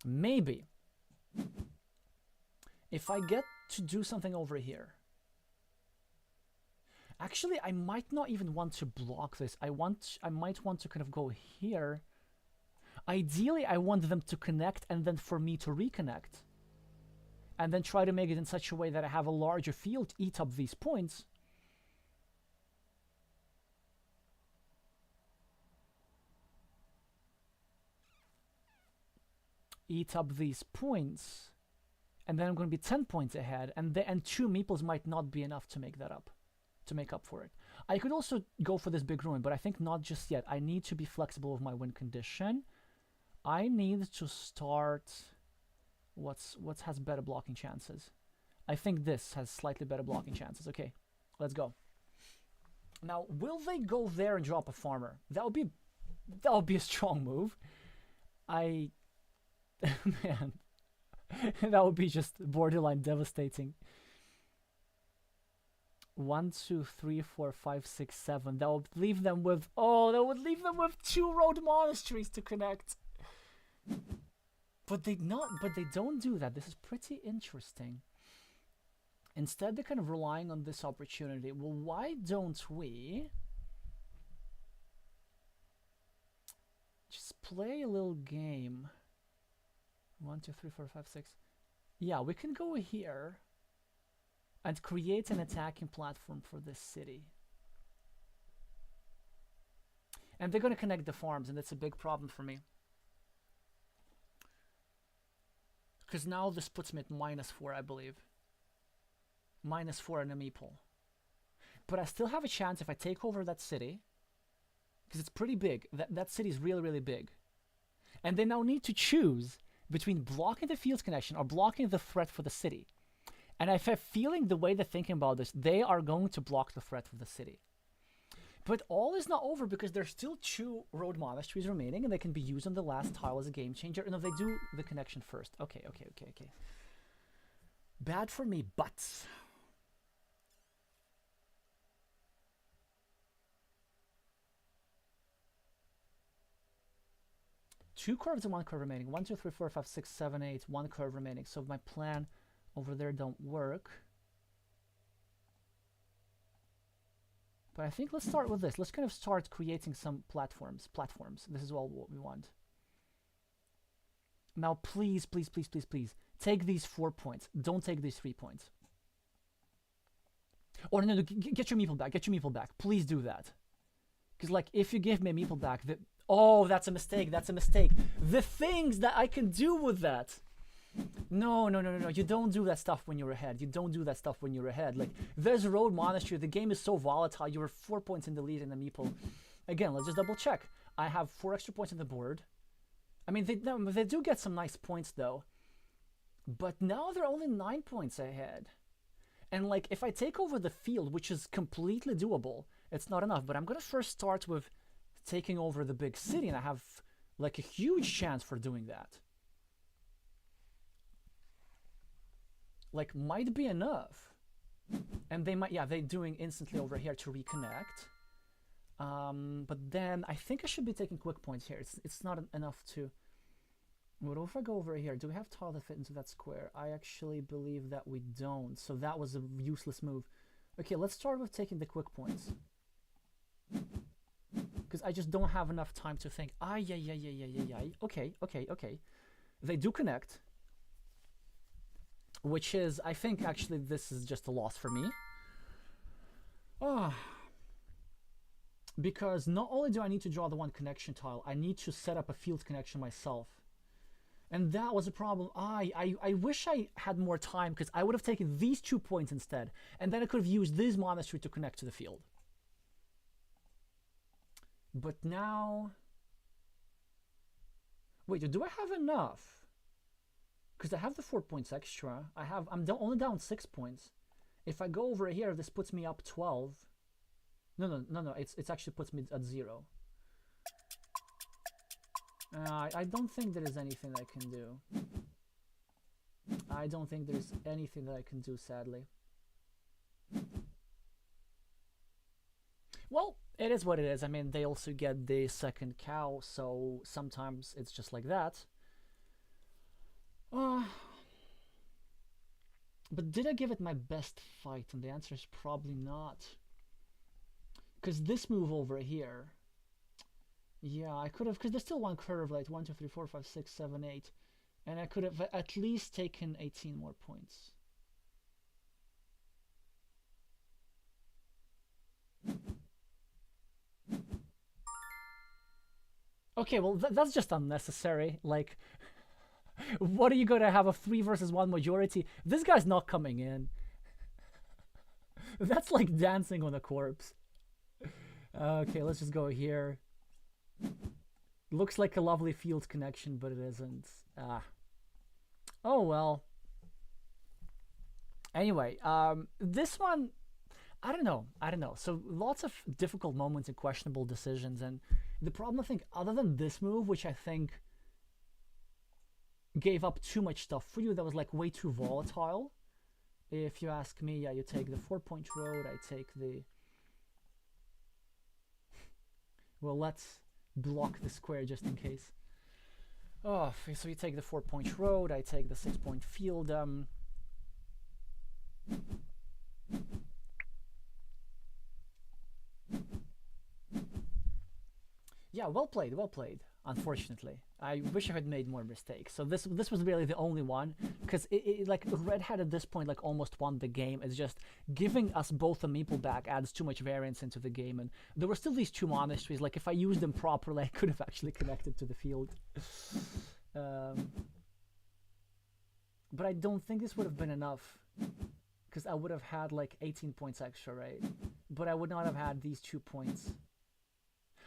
maybe if I get to do something over here. Actually, I might not even want to block this. I might want to kind of go here. Ideally, I want them to connect and then for me to reconnect. And then try to make it in such a way that I have a larger field eat up these points. Eat up these points. And then I'm going to be 10 points ahead. And 2 meeples might not be enough to make that up. To make up for it. I could also go for this big ruin, but I think not just yet. I need to be flexible with my win condition. I need to start... What has better blocking chances? I think this has slightly better blocking chances. Okay, let's go. Now, will they go there and drop a farmer? That would be a strong move. Man, that would be just borderline devastating. 1, 2, 3, 4, 5, 6, 7. That would leave them with 2 road monasteries to connect. But they don't do that. This is pretty interesting. Instead, they're kind of relying on this opportunity. Well, why don't we just play a little game? 1, 2, 3, 4, 5, 6. Yeah, we can go here and create an attacking platform for this city. And they're going to connect the farms, and that's a big problem for me. Because now this puts me at -4, I believe. -4 in a meeple. But I still have a chance if I take over that city. Because it's pretty big. That city is really, really big. And they now need to choose between blocking the field connection or blocking the threat for the city. And I have a feeling the way they're thinking about this, they are going to block the threat for the city. But all is not over because there's still 2 road monasteries remaining and they can be used on the last tile as a game changer. And if they do the connection first. Okay. Bad for me, but... Two curves and 1 curve remaining. 1, 2, 3, 4, 5, 6, 7, 8. 1 curve remaining. So my plan over there don't work. But I think let's start with this. Let's kind of start creating some platforms. This is all what we want. Now, please, please, please, please, please. Take these 4 points. Don't take these 3 points. Or no, get your meeple back. Get your meeple back. Please do that. Because, like, if you give me a meeple back... Oh, that's a mistake. That's a mistake. The things that I can do with that... No. You don't do that stuff when you're ahead. You don't do that stuff when you're ahead. Like, there's a road monastery. The game is so volatile. You were 4 points in the lead in the meeple. Again, let's just double check. I have 4 extra points on the board. I mean, they do get some nice points, though. But now they're only 9 points ahead. And, like, if I take over the field, which is completely doable, it's not enough. But I'm going to first start with taking over the big city, and I have, like, a huge chance for doing that. like might be enough. And they might, yeah, they're doing instantly over here to reconnect. But then I think I should be taking quick points here. It's not enough to. What if I go over here? Do we have tile that fit into that square? I actually believe that we don't. So that was a useless move. Okay, let's start with taking the quick points. Because I just don't have enough time to think. Yeah. Okay. They do connect. Which is, I think actually this is just a loss for me. Because not only do I need to draw the one connection tile, I need to set up a field connection myself. And that was a problem. I wish I had more time, because I would have taken these 2 points instead. And then I could have used this monastery to connect to the field. But now... Wait, do I have enough? Because I have the 4 points extra. I'm only down 6 points. If I go over here, this puts me up 12. No. It actually puts me at 0. I don't think there is anything I can do. I don't think there's anything that I can do, sadly. Well, it is what it is. I mean, they also get the second cow, so sometimes it's just like that. But did I give it my best fight? And the answer is probably not. Because this move over here, yeah, I could have, because there's still one curve, like 1, 2, 3, 4, 5, 6, 7, 8. And I could have at least taken 18 more points. Okay, well, that's just unnecessary. Like, what are you going to have a 3 versus 1 majority? This guy's not coming in. That's like dancing on a corpse. Okay, let's just go here. Looks like a lovely field connection, but it isn't. Oh well. Anyway, this one, I don't know. So lots of difficult moments and questionable decisions, and the problem, I think, other than this move, which I think gave up too much stuff for you, that was like way too volatile. If you ask me, yeah, you take the 4-point road, I take the... Well, let's block the square just in case. Oh, so you take the 4-point road, I take the 6-point field. Yeah, well played. Unfortunately, I wish I had made more mistakes. So this was really the only one, because it like Red had at this point like almost won the game. It's just giving us both a meeple back adds too much variance into the game, and there were still these 2 monasteries. Like if I used them properly, I could have actually connected to the field. But I don't think this would have been enough, because I would have had like 18 points extra, right? But I would not have had these 2 points.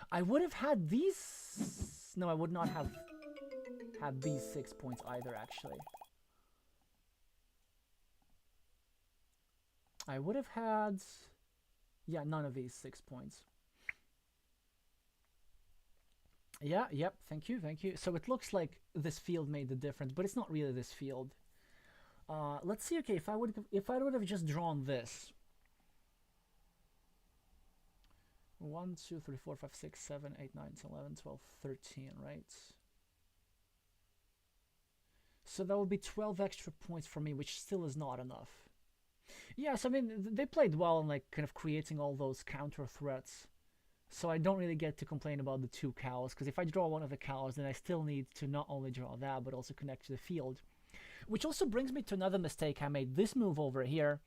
I would have had these... No, I would not have had these 6 points either, actually. I would have had... Yeah, none of these 6 points. Yeah, yep, thank you. So it looks like this field made the difference, but it's not really this field. Let's see, okay, if I would have just drawn this. 1, 2, 3, 4, 5, 6, 7, 8, 9, 10, 11, 12, 13, right? So that would be 12 extra points for me, which still is not enough. Yes, I mean, they played well in like kind of creating all those counter threats. So I don't really get to complain about the 2 cows, because if I draw one of the cows, then I still need to not only draw that, but also connect to the field. Which also brings me to another mistake I made. This move over here,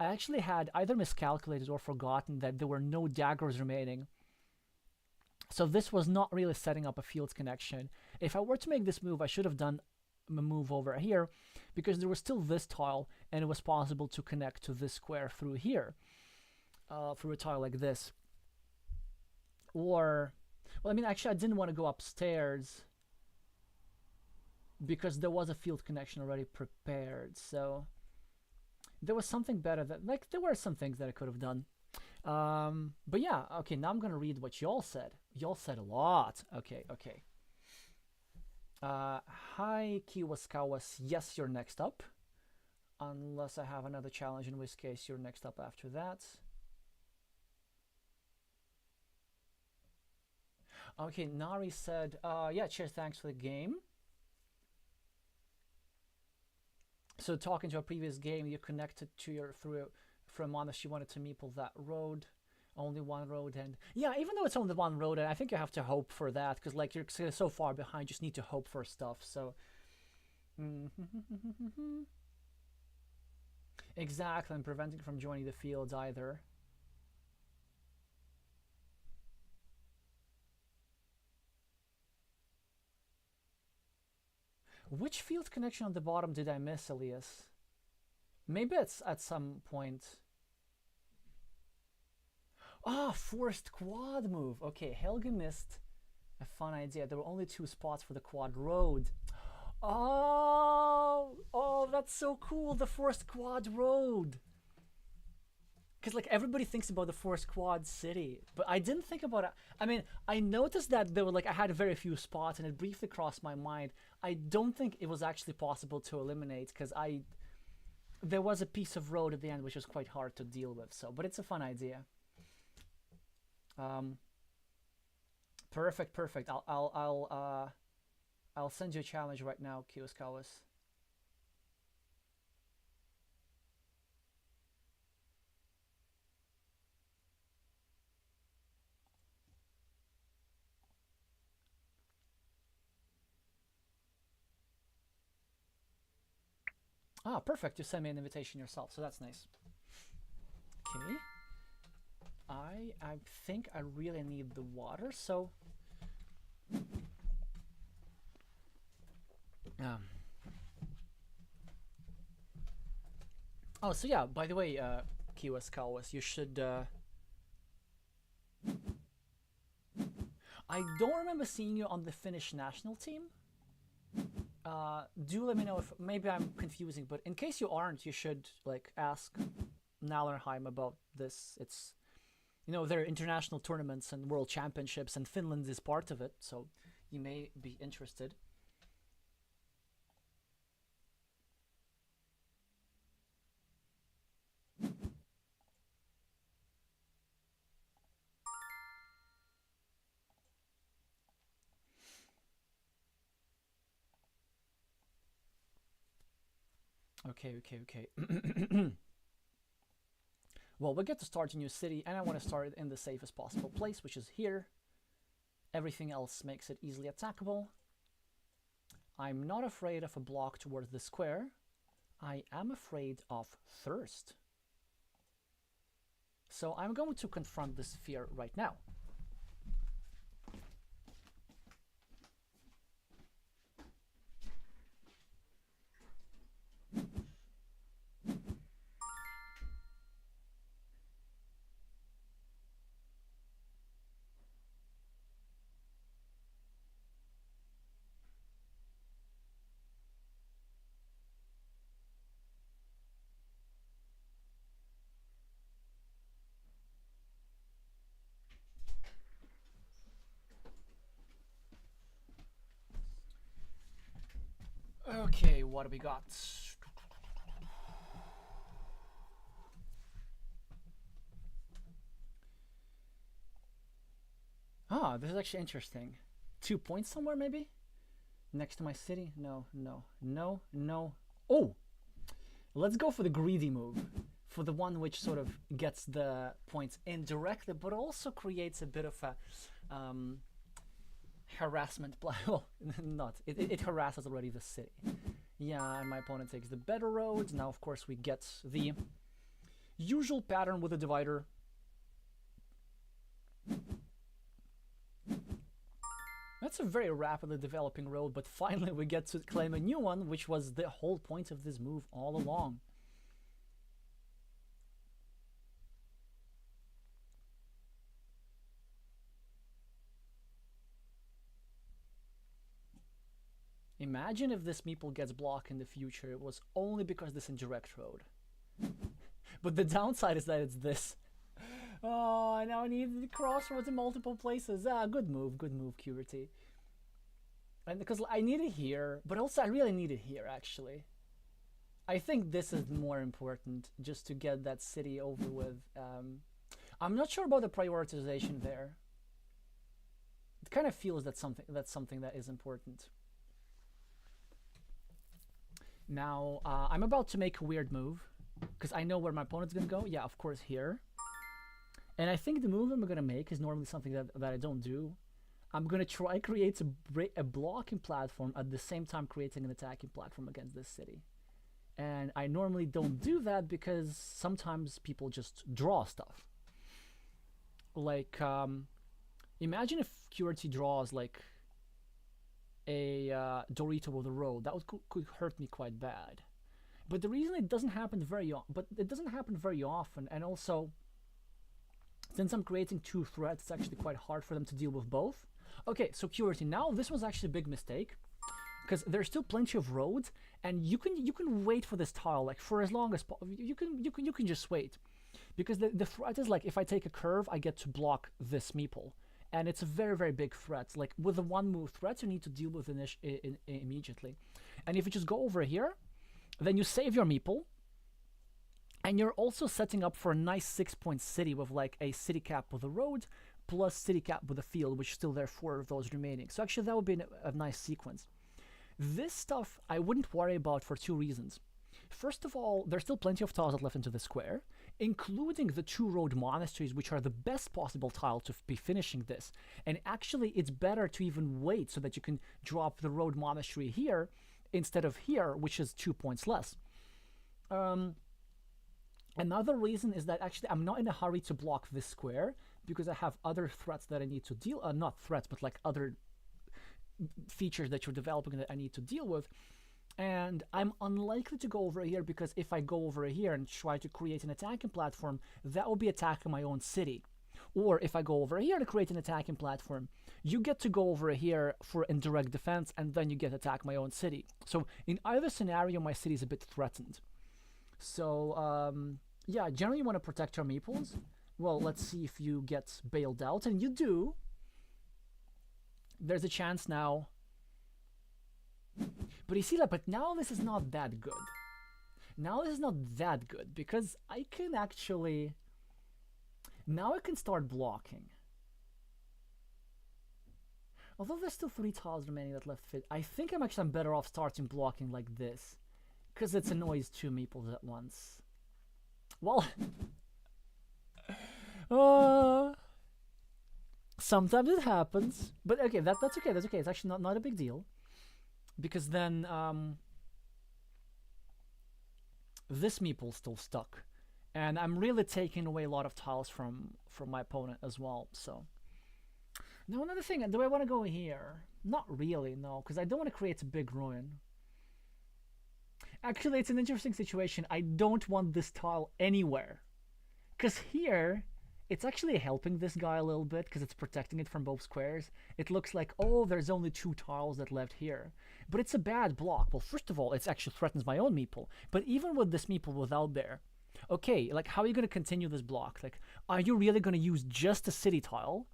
I actually had either miscalculated or forgotten that there were no daggers remaining. So this was not really setting up a field connection. If I were to make this move, I should have done a move over here, because there was still this tile, and it was possible to connect to this square through here, through a tile like this. Or, well, I mean, actually, I didn't want to go upstairs, because there was a field connection already prepared, so... There was something better that, like, there were some things that I could have done. But yeah, okay, now I'm gonna read what y'all said. Y'all said a lot. Okay. Hi, Kiwaskawas. Yes, you're next up. Unless I have another challenge, in which case you're next up after that. Okay, Nari said, yeah, cheers, thanks for the game. So talking to a previous game, you connected to your from Monash, you wanted to meeple that road. Only one road, and yeah, even though it's only one road, I think you have to hope for that, because like you're so far behind, you just need to hope for stuff. So exactly, and preventing from joining the fields either. Which field connection on the bottom did I miss, Elias? Maybe it's at some point. Ah, forced quad move. Okay, Helge missed a fun idea. There were only 2 spots for the quad road. Oh, that's so cool, the forced quad road. Because like everybody thinks about the forced quad city, but I didn't think about it. I mean, I noticed that there were like I had very few spots, and it briefly crossed my mind. I don't think it was actually possible to eliminate, because there was a piece of road at the end which was quite hard to deal with. So, but it's a fun idea. Perfect. I'll send you a challenge right now, Kioskawas. Ah, perfect. You sent me an invitation yourself, so that's nice. Okay. I think I really need the water, so oh, so yeah, by the way, Kiwas, you should I don't remember seeing you on the Finnish national team. Do let me know if maybe I'm confusing, but in case you aren't, you should like ask Nalerheim about this. It's, you know, there are international tournaments and world championships, and Finland is part of it, so you may be interested. Okay. Well, we get to start a new city, and I want to start it in the safest possible place, which is here. Everything else makes it easily attackable. I'm not afraid of a block towards the square. I am afraid of thirst. So I'm going to confront this fear right now. Okay, what do we got? Ah, this is actually interesting. 2 points somewhere, maybe? Next to my city? No. Oh! Let's go for the greedy move. For the one which sort of gets the points indirectly, but also creates a bit of a harassment. Well, not. It harasses already the city. Yeah, and my opponent takes the better road. Now, of course, we get the usual pattern with the divider. That's a very rapidly developing road, but finally we get to claim a new one, which was the whole point of this move all along. Imagine if this meeple gets blocked in the future, it was only because this indirect road. But the downside is that it's this. Oh, now I need the crossroads in multiple places. Ah, good move, Curity. And because I need it here, but also I really need it here, actually. I think this is more important just to get that city over with. I'm not sure about the prioritization there. It kind of feels that something that is important. Now, I'm about to make a weird move because I know where my opponent's gonna go. Yeah, of course, here. And I think the move I'm gonna make is normally something that I don't do. I'm gonna try create a blocking platform at the same time creating an attacking platform against this city. And I normally don't do that because sometimes people just draw stuff. Like, imagine if QRT draws like a Dorito with a road. That could hurt me quite bad. But the reason it doesn't happen very often, and also since I'm creating two threats, it's actually quite hard for them to deal with both. Okay, so QRT, now this was actually a big mistake because there's still plenty of roads, and you can wait for this tile like for as long as you can just wait, because the threat is like if I take a curve, I get to block this meeple, and it's a very, very big threat. Like with the one move threats, you need to deal with immediately. And if you just go over here, then you save your meeple, and you're also setting up for a nice 6-point city with like a city cap with a road plus city cap with a field, which is still there 4 of those remaining. So actually that would be a nice sequence. This stuff I wouldn't worry about for 2 reasons. First of all, there's still plenty of tiles that left into the square, including the 2 road monasteries, which are the best possible tile to be finishing this. And actually, it's better to even wait so that you can drop the road monastery here instead of here, which is 2 points less. Another reason is that actually I'm not in a hurry to block this square because I have other threats that I need to deal, not threats, but like other features that you're developing that I need to deal with. And I'm unlikely to go over here because if I go over here and try to create an attacking platform, that will be attacking my own city. Or if I go over here to create an attacking platform, you get to go over here for indirect defense and then you get to attack my own city. So in either scenario, my city is a bit threatened. So yeah, generally you want to protect your meeples. Well, let's see if you get bailed out, and you do. There's a chance now. But you see that, but now this is not that good. Now this is not that good because I can actually, now I can start blocking. Although there's still 3 tiles remaining that left fit, I think I'm better off starting blocking like this because it annoys 2 meeples at once. Well, sometimes it happens, but okay, that's okay. That's okay. It's actually not a big deal, because then this meeple's still stuck, and I'm really taking away a lot of tiles from my opponent as well. So now another thing, do I want to go here? Not really, no, because I don't want to create a big ruin. Actually, it's an interesting situation. I don't want this tile anywhere, because here it's actually helping this guy a little bit because it's protecting it from both squares. It looks like, oh, there's only 2 tiles that left here. But it's a bad block. Well, first of all, it actually threatens my own meeple. But even with this meeple without there, okay, like, how are you going to continue this block? Like, are you really going to use just a city tile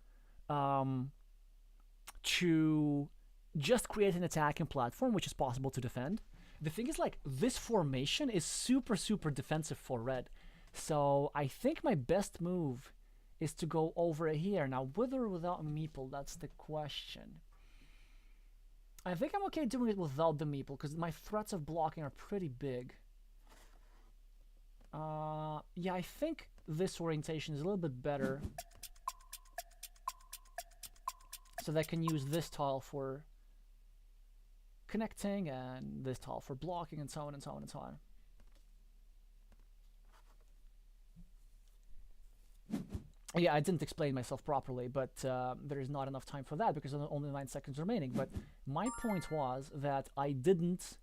to just create an attacking platform, which is possible to defend? The thing is, like, this formation is super, super defensive for red. So I think my best move is to go over here. Now, with or without meeple, that's the question. I think I'm okay doing it without the meeple, because my threats of blocking are pretty big. Yeah, I think this orientation is a little bit better. So that I can use this tile for connecting, and this tile for blocking, and so on and so on and so on. Yeah, I didn't explain myself properly, but there is not enough time for that because there's only 9 seconds remaining. But my point was that I didn't...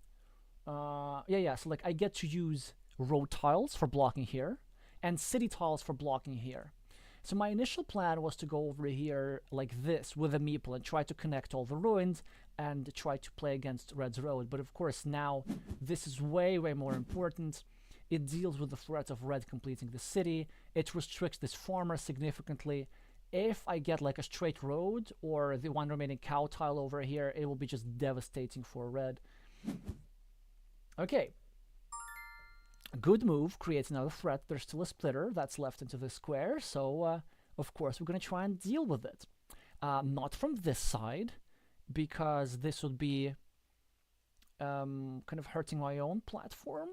so like I get to use road tiles for blocking here and city tiles for blocking here. So my initial plan was to go over here like this with a meeple and try to connect all the ruins and try to play against Red's road. But of course now this is way, way more important. It deals with the threat of Red completing the city. It restricts this farmer significantly. If I get like a straight road or the one remaining cow tile over here, it will be just devastating for Red. Okay. Good move, creates another threat. There's still a splitter that's left into the square, so of course we're going to try and deal with it. Not from this side, because this would be kind of hurting my own platform,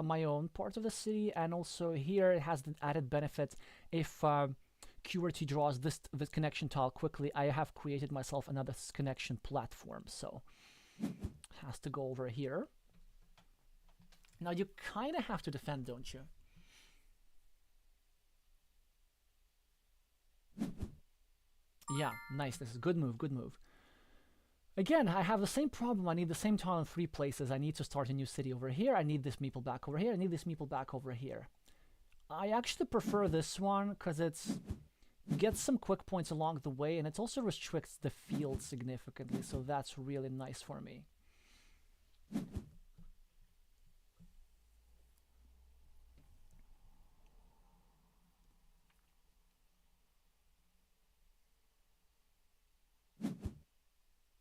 my own part of the city, and also here it has the added benefit if QWERTY draws this connection tile quickly, I have created myself another connection platform, so it has to go over here. Now you kind of have to defend, don't you? Yeah, nice. This is good move, good move. Again, I have the same problem. I need the same tile in 3 places. I need to start a new city over here. I need this meeple back over here. I need this meeple back over here. I actually prefer this one because it's gets some quick points along the way, and it also restricts the field significantly, so that's really nice for me.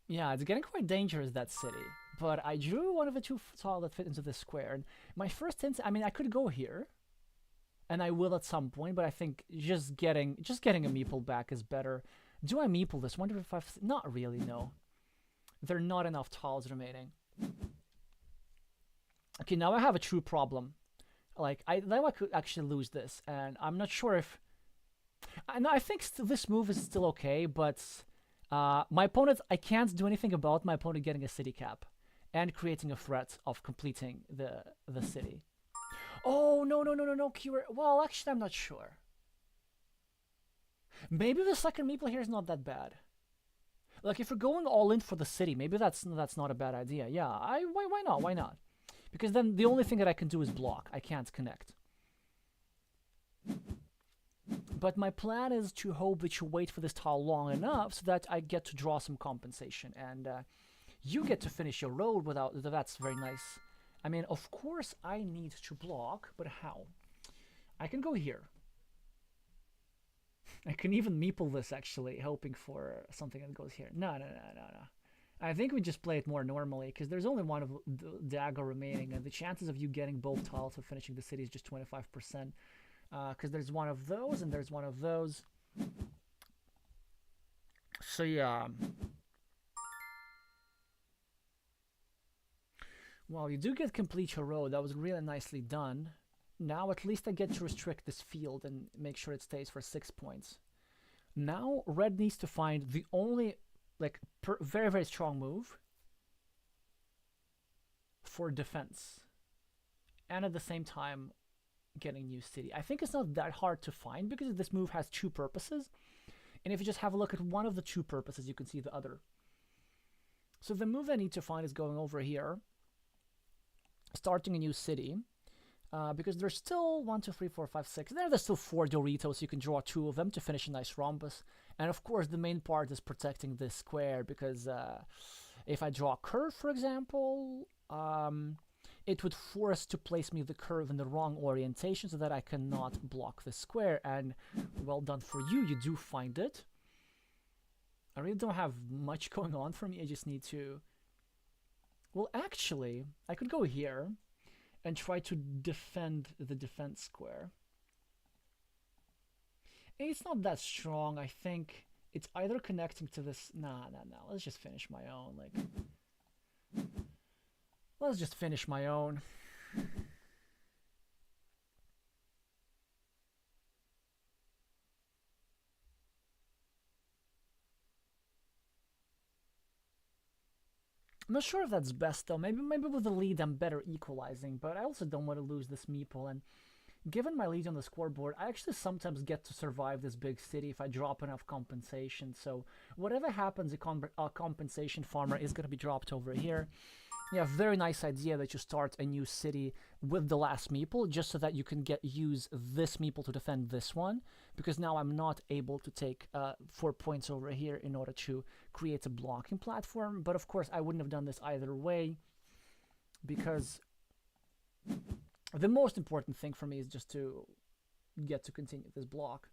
Yeah, it's getting quite dangerous, that city. But I drew one of the 2 tiles that fit into this square. And my first instinct, I mean, I could go here, and I will at some point, but I think just getting a meeple back is better. Do I meeple this? Wonder if I've... Not really, no. There are not enough tiles remaining. Okay, now I have a true problem. Like, now I could actually lose this, and I'm not sure if... I think this move is still okay, but... my opponent, I can't do anything about my opponent getting a city cap and creating a threat of completing the city. Oh, no, QWERTY. Well, actually, I'm not sure. Maybe the second meeple here is not that bad. Like, if we're going all in for the city, maybe that's not a bad idea. Yeah, why not? Why not? Because then the only thing that I can do is block. I can't connect. But my plan is to hope that you wait for this tile long enough so that I get to draw some compensation. And you get to finish your road without... That's very nice. I mean, of course I need to block, but how? I can go here. I can even meeple this, actually, hoping for something that goes here. No. I think we just play it more normally, because there's only one of the dagger remaining, and the chances of you getting both tiles of finishing the city is just 25%. Because there's one of those, and there's one of those. So, yeah. Well, you do get complete your road. That was really nicely done. Now, at least I get to restrict this field and make sure it stays for 6 points. Now, red needs to find the only, like, very, very strong move for defense. And at the same time, getting new city. I think it's not that hard to find because this move has 2 purposes. And if you just have a look at one of the 2 purposes, you can see the other. So the move I need to find is going over here, starting a new city, because there's still 1, 2, 3, 4, 5, 6. There's still 4 Doritos. You can draw 2 of them to finish a nice rhombus. And of course, the main part is protecting this square, because if I draw a curve, for example, it would force to place me the curve in the wrong orientation so that I cannot block the square. And well done for you, you do find it. I really don't have much going on for me. I just need to... Well, actually, I could go here and try to defend the defense square. It's not that strong. I think it's either connecting to this... Nah. Let's just finish my own. Let's just finish my own. I'm not sure if that's best though. Maybe with the lead I'm better equalizing, but I also don't want to lose this meeple. And given my lead on the scoreboard, I actually sometimes get to survive this big city if I drop enough compensation. So whatever happens, a compensation farmer is going to be dropped over here. Yeah, very nice idea that you start a new city with the last meeple, just so that you can use this meeple to defend this one, because now I'm not able to take 4 points over here in order to create a blocking platform. But of course, I wouldn't have done this either way, because the most important thing for me is just to get to continue this block.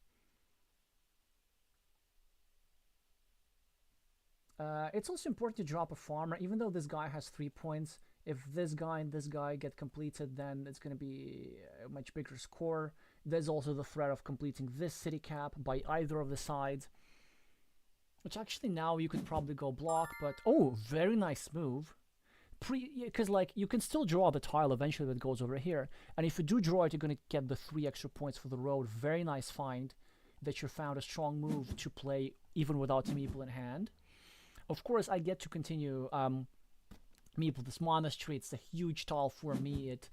It's also important to drop a farmer. Even though this guy has 3 points, If this guy and this guy get completed, then it's going to be a much bigger score. There's also the threat of completing this city cap by either of the sides, which actually now you could probably go block, but oh, very nice move. Because like you can still draw the tile eventually that goes over here, and if you do draw it, you're going to get the 3 extra points for the road. Very nice find that you found a strong move to play even without a meeple in hand. Of course, I get to continue meeple this monastery. It's a huge tile for me. It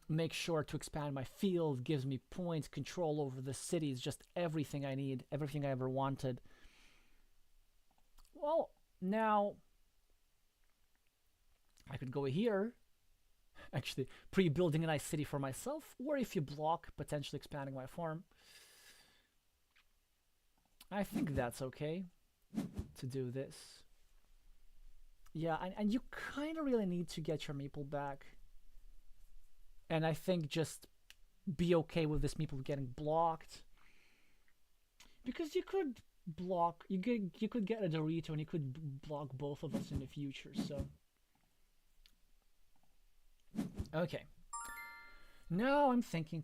makes sure to expand my field, gives me points, control over the city. It's just everything I need, everything I ever wanted. Well, now I could go here, actually pre-building a nice city for myself, or if you block, potentially expanding my farm. I think that's okay to do this. Yeah, and you kind of really need to get your meeple back. And I think just be okay with this meeple getting blocked. Because you could block, you could get a Dorito and you could block both of us in the future, so. Okay. Now I'm thinking,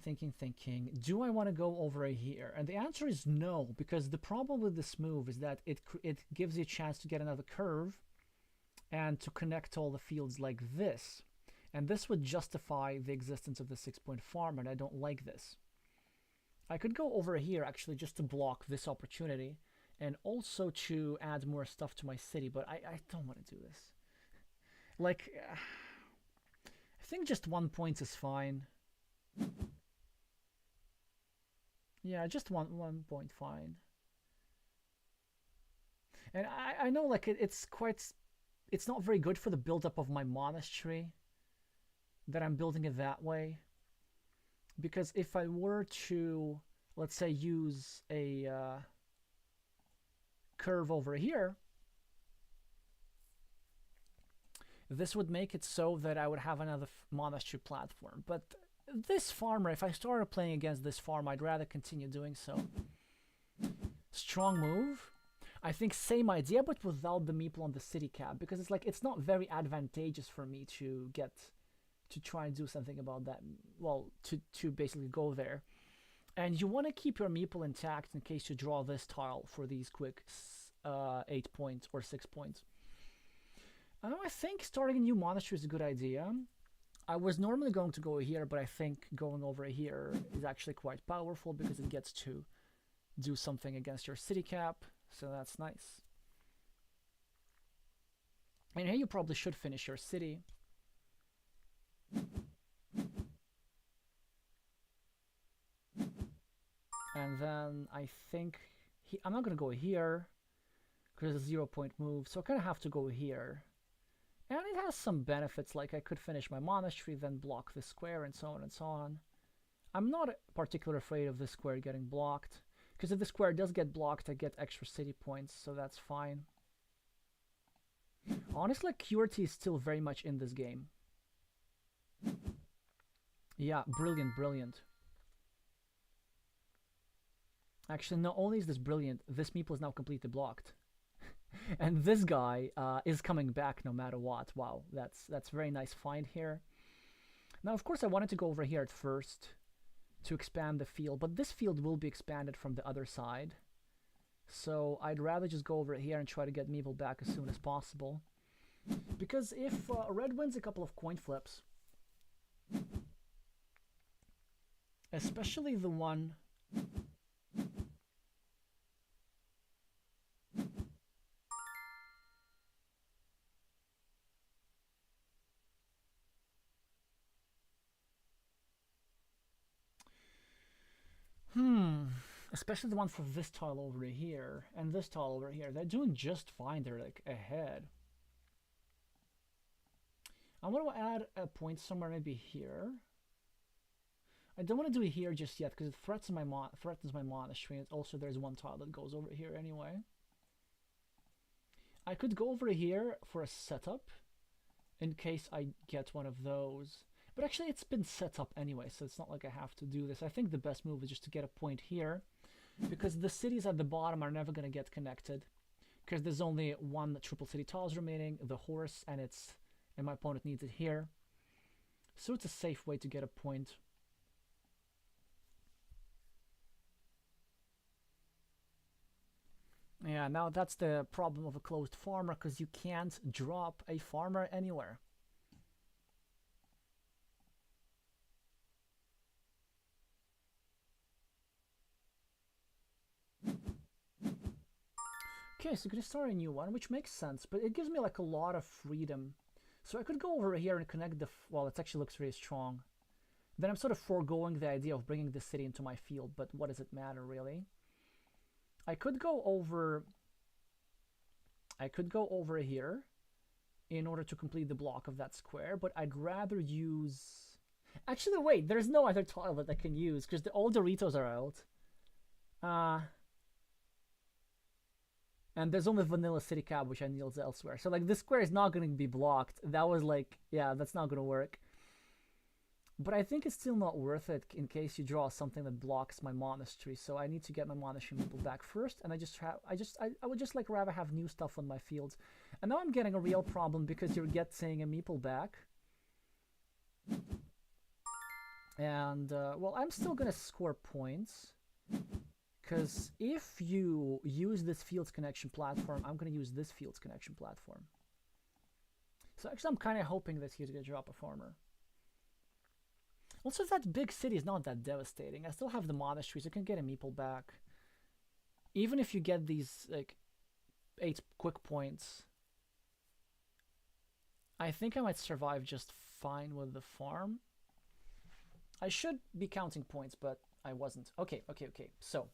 do I want to go over here? And the answer is no, because the problem with this move is that it gives you a chance to get another curve and to connect all the fields like this. And this would justify the existence of the 6-point farm, and I don't like this. I could go over here actually just to block this opportunity and also to add more stuff to my city, but I don't want to do this. Like, I think just 1 point is fine. Yeah, just one point fine. And I know like it's not very good for the build-up of my monastery that I'm building it that way. Because if I were to, let's say, use a curve over here, this would make it so that I would have another monastery platform. But this farmer, if I started playing against this farm, I'd rather continue doing so. Strong move. I think same idea, but without the meeple on the city cap, because it's like it's not very advantageous for me to try and do something about that. Well, to basically go there. And you want to keep your meeple intact in case you draw this tile for these quick 8 points or 6 points. I think starting a new monastery is a good idea. I was normally going to go here, but I think going over here is actually quite powerful because it gets to do something against your city cap, so that's nice. And here you probably should finish your city. And then I think I'm not going to go here because it's a 0-point move, so I kind of have to go here. And it has some benefits, like I could finish my monastery, then block this square, and so on and so on. I'm not particularly afraid of this square getting blocked, because if the square does get blocked, I get extra city points, so that's fine. Honestly, QWERTY is still very much in this game. Yeah, brilliant, brilliant. Actually, not only is this brilliant, this meeple is now completely blocked. And this guy is coming back no matter what. Wow, that's very nice find here. Now, of course, I wanted to go over here at first to expand the field, but this field will be expanded from the other side. So I'd rather just go over here and try to get meeple back as soon as possible. Because if red wins a couple of coin flips, especially the one... Especially the one for this tile over here and this tile over here. They're doing just fine. They're like ahead. I want to add a point somewhere, maybe here. I don't want to do it here just yet because it threatens my monastery. And also, there's one tile that goes over here anyway. I could go over here for a setup in case I get one of those. But actually, it's been set up anyway, so it's not like I have to do this. I think the best move is just to get a point here, because the cities at the bottom are never going to get connected, because there's only one triple city tiles remaining, the horse and its and my opponent needs it here. So it's a safe way to get a point. Yeah, now that's the problem of a closed farmer, because you can't drop a farmer anywhere. Okay, so I'm gonna start a new one, which makes sense, but it gives me like a lot of freedom. So I could go over here and connect the, well, it actually looks really strong. Then I'm sort of foregoing the idea of bringing the city into my field, but what does it matter really? I could go over here in order to complete the block of that square, but I'd rather use, actually wait, there's no other tile that I can use because all Doritos are out. And there's only Vanilla City Cab, which I need elsewhere. So like this square is not going to be blocked. That was like, yeah, that's not going to work. But I think it's still not worth it in case you draw something that blocks my monastery. So I need to get my monastery meeple back first, and I would just like rather have new stuff on my fields. And now I'm getting a real problem because you're getting a meeple back. And well, I'm still gonna score points because if you use this fields connection platform, I'm gonna use this fields connection platform. So actually, I'm kind of hoping that he's gonna drop a farmer. Also, that big city is not that devastating. I still have the monasteries. I can get a meeple back. Even if you get these, like, 8 quick points, I think I might survive just fine with the farm. I should be counting points, but I wasn't. Okay. So,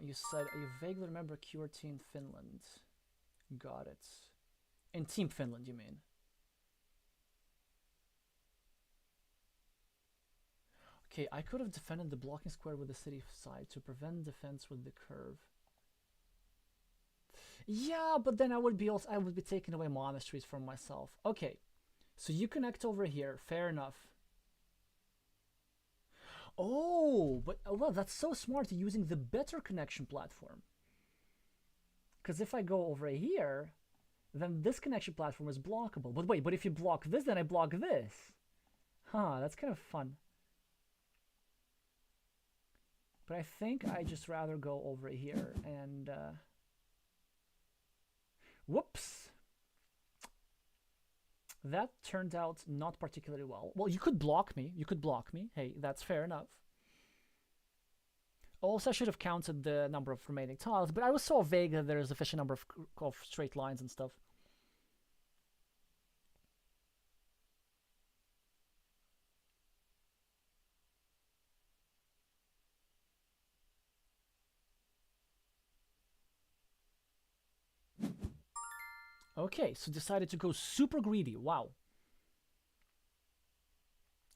you said you vaguely remember QRT in Finland. Got it. In Team Finland, you mean? Okay, I could have defended the blocking square with the city side to prevent defense with the curve. Yeah, but then I would be taking away monasteries from myself. Okay, so you connect over here. Fair enough. Oh, but well, that's so smart using the better connection platform. Because if I go over here, then this connection platform is blockable. But wait, but if you block this, then I block this. Huh, that's kind of fun. But I think I just rather go over here and... whoops. That turned out not particularly well. Well, you could block me. Hey, that's fair enough. Also, I should have counted the number of remaining tiles, but I was so vague that there's a sufficient number of straight lines and stuff. Okay, so decided to go super greedy. Wow.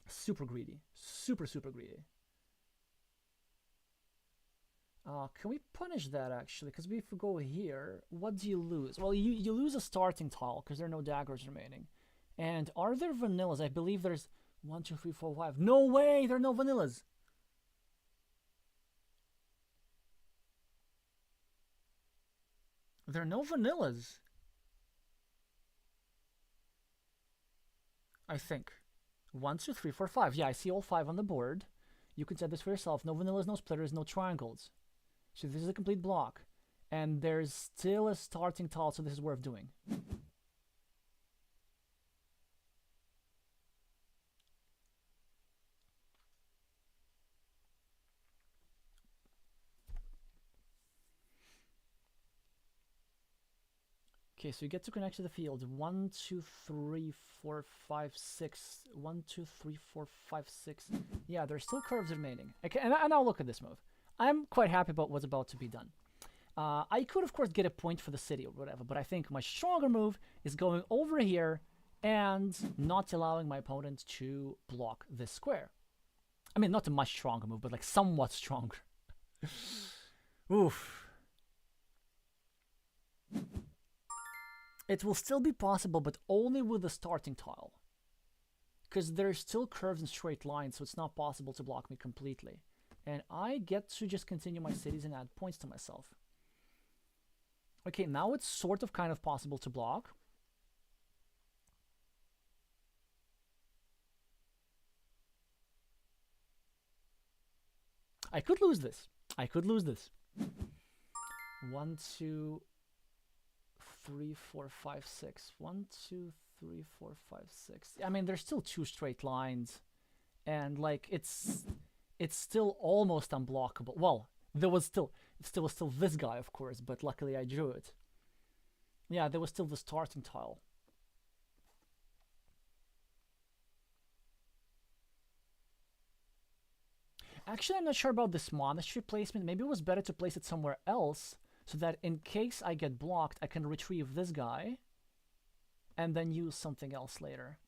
Super greedy. Super greedy. Can we punish that actually? Because if we go here, what do you lose? Well, you lose a starting tile because there are no daggers remaining. And are there vanillas? I believe there's 1, 2, 3, 4, 5. No way! There are no vanillas! There are no vanillas. I think. 1, 2, 3, 4, 5. Yeah, I see all 5 on the board. You can set this for yourself. No vanillas, no splitters, no triangles. So this is a complete block. And there's still a starting tile, so this is worth doing. Okay, so you get to connect to the field. 1, 2, 3, 4, 5, 6. 1, 2, 3, 4, 5, 6. Yeah, there's still curves remaining. Okay, and I'll look at this move. I'm quite happy about what's about to be done. I could, of course, get a point for the city or whatever, but I think my stronger move is going over here and not allowing my opponent to block this square. I mean, not a much stronger move, but like somewhat stronger. Oof. It will still be possible, but only with the starting tile. Because there's still curves and straight lines, so it's not possible to block me completely. And I get to just continue my cities and add points to myself. Okay, now it's sort of kind of possible to block. I could lose this. I could lose this. 1, 2, 3, 4, 5, 6. 1, 2, 3, 4, 5, 6. I mean, there's still 2 straight lines, and like it's still almost unblockable. Well, there was still this guy, of course, but luckily I drew it. Yeah, there was still the starting tile. Actually, I'm not sure about this monastery placement. Maybe it was better to place it somewhere else, so that in case I get blocked, I can retrieve this guy and then use something else later.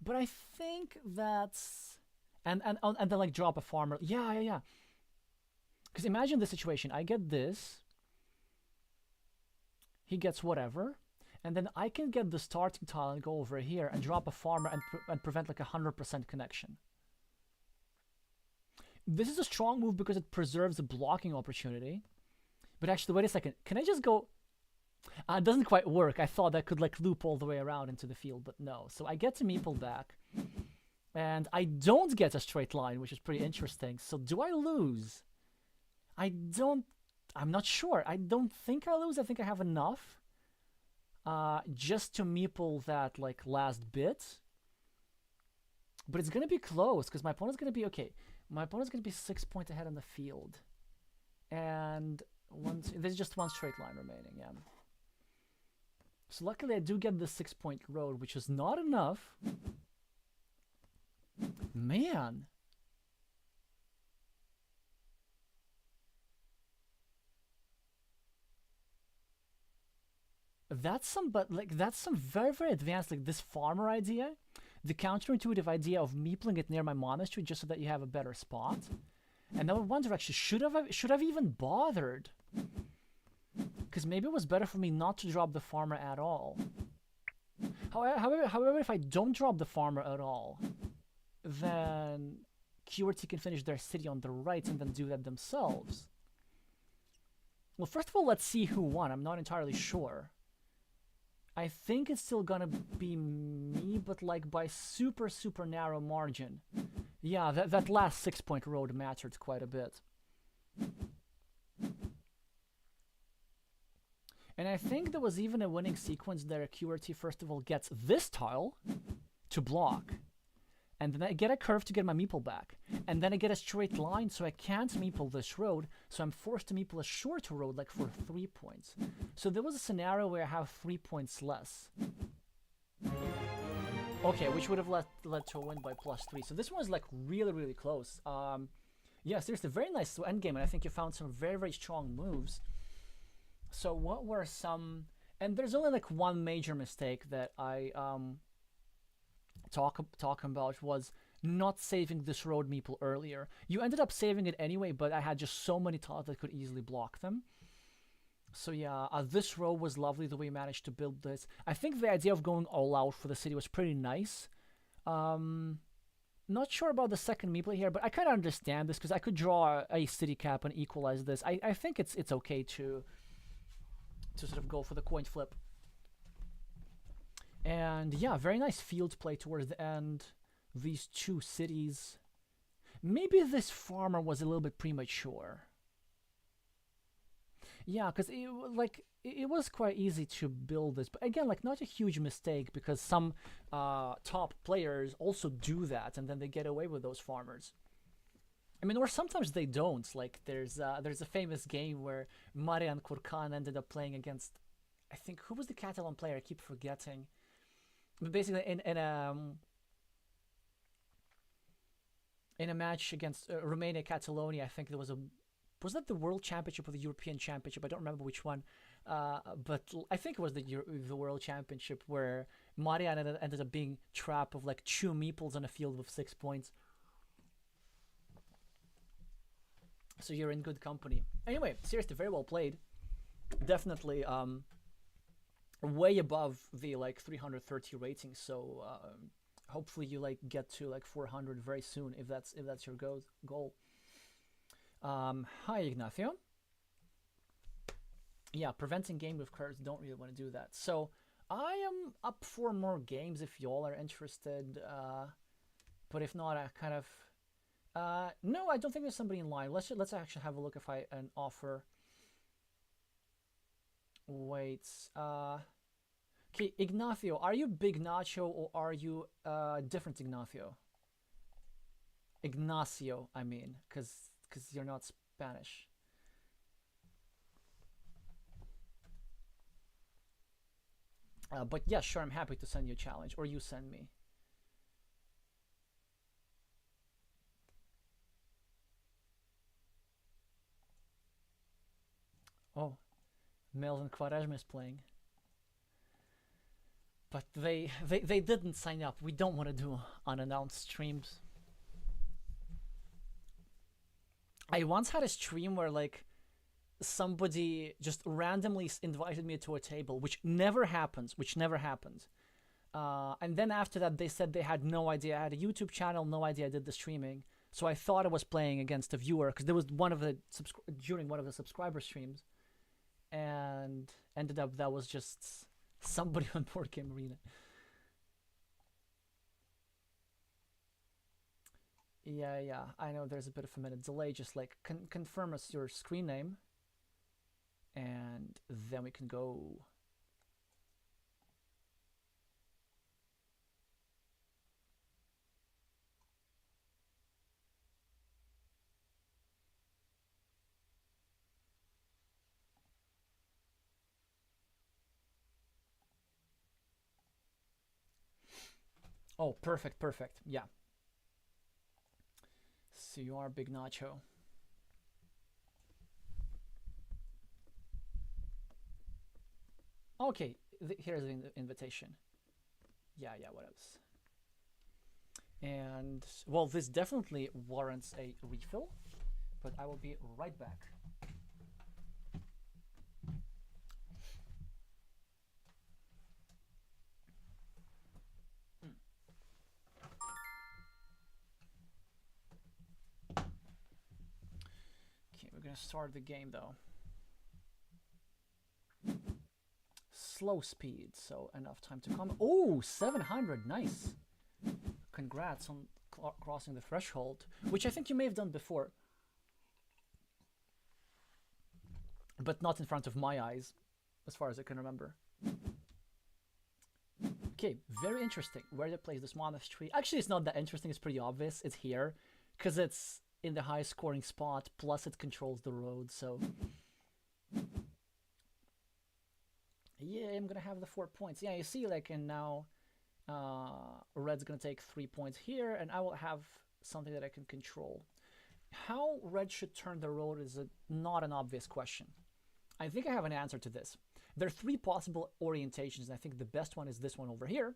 But I think that's... And then like drop a farmer. Yeah. Because imagine the situation. I get this. He gets whatever. And then I can get the starting tile and go over here and drop a farmer and prevent like 100% connection. This is a strong move because it preserves a blocking opportunity. But actually, wait a second. Can I just go... it doesn't quite work. I thought I could like loop all the way around into the field, but no. So I get to meeple back. And I don't get a straight line, which is pretty interesting. So do I lose? I'm not sure. I don't think I lose. I think I have enough. Just to meeple that like last bit. But it's going to be close because my opponent's going to be... Okay. My opponent's going to be 6 points ahead on the field. And there's just 1 straight line remaining, yeah. So luckily I do get the 6-point road, which is not enough. Man. That's some very, very advanced, like this farmer idea. The counterintuitive idea of meepling it near my monastery just so that you have a better spot. And I would wonder actually, should I've even bothered? Because maybe it was better for me not to drop the farmer at all. However, if I don't drop the farmer at all, then QRT can finish their city on the right and then do that themselves. Well, first of all, let's see who won. I'm not entirely sure. I think it's still gonna be me, but like by super, super narrow margin. Yeah, that last 6-point road mattered quite a bit. And I think there was even a winning sequence there. QRT first of all gets this tile to block. And then I get a curve to get my meeple back. And then I get a straight line, so I can't meeple this road. So I'm forced to meeple a shorter road, like for 3 points. So there was a scenario where I have 3 points less. Okay, which would have led to a win by +3. So this one was like really, really close. Yeah, seriously, very nice endgame. And I think you found some very, very strong moves. So what were some... And there's only like one major mistake that I... talking about was not saving this road meeple earlier. You ended up saving it anyway, but I had just so many tiles that could easily block them. So yeah, this row was lovely the way you managed to build this. I think the idea of going all out for the city was pretty nice. Not sure about the second meeple here, but I kind of understand this because I could draw a city cap and equalize this. I think it's okay to sort of go for the coin flip. And yeah, very nice field play towards the end. These 2 cities. Maybe this farmer was a little bit premature. Yeah, because it was quite easy to build this. But again, like not a huge mistake because some top players also do that and then they get away with those farmers. I mean, or sometimes they don't. Like there's a famous game where Marian Kurkan ended up playing against, I think, who was the Catalan player? I keep forgetting. But basically, in a match against Romania Catalonia, I think there was was that the World Championship or the European Championship? I don't remember which one, but I think it was the World Championship where Marian ended up being trapped of like 2 meeples on a field with 6 points. So you're in good company. Anyway, seriously, very well played. Definitely way above the like 330 rating. So hopefully you like get to like 400 very soon if that's your goal. Hi, Ignacio. Yeah, preventing game with cards, don't really want to do that. So I am up for more games if y'all are interested. But if not, I kind of no, I don't think there's somebody in line. Let's actually have a look if I an offer. Wait. Okay, Ignacio, are you Big Nacho or are you different Ignacio? Ignacio, I mean, because you're not Spanish. But yeah, sure, I'm happy to send you a challenge, or you send me. Oh, Melvin Quaresma is playing. But they didn't sign up. We don't want to do unannounced streams. I once had a stream where like somebody just randomly invited me to a table, which never happens. Which never happened. And then after that, they said they had no idea I had a YouTube channel, no idea I did the streaming. So I thought I was playing against a viewer because there was one of the during one of the subscriber streams, and ended up that was just somebody on Board Game Arena. Yeah, yeah, I know there's a bit of a minute delay. Just like confirm us your screen name, and then we can go. Oh, perfect, perfect. Yeah. So you are Big Nacho. Okay, here's the invitation. Yeah, yeah, what else? And, well, this definitely warrants a refill, but I will be right back. Okay, we're gonna start the game though. Slow speed, so enough time to come. Oh, 700, nice. Congrats on crossing the threshold, which I think you may have done before, but not in front of my eyes, as far as I can remember. Okay, very interesting. Where to place this monastery? Actually, it's not that interesting. It's pretty obvious. It's here, because it's in the high scoring spot, plus it controls the road, so... Yeah, I'm gonna have the 4 points. Yeah, you see, like, and now red's gonna take 3 points here, and I will have something that I can control. How red should turn the road is not an obvious question. I think I have an answer to this. There are 3 possible orientations, and I think the best one is this one over here,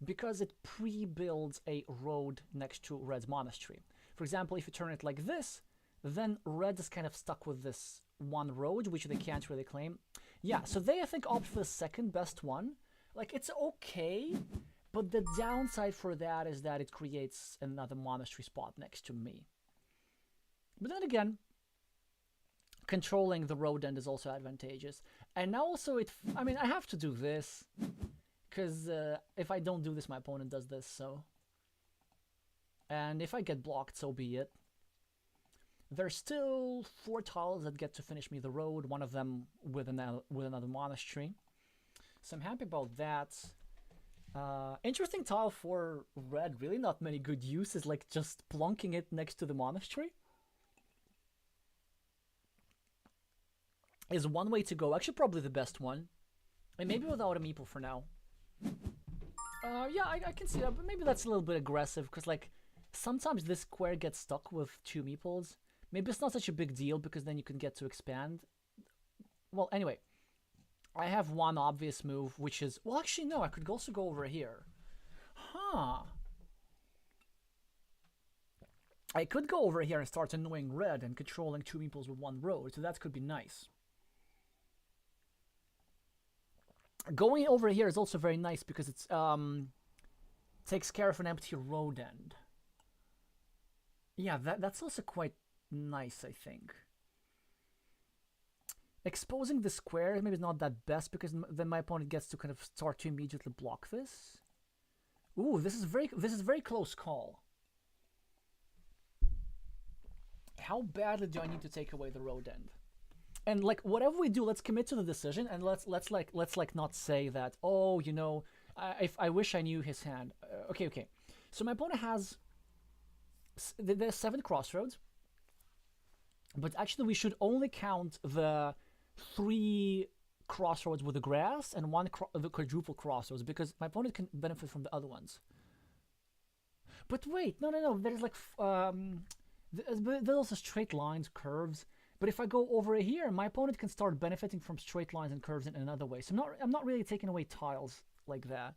because it pre-builds a road next to red's monastery. For example, if you turn it like this, then red is kind of stuck with this one road, which they can't really claim. Yeah, so they, I think, opt for the second best one. Like, it's okay, but the downside for that is that it creates another monastery spot next to me. But then again, controlling the road end is also advantageous. And now also, I mean, I have to do this, because if I don't do this, my opponent does this, so... And if I get blocked, so be it. There's still 4 tiles that get to finish me the road, one of them with another monastery. So I'm happy about that. Interesting tile for red, really not many good uses, like just plonking it next to the monastery is one way to go. Actually, probably the best one. And maybe without a meeple for now. Yeah, I can see that, but maybe that's a little bit aggressive, because like sometimes this square gets stuck with 2 meeples. Maybe it's not such a big deal, because then you can get to expand. Well, anyway, I have one obvious move, which is... Well, actually, no, I could also go over here. Huh. I could go over here and start annoying red and controlling 2 meeples with 1 road, so that could be nice. Going over here is also very nice, because it's takes care of an empty road end. Yeah, that's also quite nice, I think. Exposing the square maybe is not that best because then my opponent gets to kind of start to immediately block this. Ooh, this is very close call. How badly do I need to take away the road end? And like whatever we do, let's commit to the decision and let's not say that, oh, if I wish I knew his hand. Okay. So my opponent has there's 7 crossroads, but actually we should only count the 3 crossroads with the grass and 1 the quadruple crossroads because my opponent can benefit from the other ones. But wait, no. There's like there's also straight lines, curves. But if I go over here, my opponent can start benefiting from straight lines and curves in another way. So I'm not really taking away tiles like that.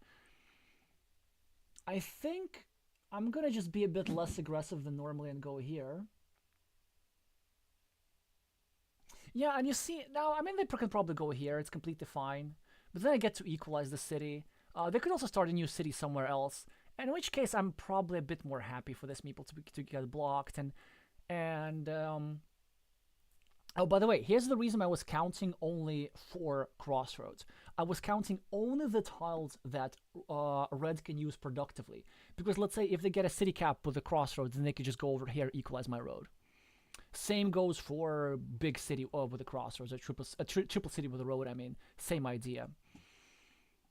I think I'm gonna just be a bit less aggressive than normally and go here. Yeah, and you see now. I mean, they can probably go here. It's completely fine. But then I get to equalize the city. They could also start a new city somewhere else. In which case, I'm probably a bit more happy for this meeple to get blocked and oh, by the way, here's the reason I was counting only 4 crossroads. I was counting only the tiles that red can use productively. Because let's say if they get a city cap with the crossroads, then they could just go over here, equalize my road. Same goes for big city with the crossroads, a triple city with a road. I mean, same idea.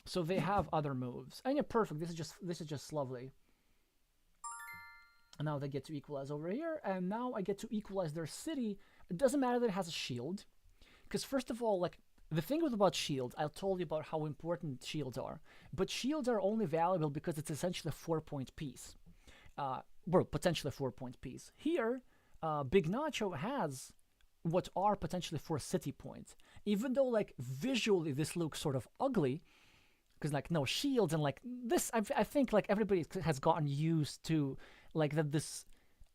So they have other moves, and yeah, perfect. This is just lovely. And now they get to equalize over here, and now I get to equalize their city. It doesn't matter that it has a shield, because first of all, like the thing about shields, I told you about how important shields are, but shields are only valuable because it's essentially a 4-point piece, well, potentially a 4-point piece. Here, Big Nacho has what are potentially 4 city points, even though like visually this looks sort of ugly. Because like no shields and like this, I think like everybody has gotten used to like that this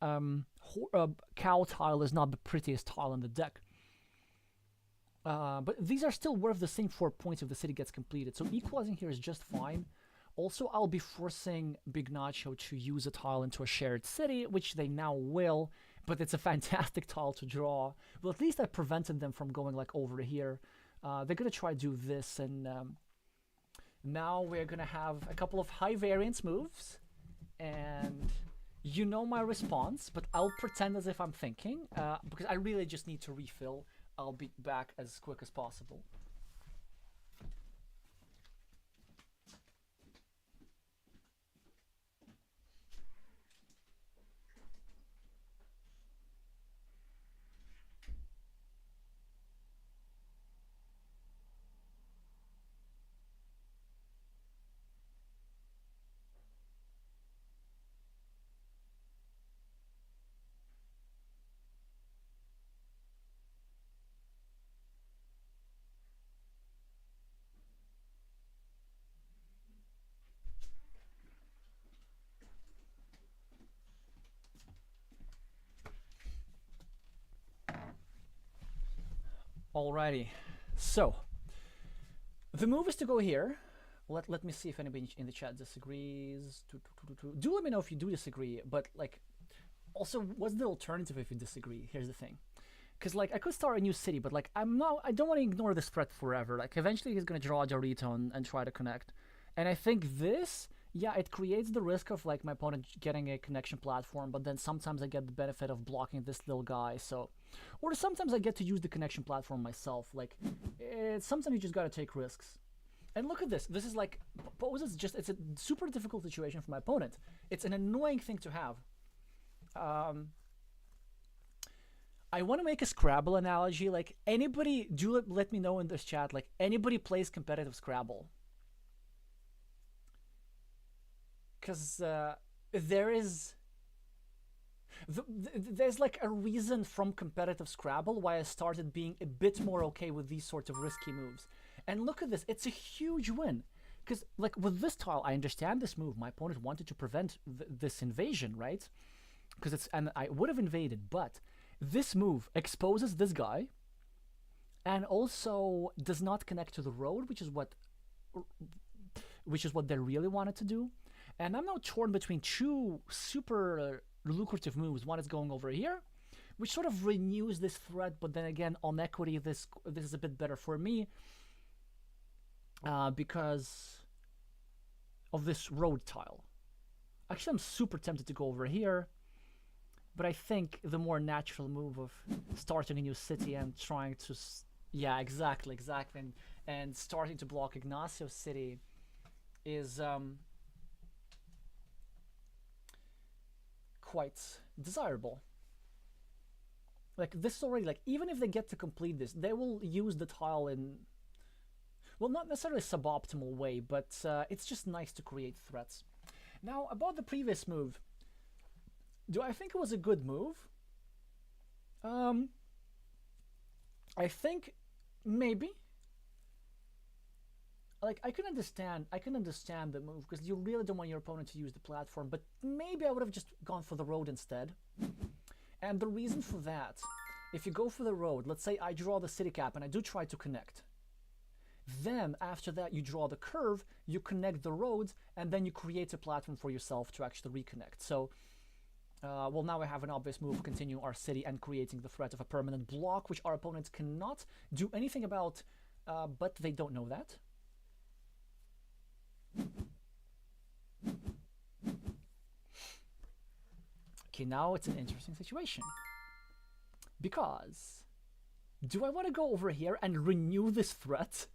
cow tile is not the prettiest tile in the deck. But these are still worth the same 4 points if the city gets completed. So equalizing here is just fine. Also, I'll be forcing Big Nacho to use a tile into a shared city, which they now will. But it's a fantastic tile to draw. Well, at least I prevented them from going like over here. They're gonna try to do this and. Now we're gonna have a couple of high variance moves, and you know my response, but I'll pretend as if I'm thinking, because I really just need to refill. I'll be back as quick as possible. Alrighty, so the move is to go here. Let me see if anybody in the chat disagrees. Do let me know if you do disagree. But like, also, what's the alternative if you disagree? Here's the thing, because like I could start a new city, but like I don't want to ignore this threat forever. Like eventually he's gonna draw a Dorito and try to connect, and I think this. Yeah, it creates the risk of like my opponent getting a connection platform, but then sometimes I get the benefit of blocking this little guy. So, or sometimes I get to use the connection platform myself. Like, sometimes you just gotta take risks. And look at this. This is like poses just. It's a super difficult situation for my opponent. It's an annoying thing to have. I want to make a Scrabble analogy. Like anybody, do let me know in this chat. Like anybody plays competitive Scrabble. Because there's like a reason from competitive Scrabble why I started being a bit more okay with these sorts of risky moves. And look at this, it's a huge win. Because like with this tile, I understand this move. My opponent wanted to prevent this invasion, right? And I would have invaded, but this move exposes this guy, and also does not connect to the road, which is what they really wanted to do. And I'm now torn between 2 super lucrative moves. One is going over here, which sort of renews this threat. But then again, on equity, this is a bit better for me because of this road tile. Actually, I'm super tempted to go over here, but I think the more natural move of starting a new city and trying to, yeah, exactly, and starting to block Ignacio's city is quite desirable. Like, this is already, like, even if they get to complete this, they will use the tile in, well, not necessarily a suboptimal way, but it's just nice to create threats. Now, about the previous move, do I think it was a good move? I think maybe. Like, I can understand the move because you really don't want your opponent to use the platform, but maybe I would have just gone for the road instead. And the reason for that, if you go for the road, let's say I draw the city cap and I do try to connect. Then after that you draw the curve, you connect the roads, and then you create a platform for yourself to actually reconnect. So well, now we have an obvious move, continue our city and creating the threat of a permanent block, which our opponents cannot do anything about, but they don't know that. Okay, now it's an interesting situation. Because, do I want to go over here and renew this threat?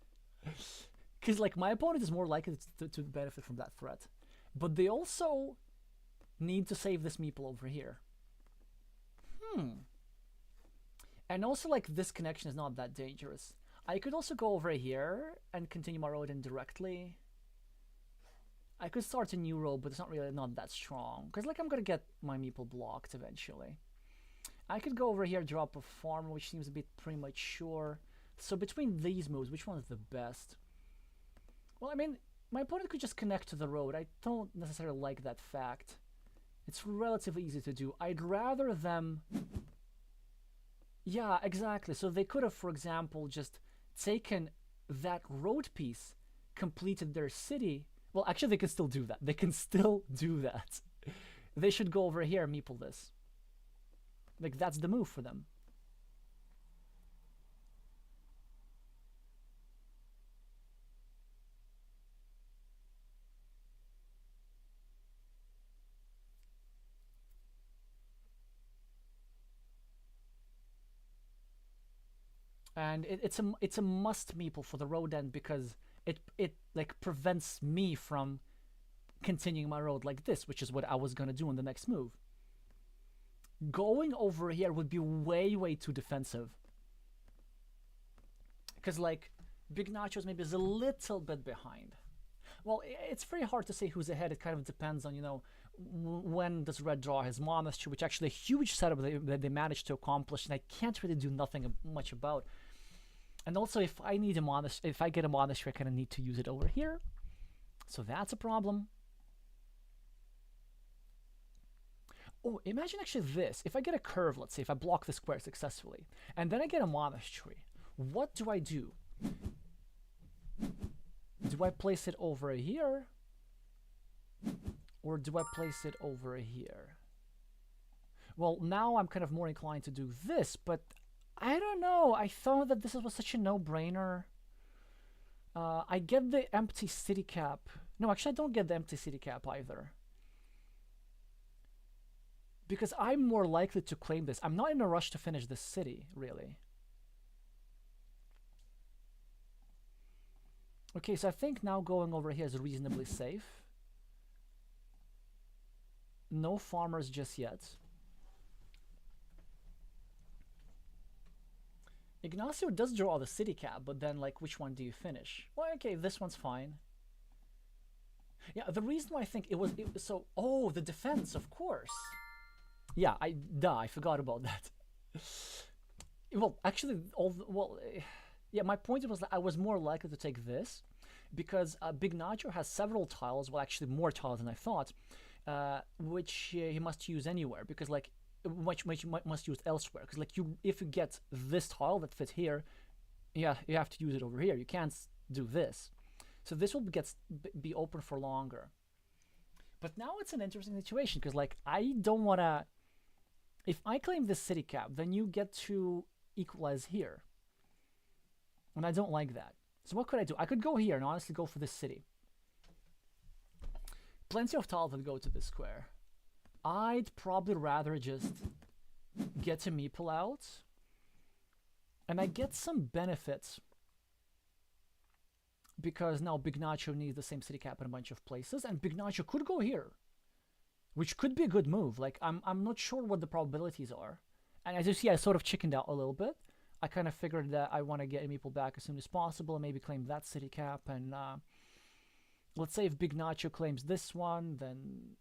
Because, like, my opponent is more likely to benefit from that threat. But they also need to save this meeple over here. And also, like, this connection is not that dangerous. I could also go over here and continue my road indirectly. I could start a new road, but it's not that strong. Because, like, I'm going to get my meeple blocked eventually. I could go over here, drop a farmer, which seems a bit premature. So between these moves, which one is the best? Well, I mean, my opponent could just connect to the road. I don't necessarily like that fact. It's relatively easy to do. I'd rather them... Yeah, exactly. So they could have, for example, just taken that road piece, completed their city. Well, actually, they can still do that. They can still do that. They should go over here and meeple this. Like, that's the move for them. And it's a must meeple for the road end because it like prevents me from continuing my road like this, which is what I was gonna do in the next move. Going over here would be way too defensive. Because, like, Big Nachos maybe is a little bit behind. Well, it's very hard to say who's ahead. It kind of depends on, you know, when does Red draw his monastery, which actually a huge setup that they managed to accomplish, and I can't really do nothing much about. And also, if I need a monastery, if I get a monastery, I kind of need to use it over here. So that's a problem. Oh, imagine actually this. If I get a curve, let's say, if I block the square successfully, and then I get a monastery, what do I do? Do I place it over here? Or do I place it over here? Well, now I'm kind of more inclined to do this, but I don't know. I thought that this was such a no-brainer. I get the empty city cap. No, actually, I don't get the empty city cap either. Because I'm more likely to claim this. I'm not in a rush to finish this city, really. Okay, so I think now going over here is reasonably safe. No farmers just yet. Ignacio does draw the city cap, but then, like, which one do you finish? Well, okay, this one's fine. Yeah, the reason why I think it was so... Oh, the defense, of course. Yeah, I forgot about that. Well, actually, yeah, my point was that I was more likely to take this because Big Nacho has several tiles, well, actually more tiles than I thought, which he must use anywhere because, like, which must use elsewhere. Because, like, if you get this tile that fits here, yeah, you have to use it over here. You can't do this. So this will be open for longer. But now it's an interesting situation because, like, I don't want to If I claim this city cap, then you get to equalize here. And I don't like that. So what could I do? I could go here and honestly go for this city. Plenty of tiles that go to this square. I'd probably rather just get a meeple out. And I get some benefits. Because now Big Nacho needs the same city cap in a bunch of places. And Big Nacho could go here. Which could be a good move. Like, I'm not sure what the probabilities are. And as you see, I sort of chickened out a little bit. I kind of figured that I want to get a meeple back as soon as possible and maybe claim that city cap. And let's say if Big Nacho claims this one, then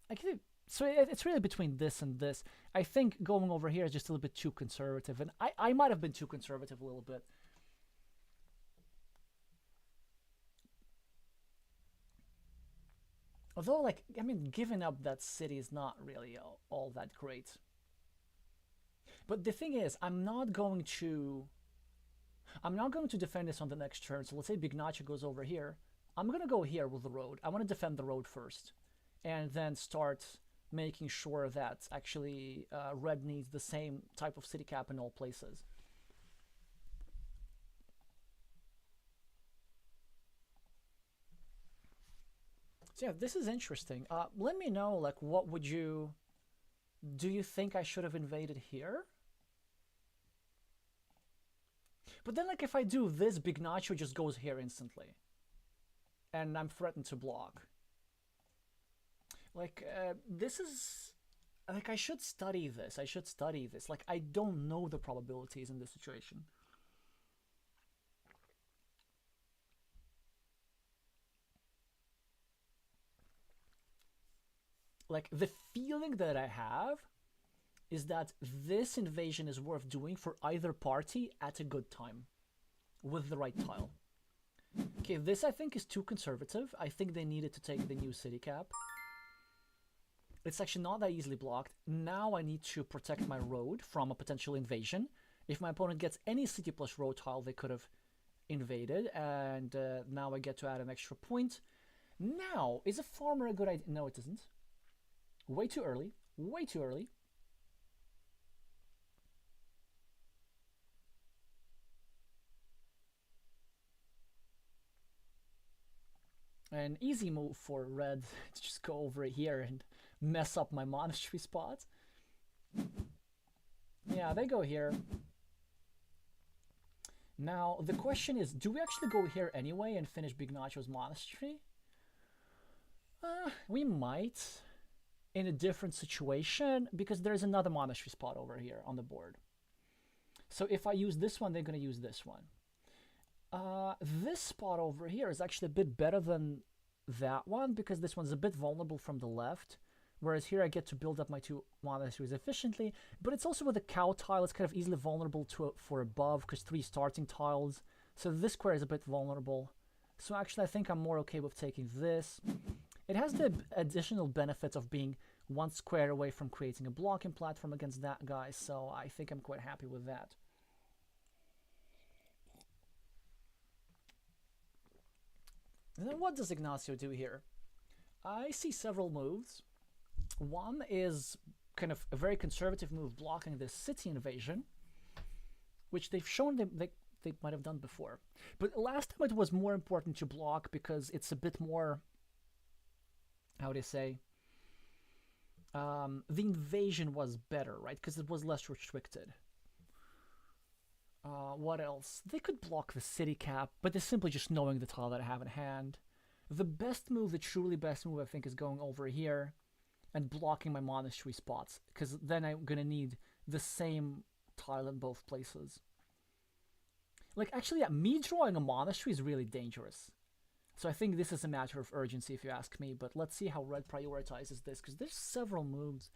I can. So it's really between this and this. I think going over here is just a little bit too conservative. And I might have been too conservative a little bit. Although, like, I mean, giving up that city is not really all that great. But the thing is, I'm not going to defend this on the next turn. So let's say Big Nacho goes over here. I'm going to go here with the road. I want to defend the road first. And then start making sure that actually red needs the same type of city cap in all places. So yeah, this is interesting. Let me know, like, what would you... Do you think I should have invaded here? But then, like, if I do this, Big Nacho just goes here instantly. And I'm threatened to block. Like, this is... Like, I should study this. Like, I don't know the probabilities in this situation. Like, the feeling that I have is that this invasion is worth doing for either party at a good time with the right tile. Okay, this I think is too conservative. I think they needed to take the new city cap. It's actually not that easily blocked. Now I need to protect my road from a potential invasion. If my opponent gets any city plus road tile, they could have invaded, and now I get to add an extra point. Now, is a farmer a good idea? No, it isn't. Way too early. Way too early. An easy move for red to just go over here and mess up my monastery spot. Yeah, they go here. Now, the question is, do we actually go here anyway and finish Big Nacho's monastery? We might. In a different situation, because there's another monastery spot over here on the board. So if I use this one, they're going to use this one. This spot over here is actually a bit better than that one, because this one's a bit vulnerable from the left, whereas here I get to build up my two monasteries efficiently, but it's also with the cow tile, it's kind of easily vulnerable for above, because 3 starting tiles, so this square is a bit vulnerable. So actually I think I'm more okay with taking this. It has the additional benefit of being 1 square away from creating a blocking platform against that guy, so I think I'm quite happy with that. And then what does Ignacio do here? I see several moves. One is kind of a very conservative move blocking this city invasion, which they've shown they might have done before. But last time it was more important to block because it's a bit more... How do you say? The invasion was better, right? Because it was less restricted. What else? They could block the city cap, but they're simply just knowing the tile that I have in hand. The best move, the truly best move, I think, is going over here and blocking my monastery spots, because then I'm going to need the same tile in both places. Like, actually, yeah, me drawing a monastery is really dangerous. So I think this is a matter of urgency, if you ask me, but let's see how red prioritizes this, because there's several moves.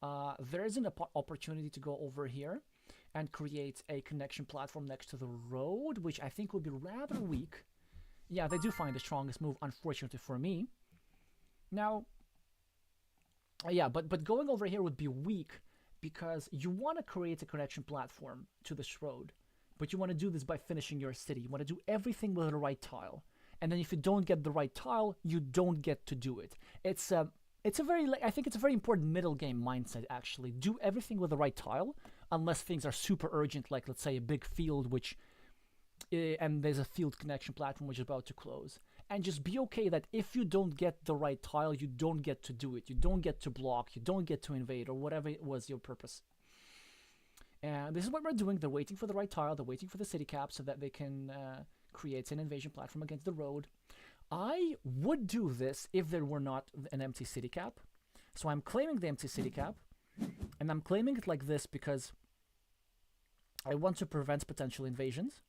There is an opportunity to go over here and create a connection platform next to the road, which I think will be rather weak. Yeah, they do find the strongest move, unfortunately for me. Now, yeah, but going over here would be weak, because you want to create a connection platform to this road, but you want to do this by finishing your city. You want to do everything with the right tile. And then if you don't get the right tile, you don't get to do it. It's it's a very like, I think it's a very important middle game mindset actually. Do everything with the right tile, unless things are super urgent, like let's say a big field which and there's a field connection platform which is about to close. And just be okay that if you don't get the right tile, you don't get to do it. You don't get to block, you don't get to invade, or whatever it was your purpose. And this is what we're doing. They're waiting for the right tile, they're waiting for the city cap so that they can create an invasion platform against the road. I would do this if there were not an empty city cap. So I'm claiming the empty city cap, and I'm claiming it like this because I want to prevent potential invasions.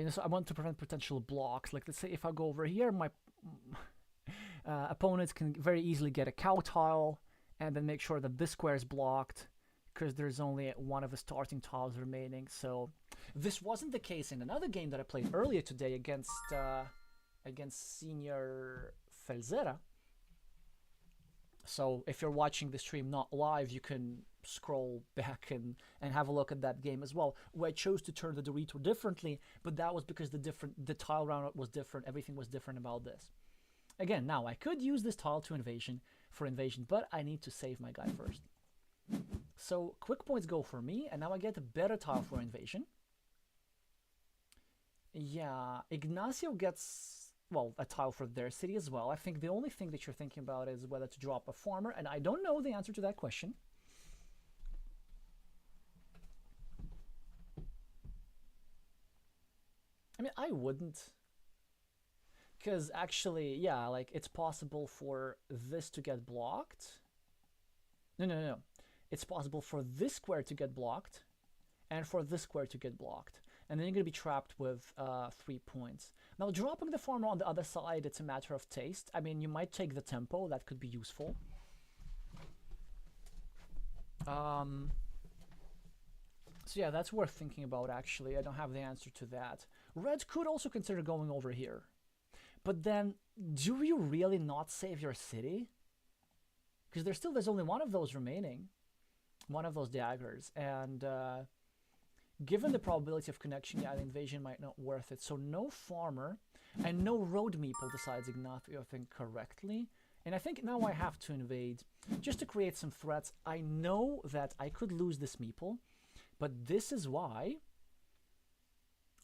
So I want to prevent potential blocks. Like, let's say if I go over here, my opponents can very easily get a cow tile and then make sure that this square is blocked because there's only one of the starting tiles remaining. So this wasn't the case in another game that I played earlier today against Senior Felzera. So if you're watching the stream not live, you can scroll back and have a look at that game as well, where I chose to turn the Dorito differently, but that was because the tile round was different, everything was different about this. Again, now I could use this tile for invasion, but I need to save my guy first. So quick points go for me, and now I get a better tile for invasion. Yeah, Ignacio gets, well, a tile for their city as well. I think the only thing that you're thinking about is whether to drop a farmer, and I don't know the answer to that question. I mean, I wouldn't. Because actually, yeah, like, it's possible for this to get blocked. No. It's possible for this square to get blocked, and for this square to get blocked. And then you're going to be trapped with 3 points. Now, dropping the farmer on the other side, it's a matter of taste. I mean, you might take the tempo. That could be useful. So yeah, that's worth thinking about, actually. I don't have the answer to that. Red could also consider going over here. But then, do you really not save your city? Because there's only one of those remaining. One of those daggers. And given the probability of connection, yeah, the invasion might not worth it. So no farmer and no road meeple, decides Ignacio, I think, correctly. And I think now I have to invade just to create some threats. I know that I could lose this meeple, but this is why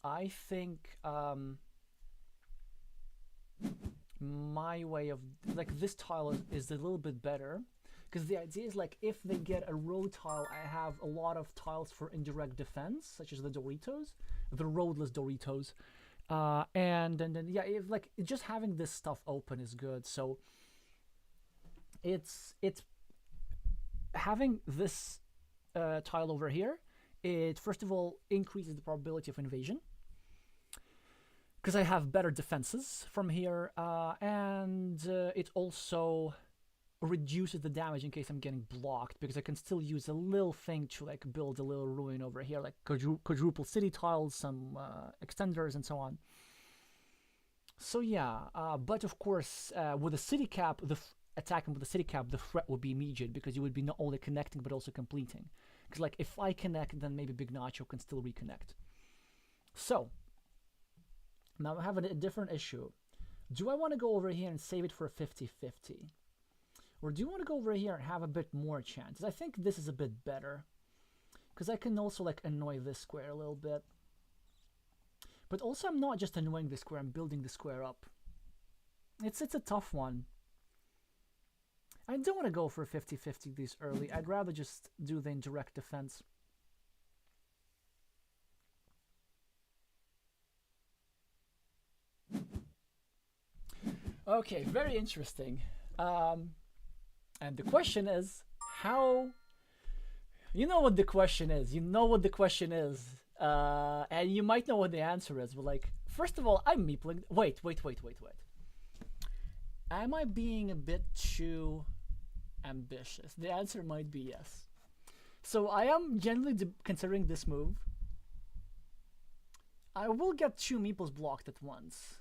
I think my way of, like, this tile is a little bit better. Because the idea is, like, if they get a road tile, I have a lot of tiles for indirect defense, such as the Doritos, the roadless Doritos. And then, yeah, if, like, just having this stuff open is good. So it's having this tile over here, it first of all increases the probability of invasion, because I have better defenses from here, and it also reduces the damage in case I'm getting blocked, because I can still use a little thing to, like, build a little ruin over here, like quadruple city tiles, some extenders, and so on. So yeah, but of course, with a city cap, attacking with the city cap, the threat would be immediate, because you would be not only connecting but also completing. Because, like, if I connect, then maybe Big Nacho can still reconnect. So now I have a different issue. Do I want to go over here and save it for a 50-50? Or do you want to go over here and have a bit more chances? I think this is a bit better, because I can also, like, annoy this square a little bit. But also, I'm not just annoying the square, I'm building the square up. It's a tough one. I don't want to go for 50-50 this early. I'd rather just do the indirect defense. Okay, very interesting. And the question is, how... You know what the question is. You know what the question is. And you might know what the answer is. But, like, first of all, I'm meepling... Wait. Am I being a bit too ambitious? The answer might be yes. So I am generally considering this move. I will get 2 meeples blocked at once.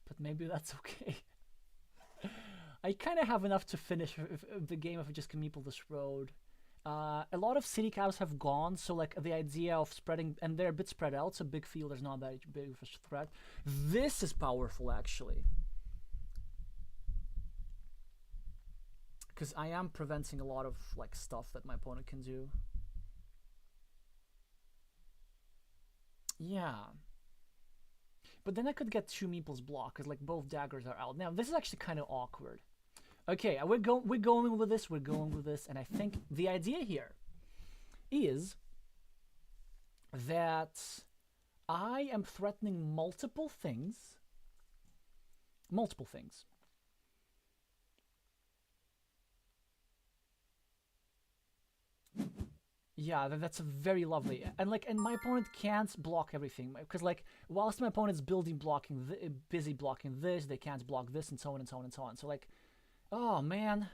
But maybe that's okay. I kind of have enough to finish the game if I just can meeple this road. A lot of city caps have gone, so like the idea of spreading, and they're a bit spread out, so big field is not that big of a threat. This is powerful, actually. Because I am preventing a lot of like stuff that my opponent can do. Yeah. But then I could get 2 meeples blocked, because like both daggers are out. Now this is actually kind of awkward. Okay, we're going with this, and I think the idea here is that I am threatening multiple things. Yeah, that's very lovely, and my opponent can't block everything, because like whilst my opponent's busy blocking this, they can't block this, and so on and so on and so on. So like, oh man,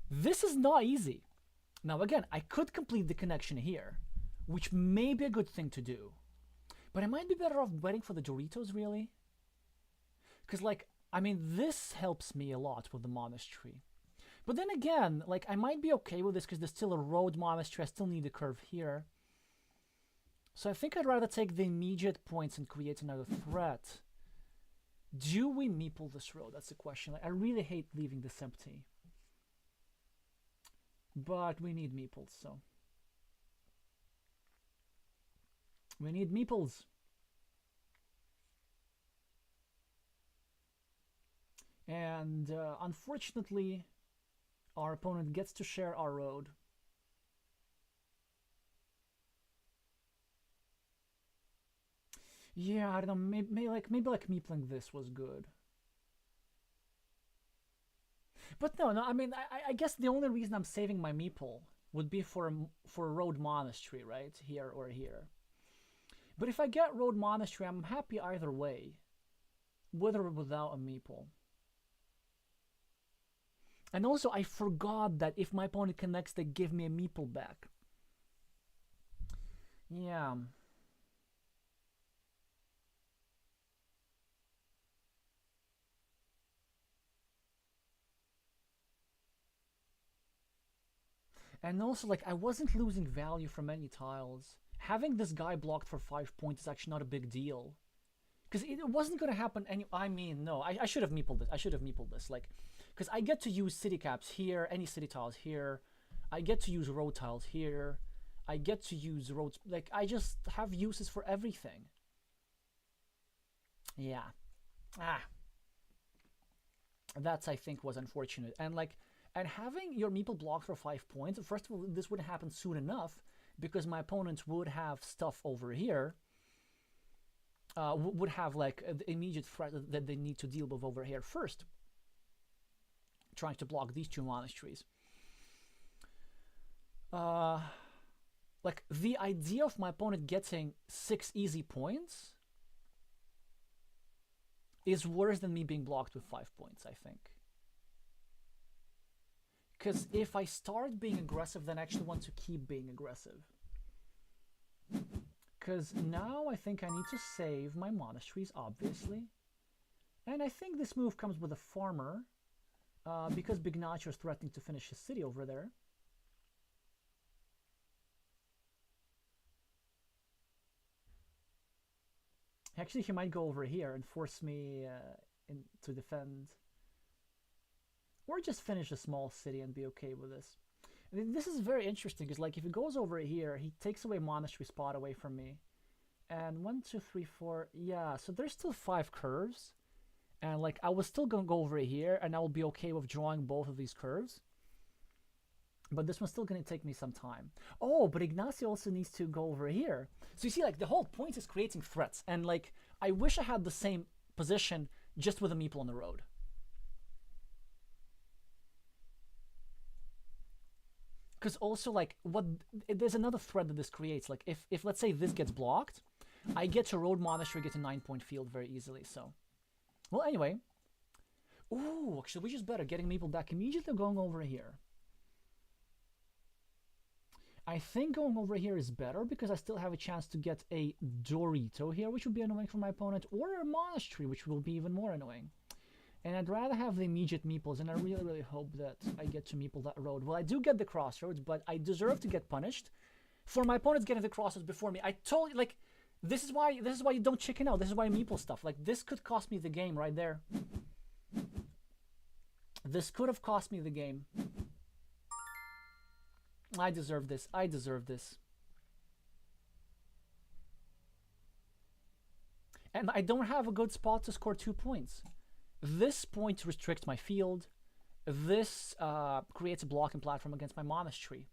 this is not easy. Now again, I could complete the connection here, which may be a good thing to do, but I might be better off waiting for the Doritos, really, because like, I mean, this helps me a lot with the monastery. But then again, like, I might be okay with this because there's still a road monastery. I still need a curve here. So I think I'd rather take the immediate points and create another threat. Do we meeple this road? That's the question. Like, I really hate leaving this empty. But we need meeples, so. We need meeples. And unfortunately, our opponent gets to share our road. Yeah, I don't know. Maybe like meepling this was good. But no. I mean, I guess the only reason I'm saving my meeple would be for a road monastery, right? Here or here. But if I get road monastery, I'm happy either way, with or without a meeple. And also, I forgot that if my opponent connects, they give me a meeple back. Yeah. And also, like, I wasn't losing value from any tiles. Having this guy blocked for 5 points is actually not a big deal. Because it wasn't going to happen I mean, no, I should have meepled this. Like, because I get to use city caps here, any city tiles here. I get to use road tiles here. I get to use roads. Like, I just have uses for everything. Yeah. That's, I think, was unfortunate. And having your meeple blocked for 5 points, first of all, this wouldn't happen soon enough because my opponents would have stuff over here. Would have like the immediate threat that they need to deal with over here first, trying to block these 2 monasteries. Like, the idea of my opponent getting 6 easy points is worse than me being blocked with 5 points, I think. Because if I start being aggressive, then I actually want to keep being aggressive. Because now I think I need to save my monasteries, obviously. And I think this move comes with a farmer, because Bignacio is threatening to finish his city over there. Actually, he might go over here and force me to defend. Or just finish a small city and be okay with this. This is very interesting, because like if he goes over here, he takes away monastery spot away from me. And 1, 2, 3, 4, yeah, so there's still 5 curves. And like I was still gonna go over here and I will be okay with drawing both of these curves. But this one's still gonna take me some time. Oh, but Ignacio also needs to go over here. So you see, like, the whole point is creating threats. And like, I wish I had the same position just with a meeple on the road. Because also, like, there's another threat that this creates. Like, if let's say this gets blocked, I get to road monastery, get a 9-point field very easily. So, well, anyway. Ooh, actually, we just better getting meeple back immediately, going over here. I think going over here is better because I still have a chance to get a Dorito here, which would be annoying for my opponent, or a monastery, which will be even more annoying. And I'd rather have the immediate meeples, and I really, really hope that I get to meeple that road. Well, I do get the crossroads, but I deserve to get punished for my opponents getting the crossroads before me. I totally, like, this is why you don't chicken out. This is why I meeple stuff. Like, this could cost me the game right there. This could have cost me the game. I deserve this. I deserve this. And I don't have a good spot to score 2 points. This point restricts my field. This creates a blocking platform against my monastery.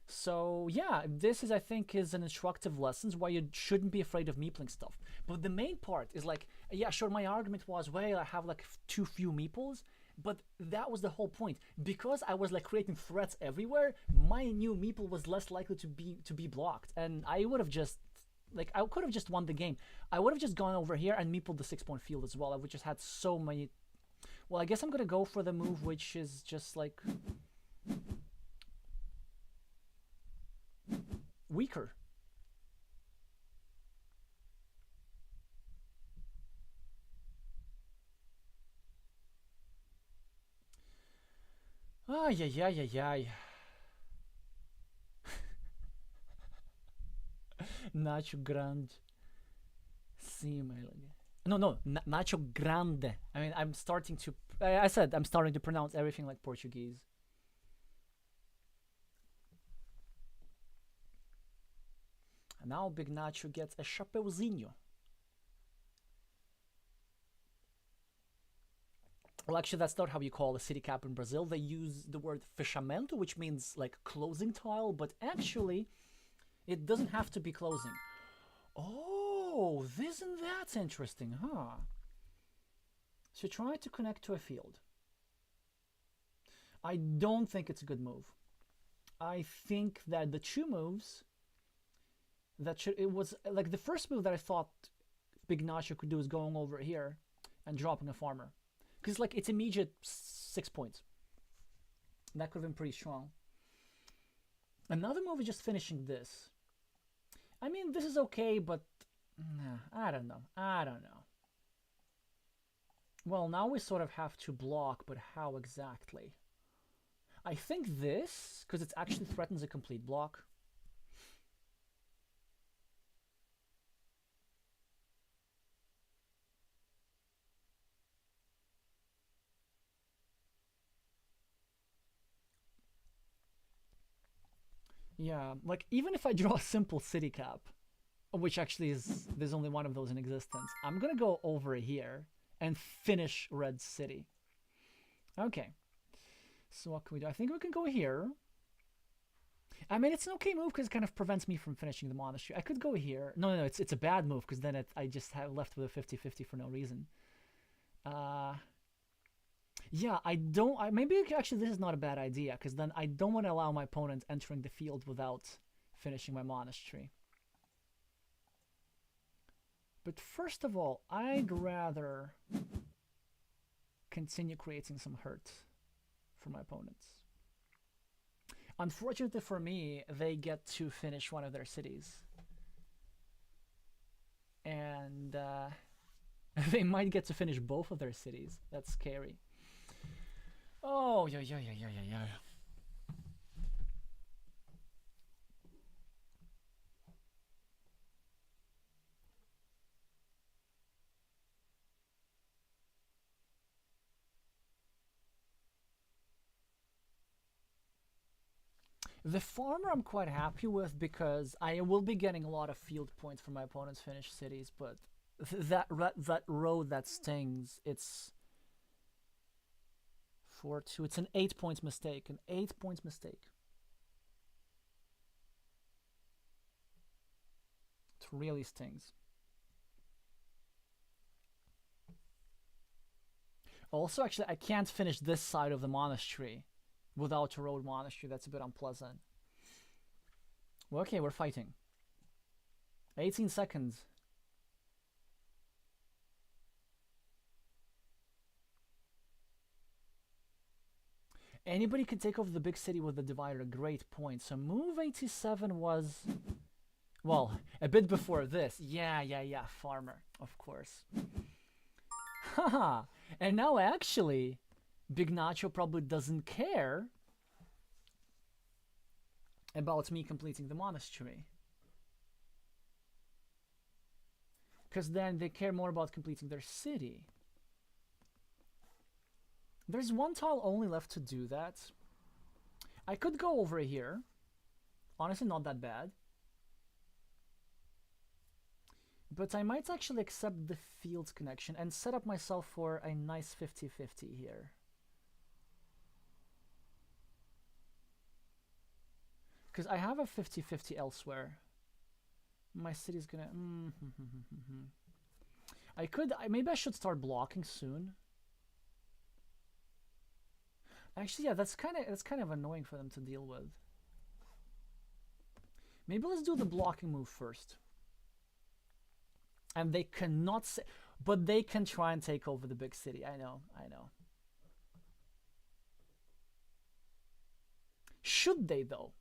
So yeah, this is, I think, is an instructive lesson why you shouldn't be afraid of meepling stuff. But the main part is like, yeah, sure, my argument was, well, I have like too few meeples, but that was the whole point. Because I was like creating threats everywhere, my new meeple was less likely to be blocked, and I would have just, like, I could have just won the game. I would have just gone over here and meepled the 6-point field as well. I would just had so many. Well, I guess I'm gonna go for the move, which is just like weaker. Ay, ay, ay, ay, ay. Nacho Grande. Sim, no, Nacho Grande. I mean, I'm starting to. I said I'm starting to pronounce everything like Portuguese. And now Big Nacho gets a chapeuzinho. Well, actually, that's not how you call a city cap in Brazil. They use the word fechamento, which means like closing tile, but actually, it doesn't have to be closing. Oh, isn't that interesting, huh? So try to connect to a field. I don't think it's a good move. I think that the 2 moves that it was like the first move that I thought Big Nacho could do is going over here and dropping a farmer. Because like it's immediate 6 points. That could have been pretty strong. Another move is just finishing this. I mean, this is okay, but I don't know. Well, now we sort of have to block, but how exactly? I think this, because it actually threatens a complete block. Yeah, like even if I draw a simple city cap, which actually is, there's only one of those in existence, I'm gonna go over here and finish Red City. Okay, so what can we do? I think we can go here. I mean, it's an okay move because it kind of prevents me from finishing the monastery. I could go here. No, it's a bad move because then I just have left with a 50-50 for no reason. Yeah, maybe actually this is not a bad idea, because then I don't want to allow my opponent entering the field without finishing my monastery. But first of all, I'd rather continue creating some hurt for my opponents. Unfortunately for me, they get to finish one of their cities. And they might get to finish both of their cities. That's scary. Oh, yeah. The farmer I'm quite happy with because I will be getting a lot of field points from my opponent's finished cities, but that road that stings, it's 4-2. It's an 8 points mistake. An 8 points mistake. It really stings. Also, actually, I can't finish this side of the monastery without a road monastery. That's a bit unpleasant. Well, okay, we're fighting. 18 seconds. Anybody can take over the big city with the divider. Great point. So move 87 was, well, a bit before this. Yeah. Farmer, of course. Haha. And now actually, Big Nacho probably doesn't care about me completing the monastery. Because then they care more about completing their city. There's one tile only left to do that. I could go over here. Honestly, not that bad. But I might actually accept the fields connection and set up myself for a nice 50-50 here. Because I have a 50-50 elsewhere. My city's gonna... I could... Maybe I should start blocking soon. Actually, yeah, that's kind of annoying for them to deal with. Maybe let's do the blocking move first. And they cannot say... But they can try and take over the big city. I know. Should they, though?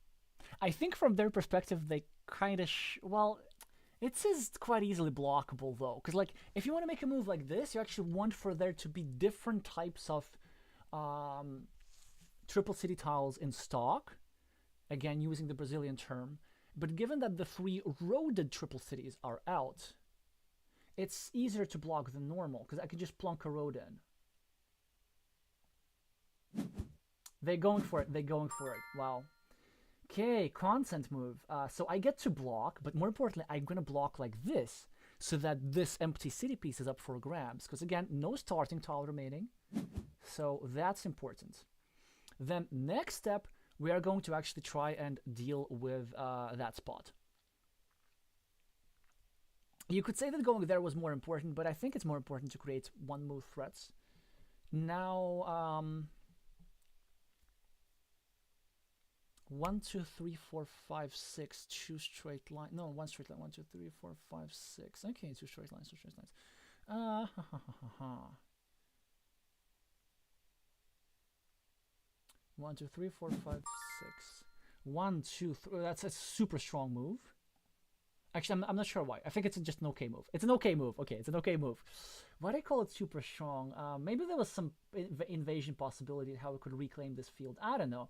I think from their perspective, they kind of... well, it is quite easily blockable, though. Because, like, if you want to make a move like this, you actually want for there to be different types of triple city tiles in stock. Again, using the Brazilian term. But given that the 3 roaded triple cities are out, it's easier to block than normal, because I can just plunk a road in. They're going for it. Wow. Okay, consent move. So I get to block, but more importantly, I'm going to block like this, so that this empty city piece is up for grabs. Because again, no starting tile remaining. So that's important. Then next step, we are going to actually try and deal with that spot. You could say that going there was more important, but I think it's more important to create one move threats. Now, 1, 2, 3, 4, 5, 6, 2 straight line. No, 1 straight line. 1, 2, 3, 4, 5, 6. Okay, 2 straight lines. 2 straight lines. 1, 2, 3, 4, 5, 6. 1, 2, 3. That's a super strong move. Actually, I'm not sure why. I think it's just an okay move. It's an okay move. Okay, it's an okay move. Why do I call it super strong? Maybe there was some invasion possibility how we could reclaim this field. I don't know.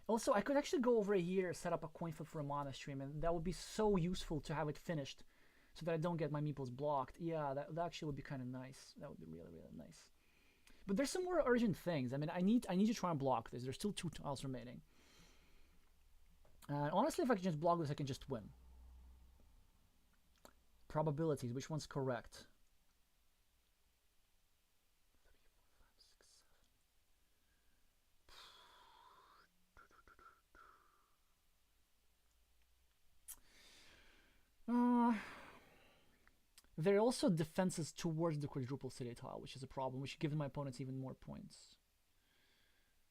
Also, I could actually go over here, set up a coin flip for a monastery, and that would be so useful to have it finished so that I don't get my meeples blocked. Yeah, that actually would be kind of nice. That would be really, really nice. But there's some more urgent things. I mean, I need to try and block this. There's still 2 tiles remaining. Honestly, if I can just block this, I can just win. Probabilities, which one's correct? 3, 4, 5, 6, 7. There are also defenses towards the quadruple city tile, which is a problem, which gives my opponents even more points.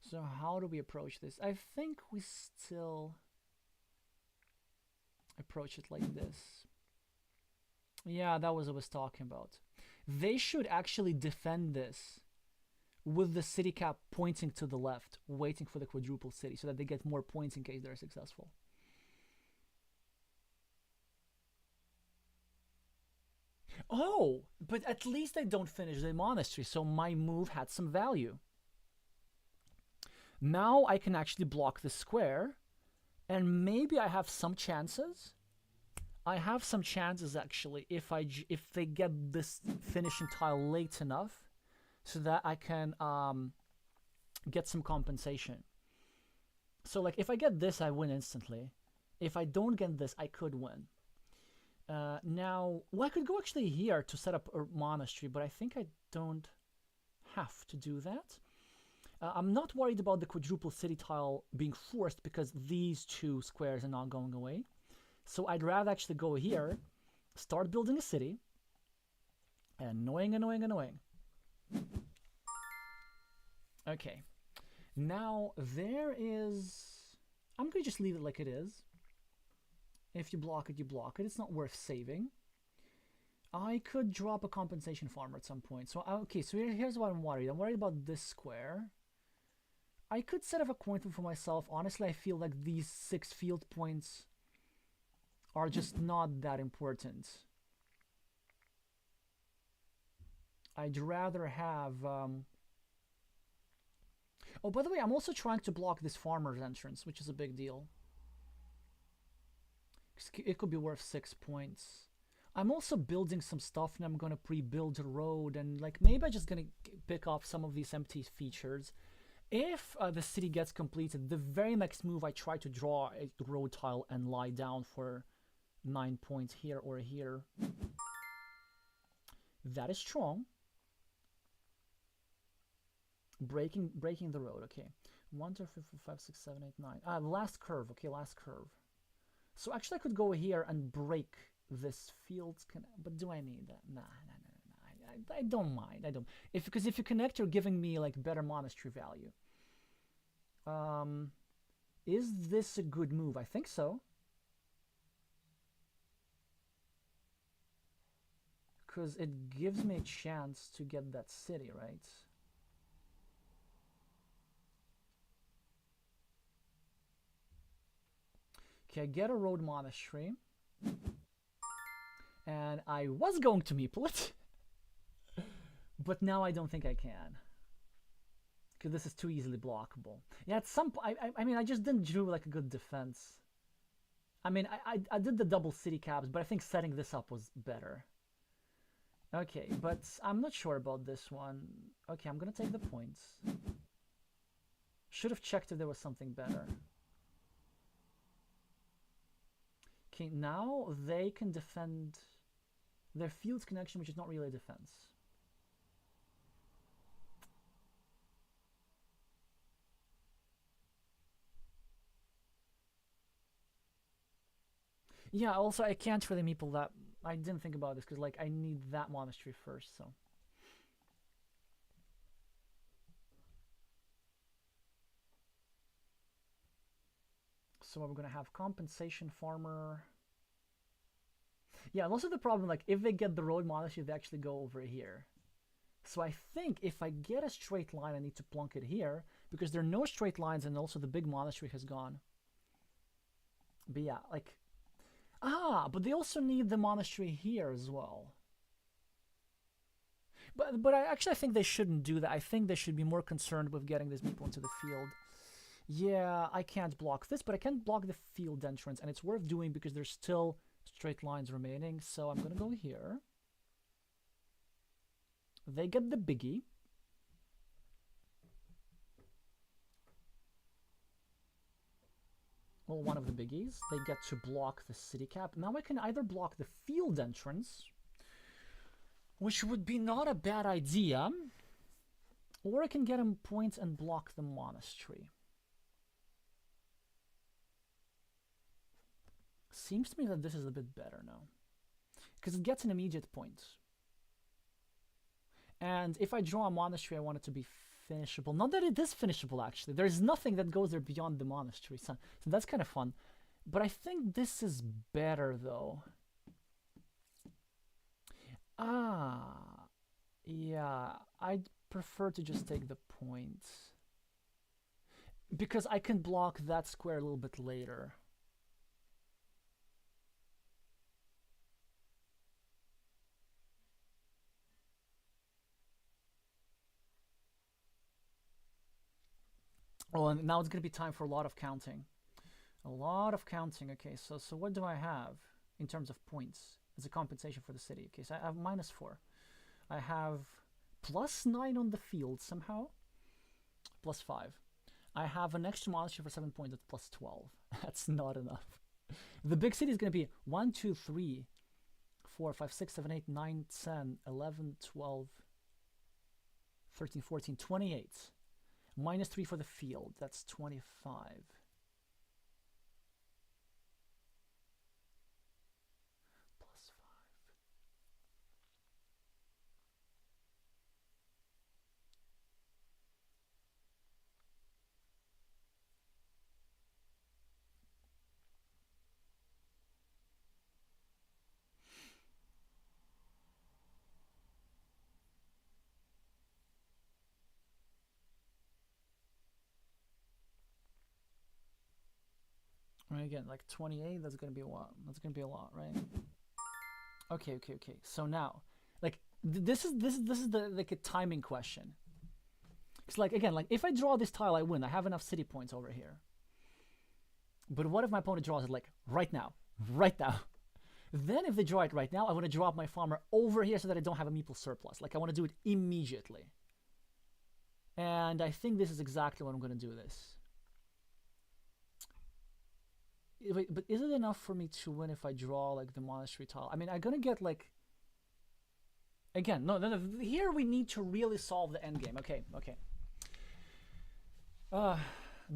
So how do we approach this? I think we still approach it like this. Yeah, that was what I was talking about. They should actually defend this with the city cap pointing to the left, waiting for the quadruple city, so that they get more points in case they're successful. Oh, but at least I don't finish the monastery, so my move had some value. Now I can actually block the square, and maybe I have some chances. I have some chances actually if they get this finishing tile late enough, so that I can get some compensation. So like if I get this, I win instantly. If I don't get this, I could win. Now, well, I could go actually here to set up a monastery, but I think I don't have to do that. I'm not worried about the quadruple city tile being forced because these 2 squares are not going away. So I'd rather actually go here, start building a city. Annoying. Okay. Now, there is... I'm going to just leave it like it is. If you block it, you block it. It's not worth saving. I could drop a compensation farmer at some point. So, okay, so here's what I'm worried. I'm worried about this square. I could set up a coin flip for myself. Honestly, I feel like these 6 field points are just not that important. I'd rather have. Oh, by the way, I'm also trying to block this farmer's entrance, which is a big deal. It could be worth 6 points. I'm also building some stuff, and I'm gonna pre-build a road, and like maybe I'm just gonna pick off some of these empty features. If the city gets completed, the very next move I try to draw a road tile and lie down for 9 points here or here. That is strong. Breaking the road. Okay, 1, 2, 3, 4, 5, 6, 7, 8, 9. Ah, last curve. Okay, last curve. So actually, I could go here and break this field. But do I need that? Nah. I don't mind. I don't. Because if you connect, you're giving me like better monastery value. Is this a good move? I think so. Because it gives me a chance to get that city, right? Okay, I get a road monastery. And I was going to meeple it. But now I don't think I can. Because this is too easily blockable. Yeah, at some point, I mean, I just didn't drew like a good defense. I mean, I did the double city caps, but I think setting this up was better. Okay, but I'm not sure about this one. Okay, I'm gonna take the points. Should have checked if there was something better. Okay, now they can defend their fields connection, which is not really a defense. Yeah, also I can't really meeple that. I didn't think about this because like I need that monastery first, so. So we're gonna have compensation farmer. Yeah, and also the problem, like if they get the road monastery, they actually go over here. So I think if I get a straight line, I need to plunk it here because there are no straight lines, and also the big monastery has gone. But yeah, like but they also need the monastery here as well. But I actually think they shouldn't do that. I think they should be more concerned with getting these people into the field. Yeah, I can't block this, but I can block the field entrance, and it's worth doing because there's still straight lines remaining. So I'm gonna go here. They get the biggie. Well, one of the biggies. They get to block the city cap. Now I can either block the field entrance, which would be not a bad idea, or I can get him points and block the monastery. Seems to me that this is a bit better now, because it gets an immediate point. And if I draw a monastery, I want it to be finishable. Not that it is finishable, actually. There's nothing that goes there beyond the monastery, so that's kind of fun. But I think this is better, though. Yeah, I'd prefer to just take the points. Because I can block that square a little bit later. Oh, and now it's going to be time for a lot of counting. A lot of counting. Okay, so what do I have in terms of points as a compensation for the city? Okay, so I have -4. I have +9 on the field somehow. +5. I have an extra monastery for 7 points at +12. That's not enough. The big city is going to be 1, 2, 3, 4, 5, 6, 7, 8, 9, 10, 11, 12, 13, 14, 28. -3 for the field. That's 25. +5. Right, again, like 28, that's gonna be a lot. That's gonna be a lot, right? Okay. So now, like, this is the like a timing question. It's like, again, like if I draw this tile, I win. I have enough city points over here. But what if my opponent draws it like right now? Right now. Then if they draw it right now, I want to drop my farmer over here so that I don't have a meeple surplus. Like I want to do it immediately. And I think this is exactly what I'm going to do this. Wait, but is it enough for me to win if I draw like the monastery tile? I mean, I'm going to get like... Again, no. Here we need to really solve the endgame. Okay.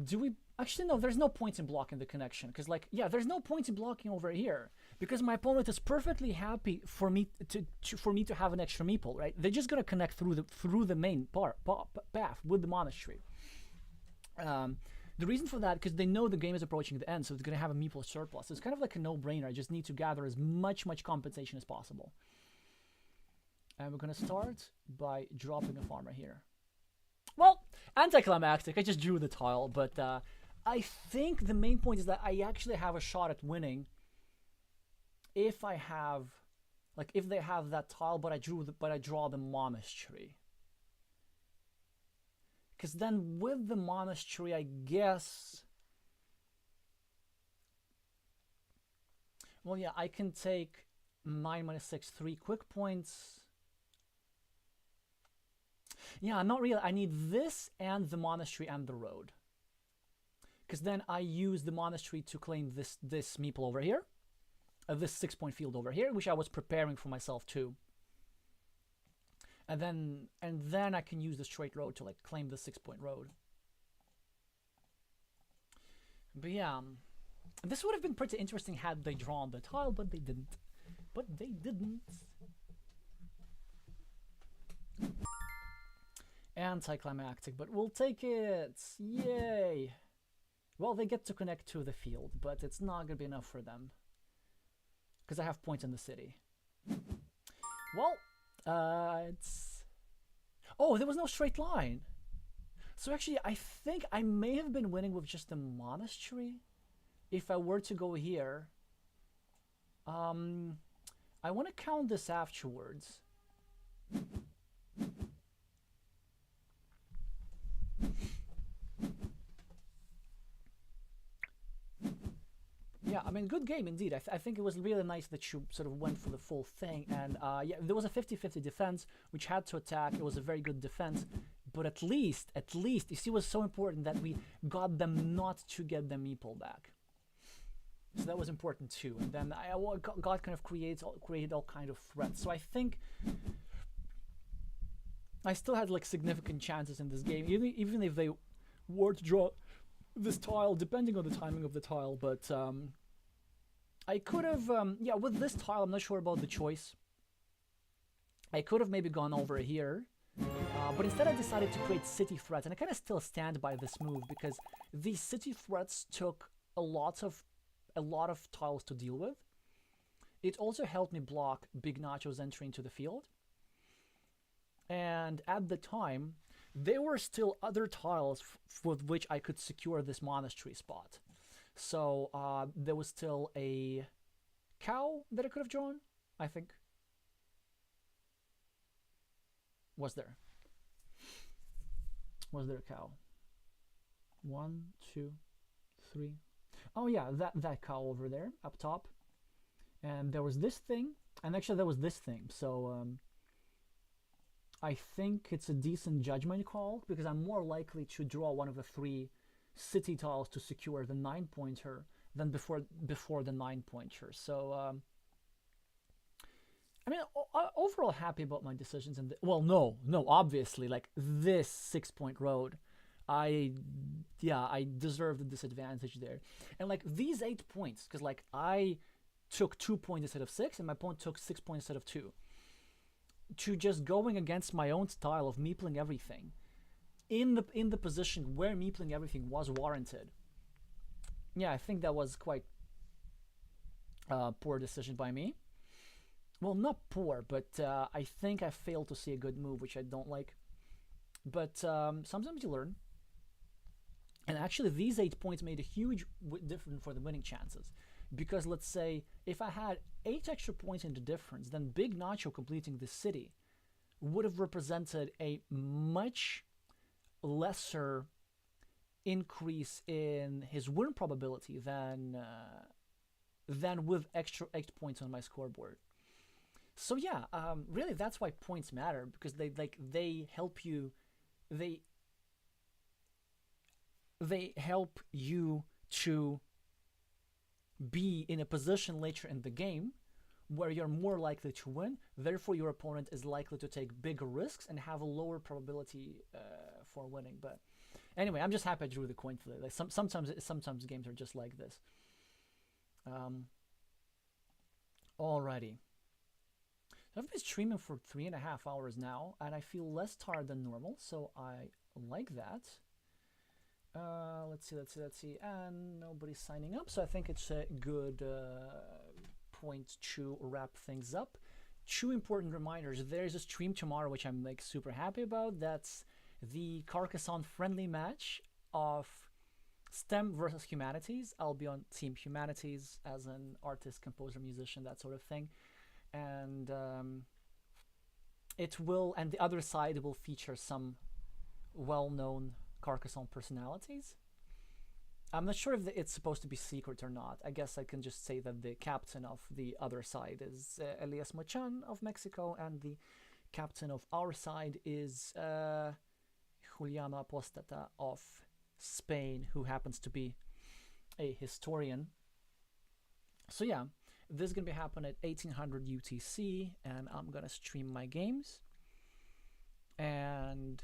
Do we... Actually, no, there's no point in blocking the connection. Because, like, yeah, there's no point in blocking over here. Because my opponent is perfectly happy for me to have an extra meeple, right? They're just going to connect through the main path with the monastery. The reason for that, because they know the game is approaching the end, so it's going to have a meeple surplus. It's kind of like a no-brainer. I just need to gather as much compensation as possible. And we're going to start by dropping a farmer here. Well, anticlimactic. I just drew the tile, but I think the main point is that I actually have a shot at winning if I have, like, if they have that tile, but I draw the monastery. Because then with the monastery, I guess... Well, yeah, I can take 9 minus 6, 3 quick points. Yeah, not really. I need this and the monastery and the road. Because then I use the monastery to claim this meeple over here. This 6-point field over here, which I was preparing for myself too. And then I can use the straight road to like claim the 6-point road. But yeah, this would have been pretty interesting had they drawn the tile, but they didn't. Anticlimactic, but we'll take it. Yay! Well, they get to connect to the field, but it's not gonna be enough for them because I have points in the city. Well, it's... Oh, there was no straight line. So actually, I think I may have been winning with just the monastery if I were to go here. I want to count this afterwards. Yeah, I mean, good game indeed. I think it was really nice that you sort of went for the full thing. And yeah, there was a 50-50 defense, which had to attack. It was a very good defense. But at least, you see, it was so important that we got them not to get the meeple back. So that was important too. And then God kind of created all kind of threats. So I think I still had like significant chances in this game, even if they were to draw this tile, depending on the timing of the tile. But I could have, yeah, with this tile, I'm not sure about the choice. I could have maybe gone over here, but instead I decided to create city threats, and I kind of still stand by this move because these city threats took a lot of tiles to deal with. It also helped me block Big Nacho's entry into the field. And at the time, there were still other tiles with which I could secure this monastery spot. So there was still a cow that I could have drawn, I think. Was there a cow? 1, 2, 3. Oh yeah, that cow over there, up top. And there was this thing, and actually there was this thing. So I think it's a decent judgment call because I'm more likely to draw one of the 3 city tiles to secure the 9-pointer than before the 9-pointer. So I mean, overall happy about my decisions. And well, no, obviously, like this 6-point road, I deserve the disadvantage there. And like these 8 points, because like I took 2 points instead of 6, and my opponent took 6 points instead of 2. To just going against my own style of meepling everything in the position where meepling everything was warranted. Yeah, I think that was quite poor decision by me. Well, not poor, but I think I failed to see a good move, which I don't like. But sometimes you learn. And actually, these 8 points made a huge difference for the winning chances. Because let's say if I had 8 extra points in the difference, then Big Nacho completing the city would have represented a much lesser increase in his win probability than with extra 8 points on my scoreboard. So yeah, really that's why points matter, because they help you, they they help you to be in a position later in the game where you're more likely to win. Therefore, your opponent is likely to take bigger risks and have a lower probability for winning. But anyway, I'm just happy I drew the coin flip. Like sometimes games are just like this. Alrighty. So I've been streaming for 3.5 hours now, and I feel less tired than normal, so I like that. Let's see. And nobody's signing up, so I think it's a good point to wrap things up. Two important reminders. There's a stream tomorrow, which I'm like super happy about. That's the Carcassonne friendly match of STEM versus Humanities. I'll be on Team Humanities as an artist, composer, musician, that sort of thing. And and the other side will feature some well-known Carcassonne personalities. I'm not sure if it's supposed to be secret or not. I guess I can just say that the captain of the other side is Elias Mochan of Mexico, and the captain of our side is Juliano Apostata of Spain, who happens to be a historian. So yeah, this is going to be happening at 1800 UTC, and I'm going to stream my games. And